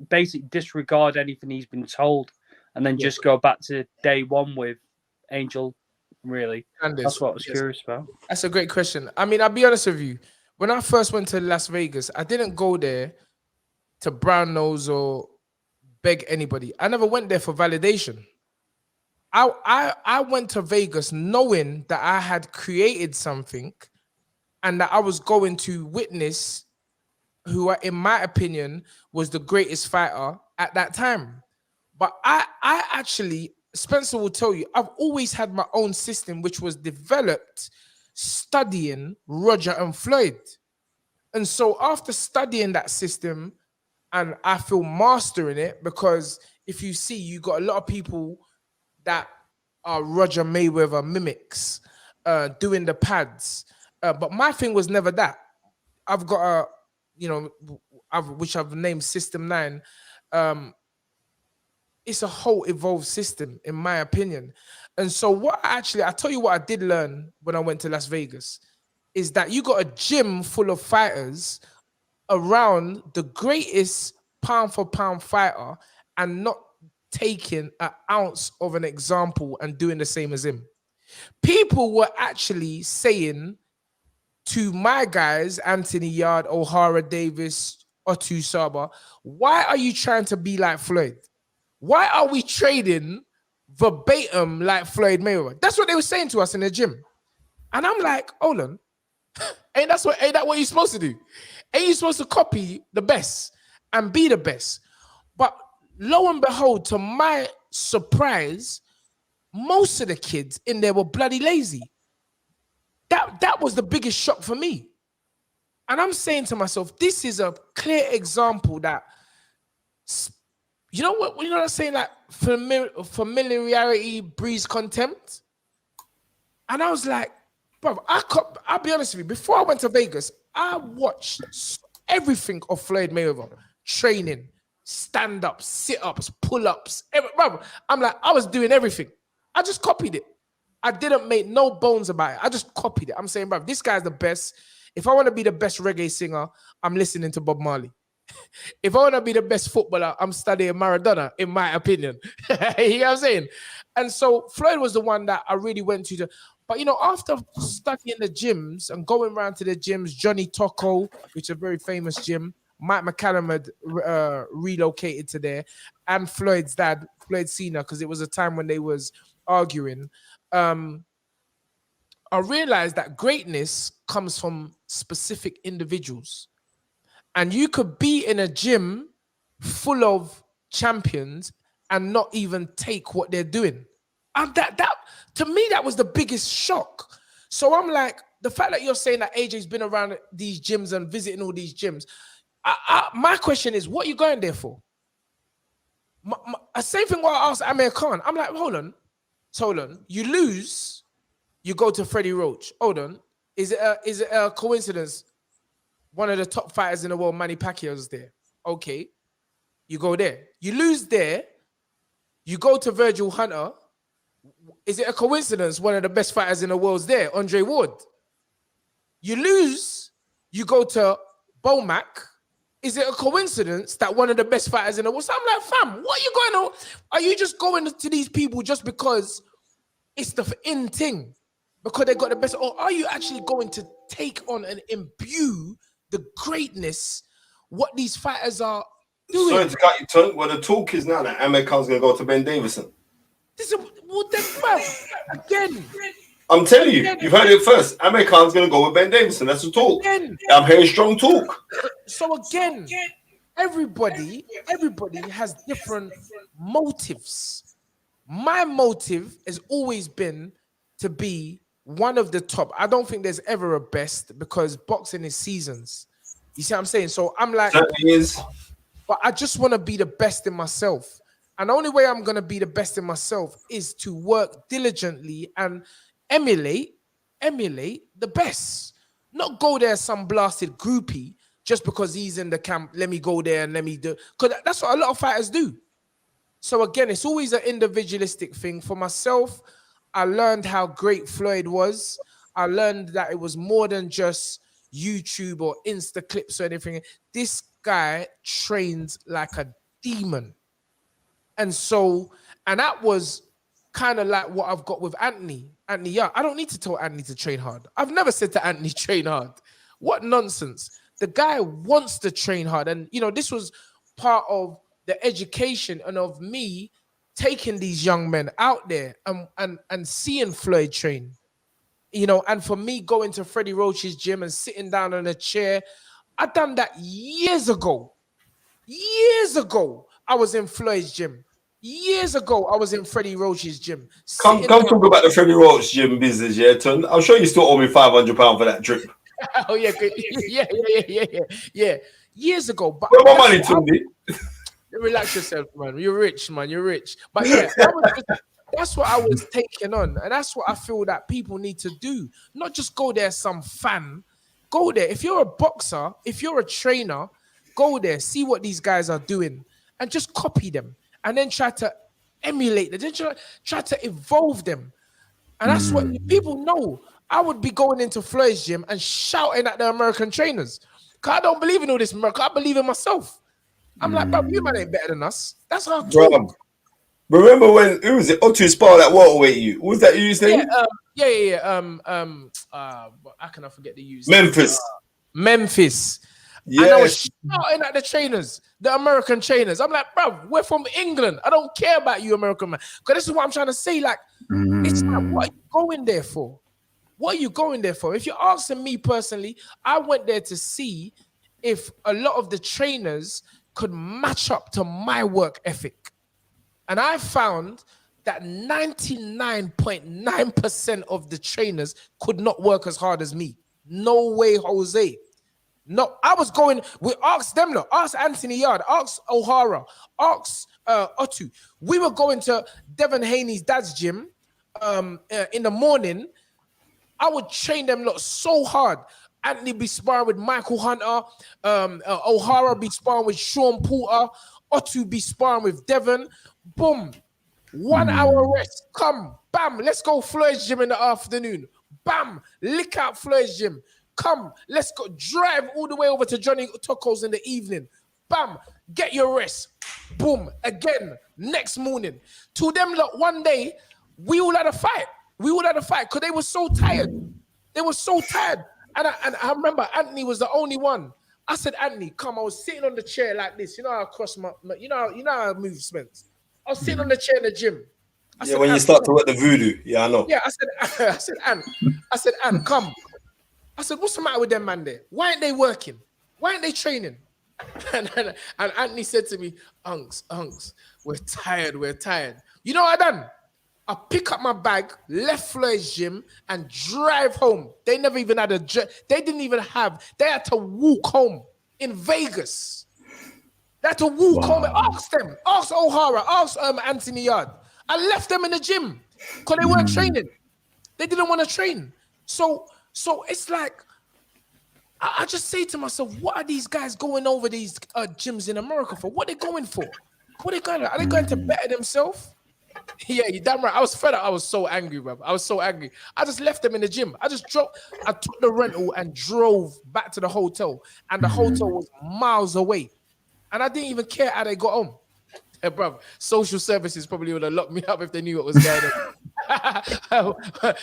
Speaker 5: basically disregard anything he's been told and then just go back to day one with Angel. Really, that's what I was curious about.
Speaker 1: That's a great question. I mean, I'll be honest with you. When I first went to Las Vegas, I didn't go there to brown nose or beg anybody. I never went there for validation. I went to Vegas knowing that I had created something and that I was going to witness who, in my opinion, was the greatest fighter at that time. But I actually, Spencer will tell you, I've always had my own system, which was developed studying Roger and Floyd. And so after studying that system, and I feel mastering it, because if you see, you got a lot of people that are Roger Mayweather mimics, doing the pads. But my thing was never that. I've got a, you know, which I've named System 9. It's a whole evolved system, in my opinion. And so I tell you what I did learn when I went to Las Vegas is that you got a gym full of fighters around the greatest pound for pound fighter and not taking an ounce of an example and doing the same as him. People were actually saying to my guys, Anthony Yard, O'Hara Davis, Otu Saba, why are you trying to be like Floyd? Why are we trading verbatim like Floyd Mayweather? That's what they were saying to us in the gym. And I'm like, hold on. Ain't that what you're supposed to do? Ain't you supposed to copy the best and be the best? But lo and behold, to my surprise, most of the kids in there were bloody lazy. That was the biggest shock for me. And I'm saying to myself, this is a clear example that, you know what I'm saying, like familiarity breeds contempt. And I was like, bro, I'll be honest with you, before I went to Vegas, I watched everything of Floyd Mayweather, training, stand-ups, sit-ups, pull-ups. Bro, I'm like, I was doing everything. I just copied it. I didn't make no bones about it. I just copied it. I'm saying, bro, this guy's the best. If I want to be the best reggae singer, I'm listening to Bob Marley. If I want to be the best footballer, I'm studying Maradona, in my opinion. You know what I'm saying? And so Floyd was the one that I really went to. But, you know, after studying the gyms and going around to the gyms, Johnny Tocco, which is a very famous gym, Mike McCallum had relocated to there, and Floyd's dad, Floyd Senior, because it was a time when they was arguing. I realized that greatness comes from specific individuals. And you could be in a gym full of champions and not even take what they're doing. And that to me, that was the biggest shock. So I'm like, the fact that you're saying that AJ's been around these gyms and visiting all these gyms, my question is, what are you going there for? Same thing what I asked Amir Khan. I'm like, hold on. You lose, you go to Freddie Roach. Hold on. Is it a coincidence? One of the top fighters in the world, Manny Pacquiao's there. Okay. You go there. You lose there. You go to Virgil Hunter. Is it a coincidence one of the best fighters in the world's there, Andre Ward? You lose, you go to Bomac. Is it a coincidence that one of the best fighters in the world? So I'm like, fam, what are you going on? Are you just going to these people just because it's the in thing? Because they got the best? Or are you actually going to take on and imbue the greatness, what these fighters are doing?
Speaker 2: Sorry to cut you, Tun. Well, the talk is now that Amir Khan's going to go to Ben Davison.
Speaker 1: This is what the again.
Speaker 2: I'm telling you, you've heard it first. Amir Khan's going to go with Ben Davison. That's the talk.
Speaker 1: Again.
Speaker 2: I'm hearing strong talk.
Speaker 1: So again, everybody has different motives. My motive has always been to be one of the top. I don't think there's ever a best because boxing is seasons. You see what I'm saying? So I'm like, but I just want to be the best in myself. And the only way I'm going to be the best in myself is to work diligently and emulate the best. Not go there some blasted groupie just because he's in the camp. Let me go there and let me do. Because that's what a lot of fighters do. So again, it's always an individualistic thing. For myself, I learned how great Floyd was. I learned that it was more than just YouTube or Insta clips or anything. This guy trains like a demon. And that was kind of like what I've got with Anthony. Anthony Young. I don't need to tell Anthony to train hard. I've never said to Anthony, train hard. What nonsense. The guy wants to train hard. And, this was part of the education and of me taking these young men out there and seeing Floyd train. And for me going to Freddie Roach's gym and sitting down on a chair, I done that years ago. Years ago, I was in Floyd's gym. Years ago, I was in Freddie Roach's gym.
Speaker 2: Come talk about the Freddie Roach gym business, yeah, Tun. I'm sure you still owe me £500 for that trip.
Speaker 1: Oh yeah, yeah. Years ago, but
Speaker 2: where my money, Tunde?
Speaker 1: Relax yourself, man. You're rich, man. You're rich. But yeah, that's what I was taking on, and that's what I feel that people need to do. Not just go there, some fan. Go there. If you're a boxer, if you're a trainer, go there, see what these guys are doing, and just copy them, and then try to emulate them. Then try to evolve them, and that's what people know. I would be going into Floyd's gym and shouting at the American trainers. Because I don't believe in all this America. I believe in myself. I'm like, bro, you man ain't better than us. That's how I talk.
Speaker 2: Remember when, who was it? Otu sparred that welterweight you. What was that you name? How can I forget the use?
Speaker 1: Memphis.
Speaker 2: Yeah.
Speaker 1: And I was shouting at the trainers, the American trainers. I'm like, bro, we're from England. I don't care about you, American man. Because this is what I'm trying to say. Like, it's like, what are you going there for? What are you going there for? If you're asking me personally, I went there to see if a lot of the trainers could match up to my work ethic. And I found that 99.9% of the trainers could not work as hard as me. No way, Jose. No, I was going, we asked them, ask Anthony Yard, ask O'Hara, ask Otu. We were going to Devon Haney's dad's gym in the morning. I would train them so hard. Anthony be sparring with Michael Hunter. O'Hara be sparring with Sean Porter. Otu be sparring with Devon. Boom. 1 hour rest. Come. Bam. Let's go Floyd's gym in the afternoon. Bam. Lick out Floyd's gym. Come. Let's go. Drive all the way over to Johnny Toko's in the evening. Bam. Get your rest. Boom. Again. Next morning. To them, one day, we all had a fight. Because they were so tired. And I remember Anthony was the only one. I said, Anthony, come. I was sitting on the chair like this. You know how I cross my you know how I move, Spence. I was sitting on the chair in the gym. I said,
Speaker 2: when you start to work the voodoo. Yeah, I know.
Speaker 1: Yeah, I said, Ann, come. I said, what's the matter with them man there? Why aren't they working? Why aren't they training? And Anthony said to me, Unks, we're tired. You know what I done? I pick up my bag, left Floyd's gym, and drive home. They never even had they had to walk home in Vegas. They had to walk home. Ask them. Ask O'Hara. Ask Anthony Yard. I left them in the gym because they weren't training. They didn't want to train. So it's like, I just say to myself, what are these guys going over these gyms in America for? What are they going for? What are they going? Are they going to better themselves? Yeah, you damn right. I was fed up. I was so angry, bro. I was so angry. I just left them in the gym. I took the rental and drove back to the hotel. And the hotel was miles away. And I didn't even care how they got home. Yeah, bro, social services probably would have locked me up if they knew what was going on. But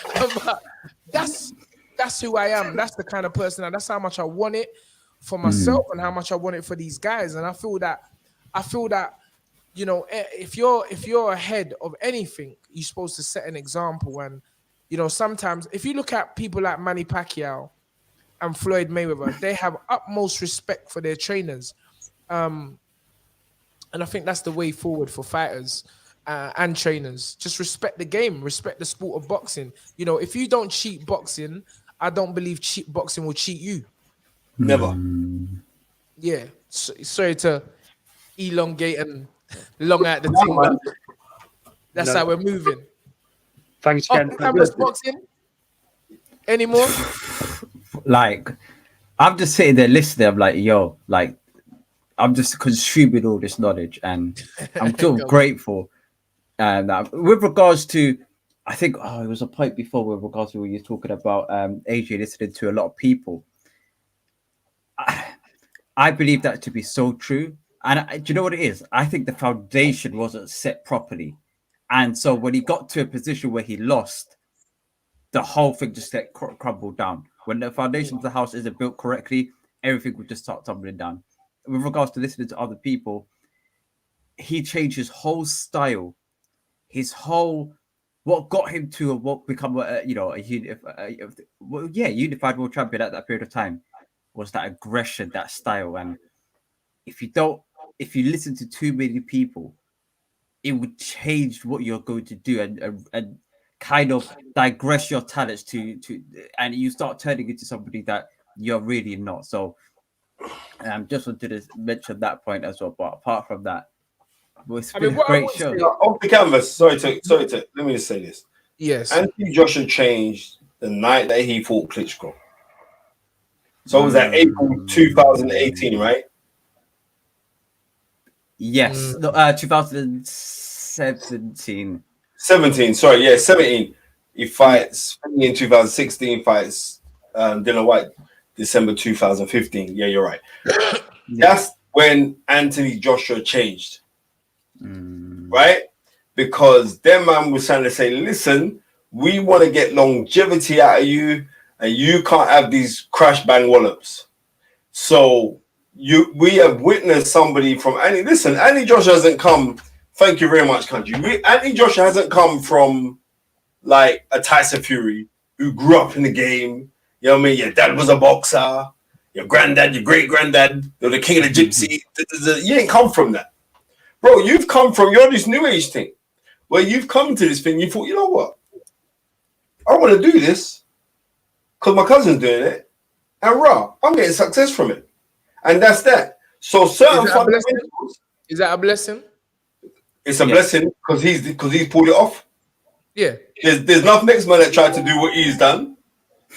Speaker 1: that's who I am. That's the kind of person. And that's how much I want it for myself and how much I want it for these guys. And I feel that, you know, if you're ahead of anything, you're supposed to set an example. And, you know, sometimes if you look at people like Manny Pacquiao and Floyd Mayweather, they have utmost respect for their trainers. And I think that's the way forward for fighters and trainers. Just respect the game, respect the sport of boxing. You know, if you don't cheat boxing, I don't believe boxing will cheat you.
Speaker 2: Never.
Speaker 1: Yeah. Sorry to elongate and long out the thing, but that's how we're moving.
Speaker 5: Thanks again.
Speaker 1: Cameras boxing anymore?
Speaker 6: Like, I'm just sitting there listening. I'm like, yo, like, I'm just consuming all this knowledge, and I'm so grateful. And with regards to, I think, it was a point before with regards to what you're talking about, AJ listening to a lot of people. I believe that to be so true. And do you know what it is? I think the foundation wasn't set properly. And so when he got to a position where he lost, the whole thing just crumbled down. When the foundation of the house isn't built correctly, everything would just start tumbling down. With regards to listening to other people, he changed his whole style, what got him to what become a unified world champion at that period of time was that aggression, that style. And if you listen to too many people, it would change what you're going to do and kind of digress your talents to and you start turning into somebody that you're really not. So just wanted to mention that point as well. But apart from that, it's been a great show.
Speaker 2: Off the canvas, sorry to let me just say this.
Speaker 1: Yes.
Speaker 2: Anthony Joshua changed the night that he fought Klitschko. So it was that April 2018, right?
Speaker 6: Yes. 2017.
Speaker 2: 17. He fights in 2016, fights Dylan White December 2015. Yeah, you're right. That's when Anthony Joshua changed. Right? Because their man was trying to say, listen, we want to get longevity out of you, and you can't have these crash bang wallops. So we have witnessed somebody from Anthony Joshua hasn't come. Thank you very much, country. Anthony Joshua hasn't come from like a Tyson Fury who grew up in the game. You know what I mean? Your dad was a boxer, your granddad, your great granddad, you're the king of the gypsy. You ain't come from that. Bro, you're this new age thing where you've come to this thing. You thought, you know what? I want to do this because my cousin's doing it. And I'm getting success from it. And that's that. So certain fundamentals.
Speaker 1: Is that a blessing?
Speaker 2: It's a blessing because he's pulled it off.
Speaker 1: Yeah.
Speaker 2: There's enough next man that tried to do what he's done.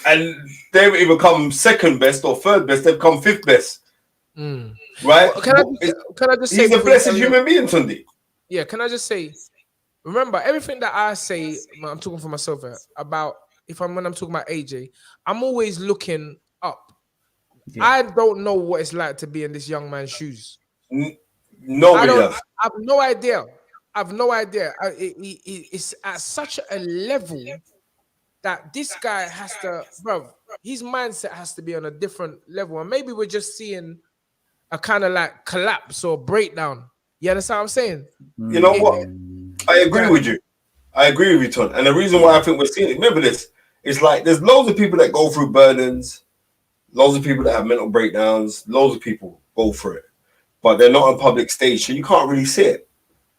Speaker 2: And they've either come second best or third best. They've come fifth best. Right?
Speaker 1: Well, can I just say
Speaker 2: he's a blessed human being, Tunde.
Speaker 1: Yeah, can I just say, remember, everything that I say, I'm talking for myself about, when I'm talking about AJ, I'm always looking up. Yeah. I don't know what it's like to be in this young man's shoes.
Speaker 2: Nobody does.
Speaker 1: I have no idea. It's at such a level that this guy has to, bro, his mindset has to be on a different level. And maybe we're just seeing a kind of like collapse or breakdown. You understand what I'm saying?
Speaker 2: You know what? I agree with you. Ton. And the reason why I think we're seeing it, remember this, it's like there's loads of people that go through burdens, loads of people that have mental breakdowns, loads of people go through it. But they're not on public stage, so you can't really see it.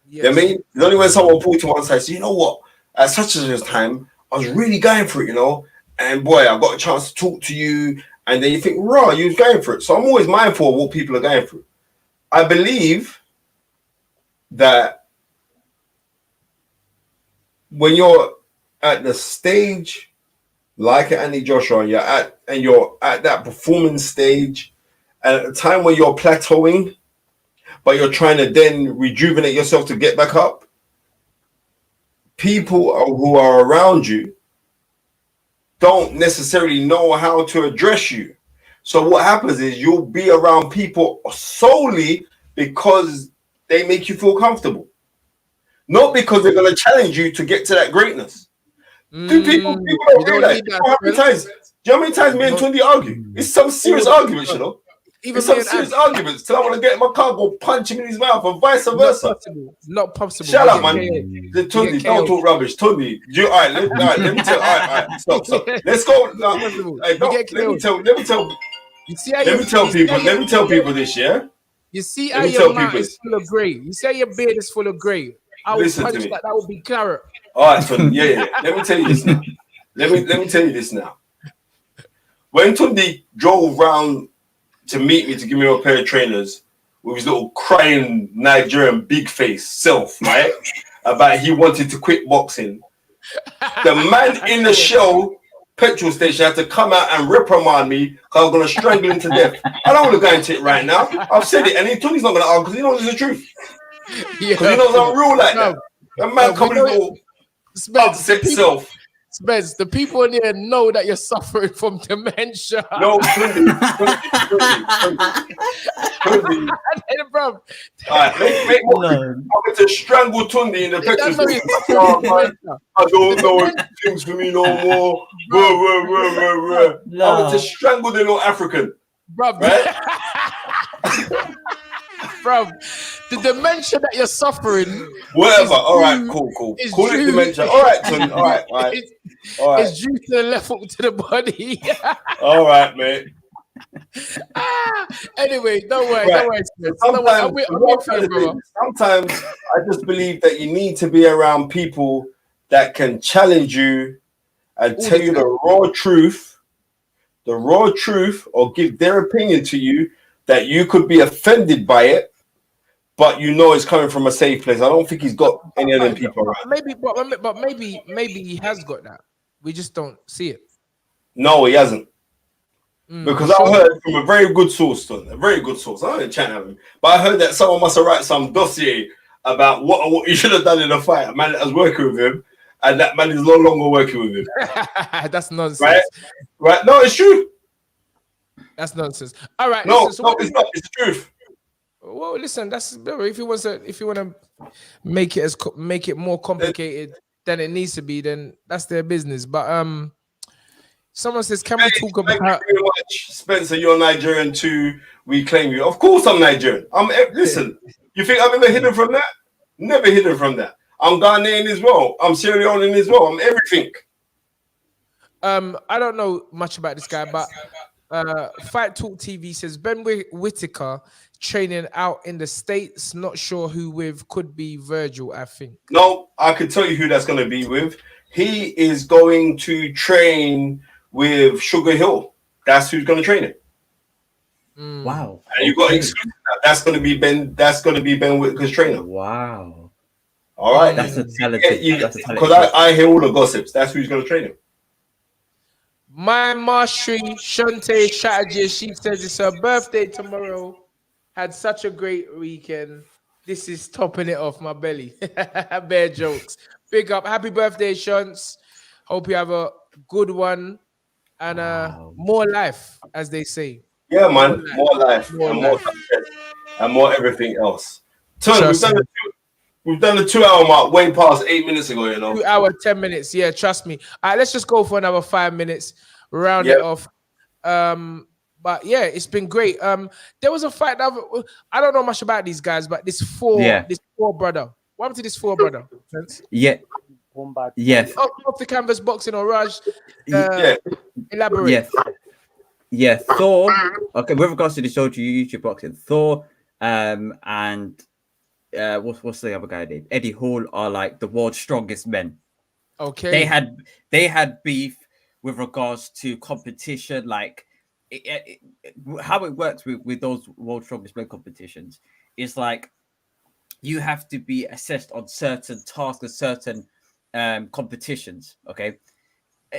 Speaker 2: Yes. You know what I mean? It's only when someone pulls to one side, so you know what? At such a time, I was really going for it, you know? And boy, I got a chance to talk to you, and then you think, raw, you're going for it. So I'm always mindful of what people are going through. I believe that when you're at the stage like Andy Joshua, and you're at that performance stage, and at the time when you're plateauing, but you're trying to then rejuvenate yourself to get back up, people who are around you don't necessarily know how to address you. So what happens is you'll be around people solely because they make you feel comfortable, not because they're going to challenge you to get to that greatness. People don't realize. How many times? Do you know how many times me and Tunde argue? It's some serious arguments, you know. It's some serious arguments. Till I want to get in my car, go punch him in his mouth, and vice versa.
Speaker 1: Not possible.
Speaker 2: Shut up, man. Tunde, don't talk rubbish. Tunde, all right, let me tell. All right, stop. Let's go. Hey, let me tell.
Speaker 1: You see how let
Speaker 2: me tell people this, yeah.
Speaker 1: You see how your mouth is full of grey. You say your beard is full of grey. I would punch that would be carrot.
Speaker 2: All right, so yeah. Let me tell you this now. Let me tell you this now. When Tunde drove round to meet me to give me a pair of trainers with his little crying Nigerian big face self, right? About he wanted to quit boxing. The man in the Shell petrol station had to come out and reprimand me because I was going to strangle him to death. I don't want to go into it right now. I've said it, and Tunde's not going to argue because he knows it's the truth. Because he knows I'm real like that. A man coming little upset self.
Speaker 1: Spence, the people in here know that you're suffering from dementia.
Speaker 2: No, Tunde.
Speaker 1: Bro.
Speaker 2: All right, make more. I'm going to strangle Tunde in the petrol station. I don't know things for me no more. I'm going to strangle the little African.
Speaker 1: Bro,
Speaker 2: right?
Speaker 1: Bro, the dementia that you're suffering.
Speaker 2: Whatever. All right, cool. Call it dementia. All right, Tunde. All right.
Speaker 1: It's due to the left hook to the body.
Speaker 2: All right, mate.
Speaker 1: Anyway, don't worry.
Speaker 2: Sometimes I just believe that you need to be around people that can challenge you and tell you the raw truth, or give their opinion to you that you could be offended by it, but you know it's coming from a safe place. I don't think he's got any of them people around.
Speaker 1: Maybe he has got that. We just don't see it.
Speaker 2: No, he hasn't. Because I heard from a very good source. I don't chat with him, but I heard that someone must have written some dossier about what you should have done in a fight. A man that was working with him, and that man is no longer working with him.
Speaker 1: That's nonsense.
Speaker 2: Right? No, it's true.
Speaker 1: That's nonsense. All right.
Speaker 2: No, it's not. It's the truth.
Speaker 1: Well, listen. That's if you want to make it more complicated than it needs to be, then that's their business. But someone says, "Can we talk about?"
Speaker 2: Thank you very much, Spencer. You're Nigerian too. We claim you. Of course, I'm Nigerian. Listen. You think I've ever hidden from that? Never hidden from that. I'm Ghanaian as well. I'm Sierra Leonean as well. I'm everything.
Speaker 1: I don't know much about this guy, but Fight Talk TV says Ben Whitaker training out in the States. Not sure who with. Could be Virgil, I think.
Speaker 2: No, I can tell you who that's going to be with. He is going to train with Sugar Hill. That's who's going to train him.
Speaker 6: Wow.
Speaker 2: And you got exclusive. That's going to be Ben. That's going to be Ben Whitaker's trainer.
Speaker 6: Wow.
Speaker 2: All right.
Speaker 6: That's a talented.
Speaker 2: Because I hear all the gossips. That's who's going to train him.
Speaker 1: My Marshri Shante Chatterjee, she says it's her birthday tomorrow. Had such a great weekend. This is topping it off my belly. Bare jokes. Big up. Happy birthday, Shants. Hope you have a good one and more life, as they say.
Speaker 2: Yeah, man. More life. More success. And more everything else. We've done the 2-hour mark way past 8 minutes ago, you know.
Speaker 1: 2 hour, 10 minutes. Yeah, trust me. All right, let's just go for another 5 minutes. Round it off. But yeah, it's been great. There was a fight. I don't know much about these guys, but this four brother. What happened to this four brother?
Speaker 6: Yeah. Yes.
Speaker 1: Off the canvas boxing or Raj? Elaborate.
Speaker 6: Yes. Yeah. Thor. Okay, with regards to the show to YouTube boxing, Thor and what's the other guy named? Eddie Hall are like the world's strongest men.
Speaker 1: Okay.
Speaker 6: They had beef with regards to competition, like how it works with those world strongest men competitions is like you have to be assessed on certain tasks and certain competitions. Okay,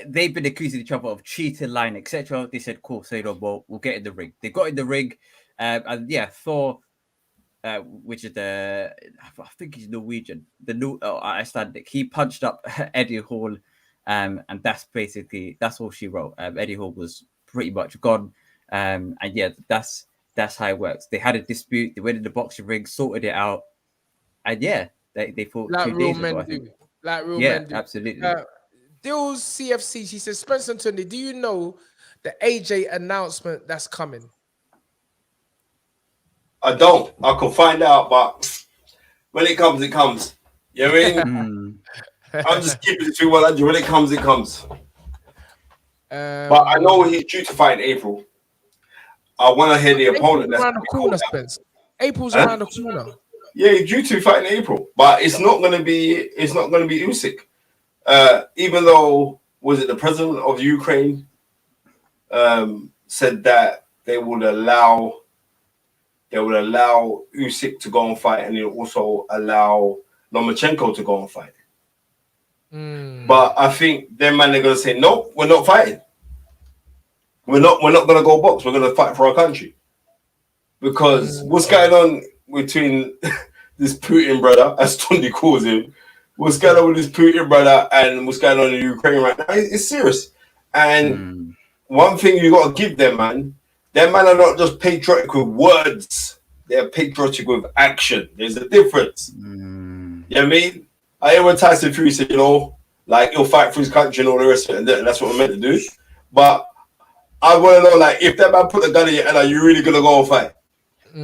Speaker 6: they've been accusing each other of cheating, lying, etc. They said, "Cool, so well, we'll get in the ring." They got in the ring, and yeah, Thor, which is I think he's Norwegian, the new Icelandic. He punched up Eddie Hall, and that's all she wrote. Eddie Hall was pretty much gone, and yeah, that's how it works. They had a dispute. They went in the boxing ring, sorted it out, and yeah, they fought
Speaker 1: Like
Speaker 6: 2
Speaker 1: real
Speaker 6: days ago.
Speaker 1: men
Speaker 6: I think.
Speaker 1: do. Like real
Speaker 6: Yeah,
Speaker 1: men do.
Speaker 6: absolutely.
Speaker 1: Dills CFC, she says, Spencer and Tunde, do you know the AJ announcement that's coming?
Speaker 2: I don't. I can find out, but when it comes, it comes. You know what I mean? I'll just keep it between 100. When it comes, it comes. But I know he's due to fight in April. I want to hear the opponent.
Speaker 1: April's
Speaker 2: That's
Speaker 1: around the corner, Spence. April's around the corner.
Speaker 2: Yeah, he's due to fight in April, but it's not going to be. It's not going to be Usyk. Even though was it the president of Ukraine said that they would allow Usyk to go and fight, and they'll also allow Lomachenko to go and fight. But I think them man are going to say no, we're not fighting. We're not going to go box. We're going to fight for our country. Because what's going on between this Putin brother, as Tunde calls him, what's going on with this Putin brother and what's going on in Ukraine right now? It's serious. And one thing you got to give them, man, them man are not just patriotic with words. They're patriotic with action. There's a difference. You know what I mean? I hear when Tyson Fury said, like he'll fight for his country and all the rest of it, and that's what I'm meant to do. But I want to know, like, if that man put a gun in your head, are you really gonna go and fight?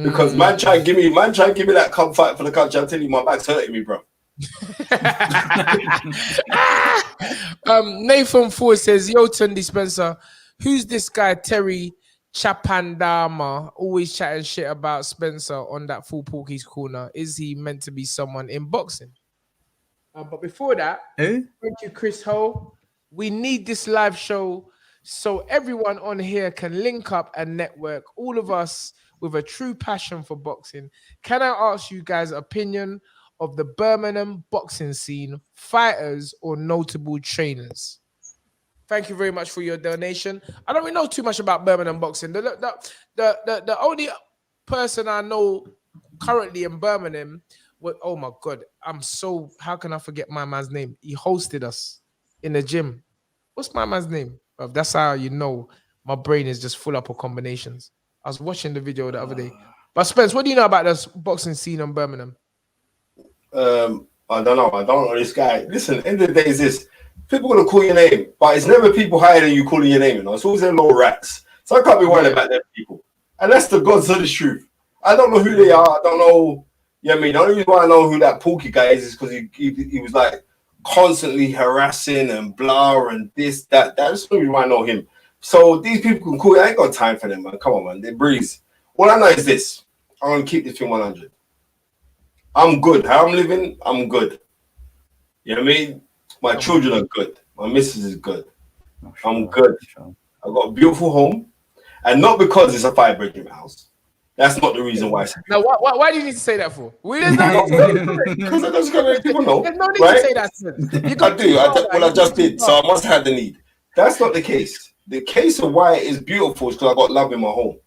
Speaker 2: Because man try and give me that come fight for the country. I'm telling you, my back's hurting me, bro.
Speaker 1: Nathan Ford says, "Yo, Tunde Spencer, who's this guy Terry Chapandama always chatting shit about Spencer on that Full Porky's Corner? Is he meant to be someone in boxing?" But before that, thank you, Chris Ho. We need this live show so everyone on here can link up and network. All of us with a true passion for boxing. Can I ask you guys' opinion of the Birmingham boxing scene, fighters or notable trainers? Thank you very much for your donation. I don't really know too much about Birmingham boxing. The only person I know currently in Birmingham, oh my God, how can I forget my man's name? He hosted us in the gym. What's my man's name? That's how you know my brain is just full up of combinations. I was watching the video the other day. But Spence, what do you know about this boxing scene in Birmingham?
Speaker 2: I don't know. I don't know this guy. Listen, end of the day is this. People are going to call your name, but it's never people higher than you calling your name. It's always them little rats. So I can't be worried about them people. And that's the God's honest truth. I don't know who they are. I don't know. You know what I mean? The only reason why I know who that Pookie guy is because he was like constantly harassing and blah and this, that. That's the only reason why I know him. So these people can call. I ain't got time for them, man. Come on, man. They breeze. All I know is this. I'm going to keep this between 100. I'm good. How I'm living, I'm good. You know what I mean? My children are good. My missus is good. I'm good. I got a beautiful home. And not because it's a 5-bedroom house. That's not the reason why.
Speaker 1: Now, why do you need to say that for? There's no need to
Speaker 2: because I just got to let people know.
Speaker 1: There's no need
Speaker 2: right?
Speaker 1: to say that.
Speaker 2: I do. I just did. So I must have the need. That's not the case. The case of why it is beautiful is because I got love in my home.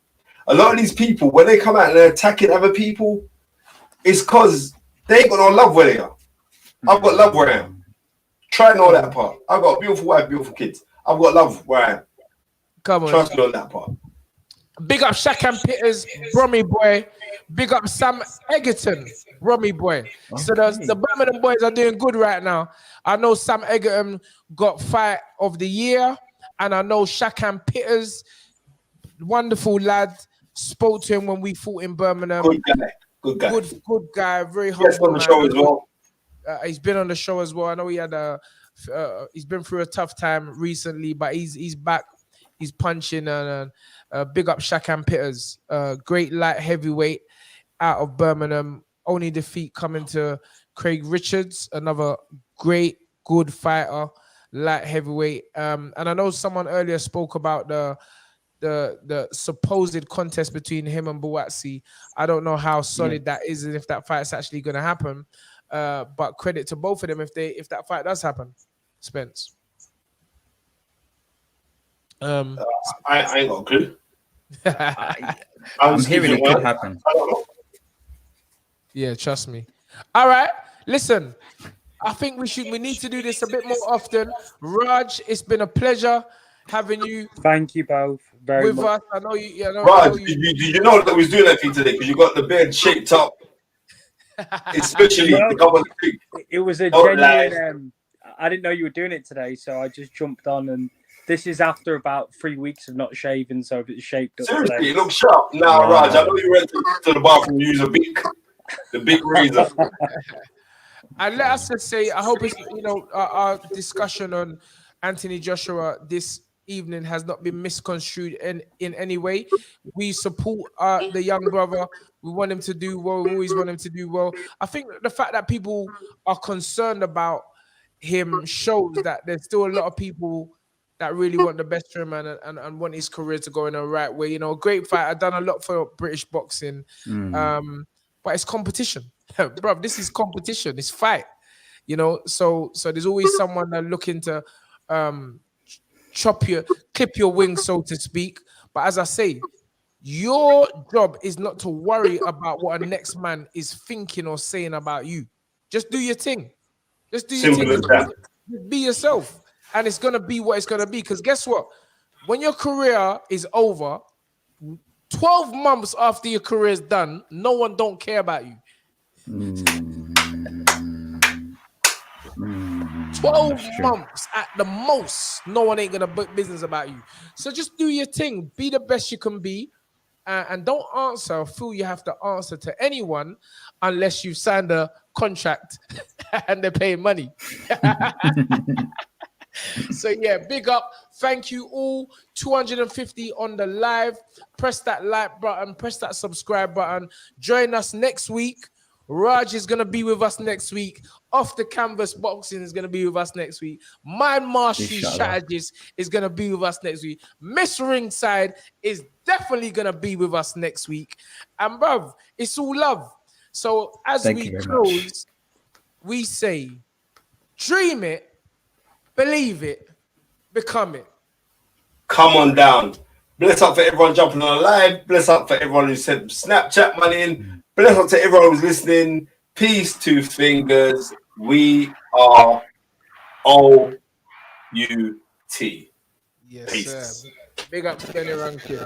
Speaker 2: A lot of these people, when they come out and they're attacking other people, it's because they ain't got no love where they are. I've got love where I am. Try and know that part. I've got a beautiful wife, beautiful kids. I've got love where I am.
Speaker 1: Come on.
Speaker 2: Trust me on that part.
Speaker 1: Big up Shaq Peters, Brommy boy. Big up Sam Egerton, Brommy boy. Okay. So the Birmingham boys are doing good right now. I know Sam Egerton got fight of the year, and I know Shaq Peters, wonderful lad, spoke to him when we fought in Birmingham.
Speaker 2: Good guy.
Speaker 1: Good guy. Very humble.
Speaker 2: He's on the show as well.
Speaker 1: He's been on the show as well. I know he had he's been through a tough time recently, but he's back. He's punching and big up Shaq Peters. Great light heavyweight out of Birmingham. Only defeat coming to Craig Richards, another great, good fighter, light heavyweight. And I know someone earlier spoke about the the supposed contest between him and Buatsi. I don't know how solid that is and if that fight's actually going to happen. But credit to both of them if that fight does happen. Spence.
Speaker 2: I ain't got a clue.
Speaker 6: I'm hearing it could happen.
Speaker 2: I don't know.
Speaker 1: Yeah, trust me. All right, listen. I think we need to do this a bit more often. Raj, it's been a pleasure having you.
Speaker 5: Thank you both very
Speaker 1: with
Speaker 5: much.
Speaker 1: us. I know you.
Speaker 2: Raj, did you know that we was doing that thing today? Because you got the beard shaped up, especially to cover the thing.
Speaker 5: It was a
Speaker 2: Don't
Speaker 5: genuine. I didn't know you were doing it today, so I just jumped on, and this is after about 3 weeks of not shaving, so it's shaped up.
Speaker 2: Seriously,
Speaker 5: today.
Speaker 2: it looks sharp. Now, Raj, I know you went to the bathroom to use the big razor.
Speaker 1: And let us just say, I hope it's our discussion on Anthony Joshua this evening has not been misconstrued in any way. We support the young brother. We want him to do well. We always want him to do well. I think the fact that people are concerned about him shows that there's still a lot of people that really want the best for him and want his career to go in the right way. Great fight. I've done a lot for British boxing. But it's competition. Bro, this is competition. It's fight. So there's always someone that looking to clip your wings, so to speak. But as I say, your job is not to worry about what a next man is thinking or saying about you. Just do your thing. Just do your
Speaker 2: Simple
Speaker 1: thing.
Speaker 2: as that.
Speaker 1: Be yourself. And it's gonna be what it's gonna be. Because guess what? When your career is over, 12 months after your career is done, no one don't care about you. 12 months at the most, no one ain't gonna book business about you. So just do your thing, be the best you can be, and don't feel you have to answer to anyone unless you've signed a contract and they're paying money. So yeah, big up. Thank you all. 250 on the live. Press that like button, press that subscribe button. Join us next week. Raj is going to be with us next week. Off the Canvas Boxing is going to be with us next week. Mind Mastery Strategist is going to be with us next week. Miss Ringside is definitely going to be with us next week. And bruv, it's all love. So as we close, we say, dream it, believe it, become it.
Speaker 2: Come on down. Bless up for everyone jumping on the live. Bless up for everyone who sent Snapchat money in. Bless up to everyone who's listening. Peace, two fingers. We are OUT.
Speaker 1: Yes,
Speaker 2: Peace.
Speaker 1: sir. Big up Benny Rankin.